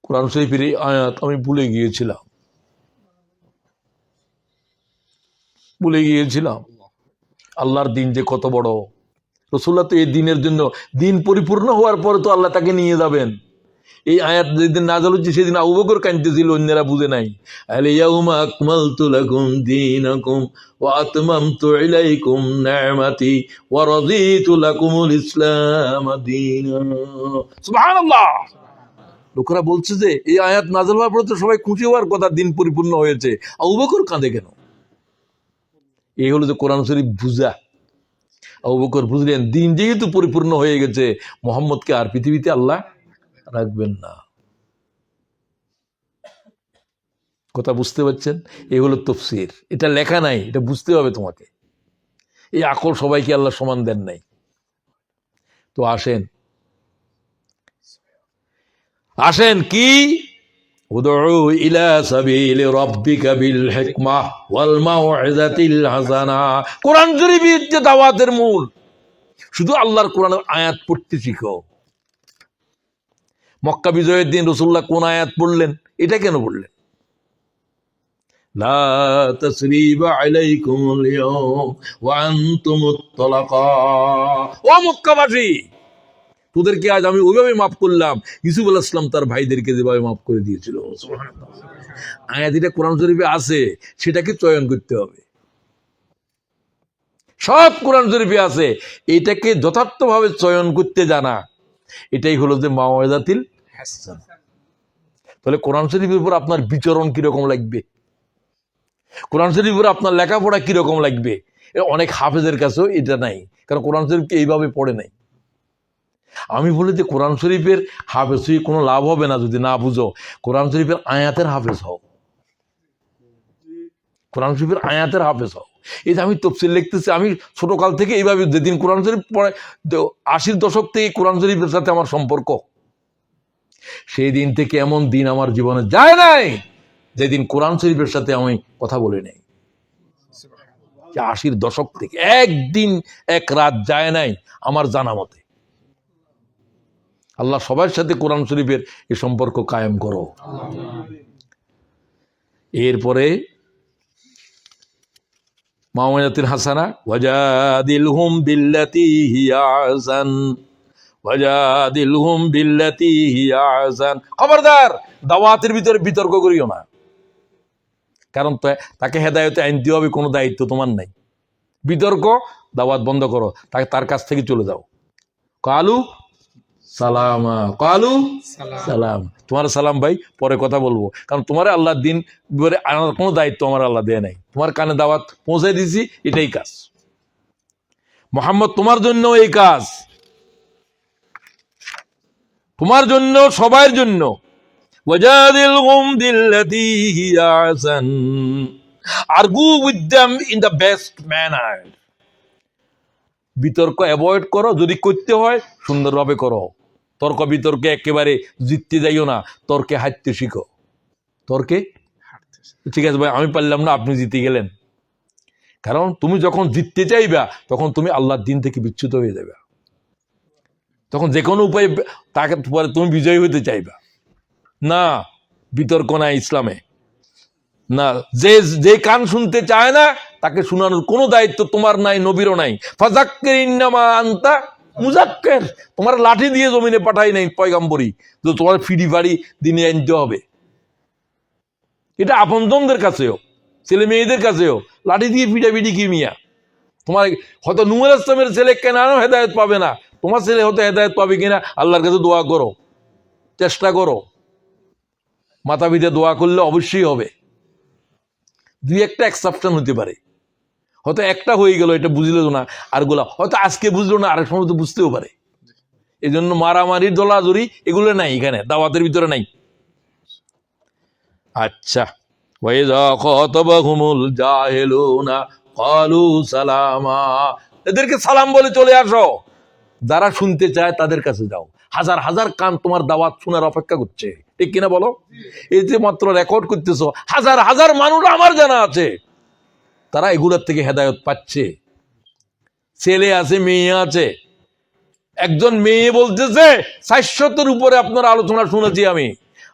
কোরআন শরীফের এই আয়াত আমি ভুলে গিয়েছিলাম। আল্লাহর দিন যে কত বড়। রাসূলুল্লাহ তো এই দিনের জন্য, দিন পরিপূর্ণ হওয়ার পরে তো আল্লাহ তাকে নিয়ে যাবেন। এই আয়াত যেদিন নাযিল হচ্ছে সেদিন আবু বকর কাঁদতেছিল, অন্যরা বুঝে নাই। আল ইয়াউমা আকমালতু লাকুম দীনাকুম ওয়া আতমামতু আলাইকুম নি'মাতি ওয়া রাদিতু লাকুমুল ইসলাম দীনান। সুবহানাল্লাহ। লোকেরা বলছে যে এই আয়াত নাযিল হওয়ার পরে তো সবাই খুশি হওয়ার কথা, দিন পরিপূর্ণ হয়েছে, আবু বকর কাঁদে কেন? এই হলো যে কোরআন শরীফ বুঝা। আবু বকর বুঝলেন দিন যেহেতু পরিপূর্ণ হয়ে গেছে, মুহাম্মদকে আর পৃথিবীতে আল্লাহ রাখবেন না। কথা বুঝতে পারছেন? এই হলো তাফসীর। এটা লেখা নাই, এটা বুঝতে হবে তোমাকে। এই আকল সবাইকে আল্লাহ সমান দেন নাই। তো আসেন কি উদউ ইলা সাবিলি রাব্বিকা বিল হিকমাহ ওয়াল মাউইযাতিল হাসানা। কোরআন শরীফের যে দাওয়াতের মূল, শুধু আল্লাহর কোরআনের আয়াত পড়তে শিখো। মক্কা বিজয়ের দিন রাসূলুল্লাহ কোন আয়াত পড়লেন? এটা কেন পড়লেন? লা তাসরিবা আলাইকুমুল ইয়াওম ওয়া আনতুমুত তালাকা। ও মক্কাবাসী, তোদেরকে আজ আমি ওইভাবে মাফ করলাম ইউসুফ আলাইহিস সালাম তার ভাইদেরকে যেভাবে মাফ করে দিয়েছিল। সুবহানাল্লাহ। আয়াত এটা কোরআন শরীফে আছে, সেটাকে চয়ন করতে হবে। সব কোরআন শরীফে আছে, এটাকে যথার্থভাবে চয়ন করতে জানা, এটাই হলো যে মাওয়াইযাতিল হাসান। তাহলে কোরআন শরীফের উপর আপনার বিচরণ কিরকম লাগবে, কোরআন শরীফের উপর আপনার লেখাপড়া কিরকম লাগবে। অনেক হাফেজের কাছেও এটা নাই, কারণ কোরআন শরীফকে এইভাবে পড়ে নাই। আমি বলি যে কোরআন শরীফের হাফেজ হয়ে কোনো লাভ হবে না যদি না বুঝো। কোরআন শরীফের আয়াতের হাফেজ হও, কোরআন শরীফের আয়াতের হাফেজ হও। এই যে আমি তাফসীর লিখতেছি, আমি ছোটকাল থেকে এইভাবে, যেদিন কোরআন শরীফ পড়ে 80-র দশক থেকে কোরআন শরীফের সাথে আমার সম্পর্ক, সেই দিন থেকে এমন দিন আমার জীবনে যায় নাই যেদিন কোরআন শরীফের সাথে আমি কথা বলি নাই। 80-র দশক থেকে একদিন এক রাত যায় নাই আমার জানা মতে। আল্লাহ সবার সাথে কোরআন শরীফের এই সম্পর্ক কায়েম করো। এরপরে মাওয়াইযাতুল হাসানা, ওয়াজাদিলহুম বিল্লাতী হিয়া আহসান, ওয়াজাদিলহুম বিল্লাতী হিয়া আহসান। খবরদার, দাওয়াতের ভিতরে বিতর্ক করিও না, কারণ তাকে হেদায়েতে আনতে হবে, কোনো দায়িত্ব তোমার নাই। বিতর্ক, দাওয়াত বন্ধ করো, তাকে তার কাছ থেকে চলে যাও। কালু সালামা, কালু সালাম। তোমার সালাম ভাই, পরে কথা বলবো, কারণ তোমার আল্লাহর দিন আনার কোনো দায়িত্ব আমার আল্লাহ দেয় নাই। তোমার কানে দাওয়াত পৌঁছে দিছি, এটাই কাজ। মুহাম্মদ তোমার জন্য এই কাজ, তোমার জন্য, সবার জন্য। ওয়াজাদিলহুম বিল্লাতী হিয়া আহসান, argue with them in the best manner. বিতর্ক অ্যাভয়েড করো, যদি করতে হয় সুন্দরভাবে করো। তর্ক বিতর্কে একেবারে জিততে যাইও না, তর্কে হাঁটতে শিখো। তর্কে ঠিক আছে ভাই, আমি পারলাম না, আপনি জিতে গেলেন। কারণ তুমি যখন জিততে চাইবা তখন তুমি আল্লাহর দিন থেকে বিচ্যুত হয়ে যাবে, তখন যে কোনো উপায়ে তাকে পরে তুমি বিজয়ী হতে চাইবা না। বিতর্ক নাই ইসলামে না। যে কান শুনতে চায় না তাকে শোনানোর কোনো দায়িত্ব তোমার নাই, নবীরও নাই। ফাযাক্কির ইন্নামা আনতা মুযাক্কির। তোমার লাঠি দিয়ে জমিনে পাঠাই নাই পয়গম্বরী, তো তোমার ফিডি ফাড়ি দিনে আনতে হবে। এটা আপনজনদের কাছেও, ছেলে মেয়েদের কাছেও লাঠি দিয়ে পিটাপিটি কি মিয়া? তোমার হয়তো নূহ আলাইহিস সালামের ছেলে কেনানও হেদায়েত পাবে না, তোমার ছেলে হয়তো হেদায়েত পাবে কিনা আল্লাহর কাছে দোয়া করো, চেষ্টা করো। মাথা পিঠে দোয়া করলে অবশ্যই হবে। দুই একটা এক্সেপশন হতে পারে, হয়তো একটা হয়ে গেল, এটা বুঝলো না, আর গুলা হয়তো আজকে বুঝলো না, আরেক সময় তো বুঝতেও পারে। এই জন্য মারামারি দলাদলি এগুলো নাই, এখানে দাওয়াতের ভিতরে নাই। আচ্ছা, ওয়াইযা খাতাবাহুমুল জাহিলুনা ক্বালু সালামা। এদেরকে সালাম বলে চলে আসো। যারা শুনতে চায় তাদের কাছে যাও। হাজার হাজার কান তোমার দাওয়াত শোনার অপেক্ষা করছে, ঠিক কিনা বলো? এই যে মাত্র রেকর্ড করতেছো, হাজার হাজার মানুষ আমার জানা আছে তারা এগুলোর থেকে হেদায়ত পাচ্ছে। ছেলে আছে, মেয়ে আছে। একজন মেয়ে বলতেছে 400-এর উপরে আপনার আলোচনা শুনেছি আমি।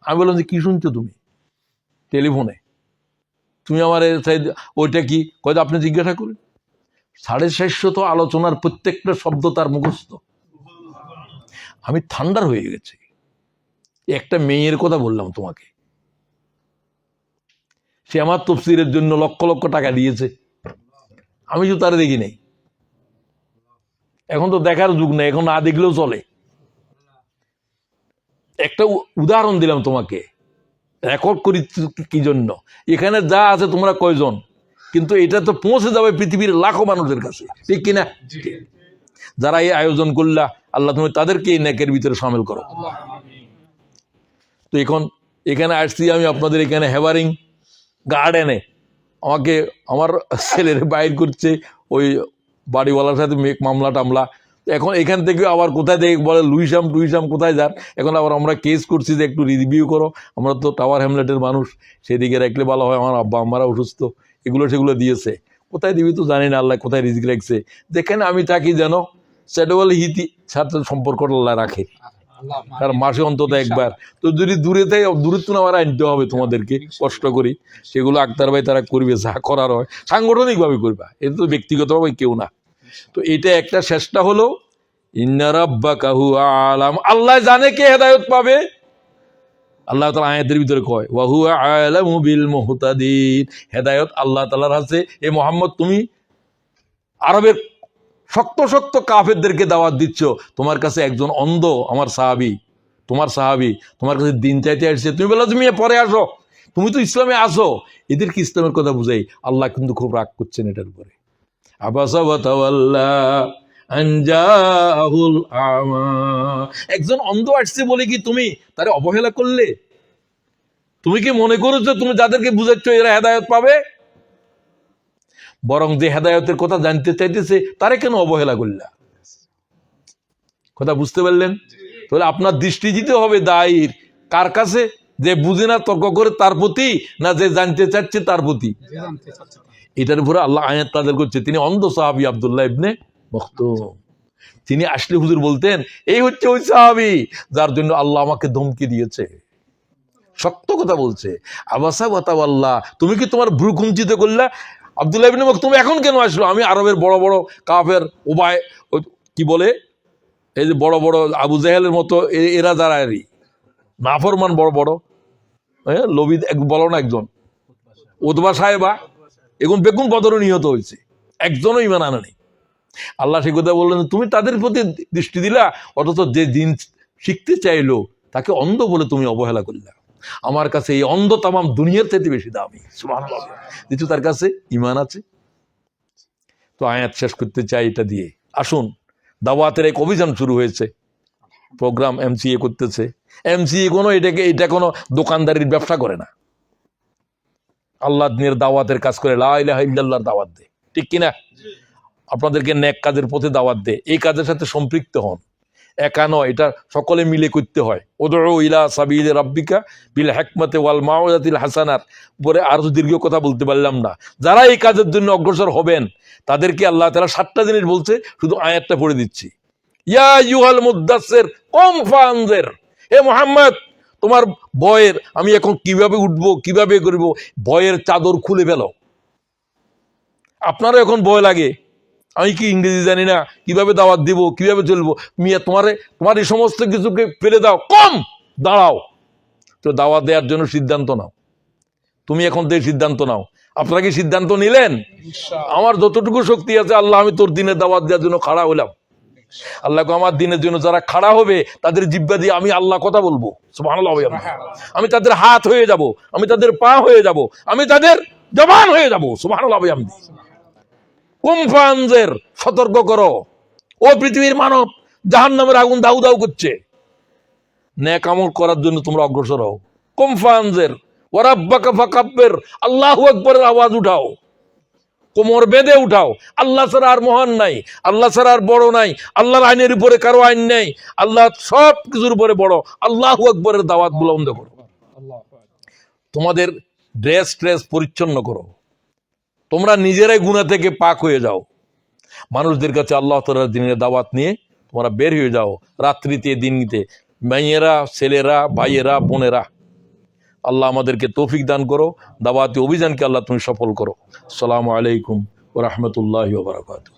আমি বললাম যে কি শুনছো তুমি টেলিফোনে? তুমি আমার ওইটা কি কয়তো আপনি জিজ্ঞাসা করেন। 450 আলোচনার প্রত্যেকটা শব্দ তার মুখস্থ। আমি ঠান্ডার হয়ে গেছি। একটা মেয়ের কথা বললাম তোমাকে, সে আমার তফসিরের জন্য লক্ষ লক্ষ টাকা দিয়েছে, আমি তো তারা দেখি নাই। এখন তো দেখার যুগ নেই, এখন না দেখলেও চলে। একটা উদাহরণ দিলাম তোমাকে, রেকর্ড করি কি জন্য। এখানে যা আছে তোমরা কয়জন, কিন্তু এটা তো পৌঁছে যাবে পৃথিবীর লাখো মানুষের কাছে, ঠিক কিনা? যারা এই আয়োজন করলা, আল্লাহ তুমি তাদেরকে এই নেকের ভিতরে সামিল করো। তো এখন এখানে আসছি আমি আপনাদের এখানে হেভারিং গার্ডেনে, আমাকে আমার ছেলের বাইর করছে ওই বাড়িওয়ালার সাথে মামলা টামলা। এখন এখান থেকে আবার কোথায় দেখে বলে লুইসাম কোথায় যান। এখন আবার আমরা কেস করছি যে একটু রিভিউ করো, আমরা তো টাওয়ার হ্যামলেটের মানুষ, সেদিকে রাখলে ভালো হয়, আমার আব্বা আম্মারা অসুস্থ, এগুলো সেগুলো দিয়েছে। কোথায় দিবি তো জানি না, আল্লাহ কোথায় রিজিক রাখছে। দেখেন আমি থাকি যেন স্যাডওয়াল হিতি সাথে সম্পর্ক আল্লাহ রাখে, আর মাসে অন্তত একবার। তো যদি দূরত্ব আমার আনতে হবে তোমাদেরকে কষ্ট করি, সেগুলো আক্তার ভাই তারা করবে, যা করার হয় সাংগঠনিকভাবে করবা, এটা তো ব্যক্তিগতভাবে কেউ না। তো এটা একটা চেষ্টা হলো, ইন্না রাব্বাকা হুয়া আলাম, আল্লাহ জানে কে হেদায়েত পাবে। আল্লাহ তাআলা আয়াতের ভিতরে কয় ওয়া হুয়া আলামু বিল মুহতাদিন, হেদায়েত আল্লাহ তাআলার আছে। এ মুহাম্মদ তুমি আরবের শক্ত শক্ত কাফেরদেরকে দাওয়াত দিচ্ছ, তোমার কাছে একজন অন্ধ আমার সাহাবী, তোমার সাহাবী তোমার কাছে দিন চাইতে আসছে, তুমি বলো তুমি পরে আসো, তুমি তো ইসলামে আসো। এদেরকে ইসলামের কথা বুঝাই। আল্লাহ কিন্তু খুব রাগ করছেন এটার উপরে। আবাসা ওয়া তাওয়াল্লা আন জাহুল আমা, একজন অন্ধ আসছে বলে কি তুমি তারে অবহেলা করলে? তুমি কি মনে করছো তুমি যাদেরকে বুঝাচ্ছ এরা হেদায়েত পাবে? বরং যে হেদায়েতের কথা জানতে চাইতেছে তারে কেন অবহেলা করলা? কথা বুঝতে পারলেন? তাহলে আপনার দৃষ্টি দিতে হবে দায়ীর কার কাছে, যে বুঝে না তর্ক করে তার প্রতি, না যে জানতে চাচ্ছে তার প্রতি? এটার উপরে আল্লাহ আয়াত নাযিল করছে। তিনি অন্ধ সাহাবী আব্দুল্লাহ ইবনে মাখতুম, তিনি আসলে হুজুর বলতেন এই হচ্ছে ওই সাহাবী যার জন্য আল্লাহ আমাকে ধমকি দিয়েছে। শক্ত কথা বলছে। আবাসা ওয়া তাওয়াল্লা, তুমি কি তোমার ভ্রু কুঞ্চিত করলা? আব্দুল্লাহ ইবনে মাখতুম এখন কেন আসলো? আমি আরবের বড় বড় কাফের উবায় কি বলে, এই যে বড় বড় আবু জাহেলের মতো এরা যারা এরই নাফরমান বড় বড়, হ্যাঁ লবিদ বলো না একজন উতবা সাহেবা, এখন বেগুন বদরও নিহত হয়েছে, একজনও ইমান আনা নেই। আল্লাহ সে কথা বললেন তুমি তাদের প্রতি দৃষ্টি দিলা, অথচ যে দিন শিখতে চাইলো তাকে অন্ধ বলে তুমি অবহেলা করলা। আমার কাছে এই অন্ধ তামাম দুনিয়ার থেকে বেশি দামি, সুবহানাল্লাহ, যেহেতু তার কাছে ইমান আছে। তো আয়াত শেষ করতে চাই এটা দিয়ে। আসুন, দাওয়াতের এক অভিযান শুরু হয়েছে, প্রোগ্রাম এমসিএ করতেছে। এমসিএ এটা কোনো দোকানদারির ব্যবসা করে না, আল্লাহ দিনের দাওয়াতের কাজ করে, লা ইলাহা ইল্লাল্লাহর দাওয়াত দেয়, ঠিক কিনা? আপনাদেরকে নেক কাজের পথে দাওয়াত দেয়, এই কাজের সাথে সম্পৃক্ত হন। একা নয়, এটা সকলে মিলে করতে হয়। উদউ ইলা সাবিলি রাব্বিকা বিল হিকমাতি ওয়াল মাউইযাতিল হাসানার উপরে আর দীর্ঘ কথা বলতে পারলাম না। যারা এই কাজের জন্য অগ্রসর হবেন তাদেরকে আল্লাহ তাআলা 7টা জিনিস বলছে, শুধু আয়াতটা পড়ে দিচ্ছি। ইয়া আইয়ুহাল মুদ্দাসসির কুম ফানজির, হে মুহাম্মদ তোমার ভয়ের, আমি এখন কিভাবে উঠবো কিভাবে করব, ভয়ের চাদর খুলে ফেলো। আপনারও এখন ভয় লাগে, আমি কি ইংরেজি জানি না, কিভাবে দাওয়াত দিব, কিভাবে চলবো। মিয়া তোমার এই সমস্ত কিছুকে ফেলে দাও, কম দাঁড়াও, তো দাওয়াত দেওয়ার জন্য সিদ্ধান্ত নাও। তুমি এখন থেকে সিদ্ধান্ত নাও। আপনারা কি সিদ্ধান্ত নিলেন? আমার যতটুকু শক্তি আছে আল্লাহ আমি তোর দিনের দাওয়াত দেওয়ার জন্য খাড়া হলাম। আল্লাহকে আমার দিনের জন্য যারা খাড়া হবে তাদের জিহ্বা দিয়ে আমি আল্লাহ কথা বলবো, সুবহানাল্লাহ। আমি তাদের হাত হয়ে যাব, আমি তাদের পা হয়ে যাব, আমি তাদের জবান হয়ে যাব, সুবহানাল্লাহ। কুমফানজের, সতর্ক করো ও পৃথিবীর মানব, জাহান্নামের আগুন দাউ দাউ করছে, নেক আমল করার জন্য তোমরা অগ্রসর হও। কুমফানজের ওয়া রাব্বাকা ফাকাব্বির, আল্লাহু আকবারের আওয়াজ উঠাও, কোমর বেঁধে উঠাও। আল্লাহ ছাড়া আর মহান নাই, আল্লাহ ছাড়া আর বড় নাই, আল্লাহর আইনের উপরে কারো আইন নেই, আল্লাহ সব কিছুর উপরে বড়। আল্লাহু আকবারের দাওয়াত বুলন্দ করো। তোমাদের ড্রেস পরিচ্ছন্ন করো, তোমরা নিজেরাই গুনাহ থেকে পাক হয়ে যাও, মানুষদের কাছে আল্লাহ তাআলার দিনের দাওয়াত নিয়ে তোমরা বের হয়ে যাও, রাত্রিতে দিনতে, মেয়েরা, ছেলেরা, ভাইয়েরা, বোনেরা। আল্লাহ আমাদেরকে তৌফিক দান করো, দাওয়াতি অভিযানকে আল্লাহ তুমি সফল করো। আসসালামু আলাইকুম ওয়া রাহমাতুল্লাহি ওয়া বারাকাতুহু।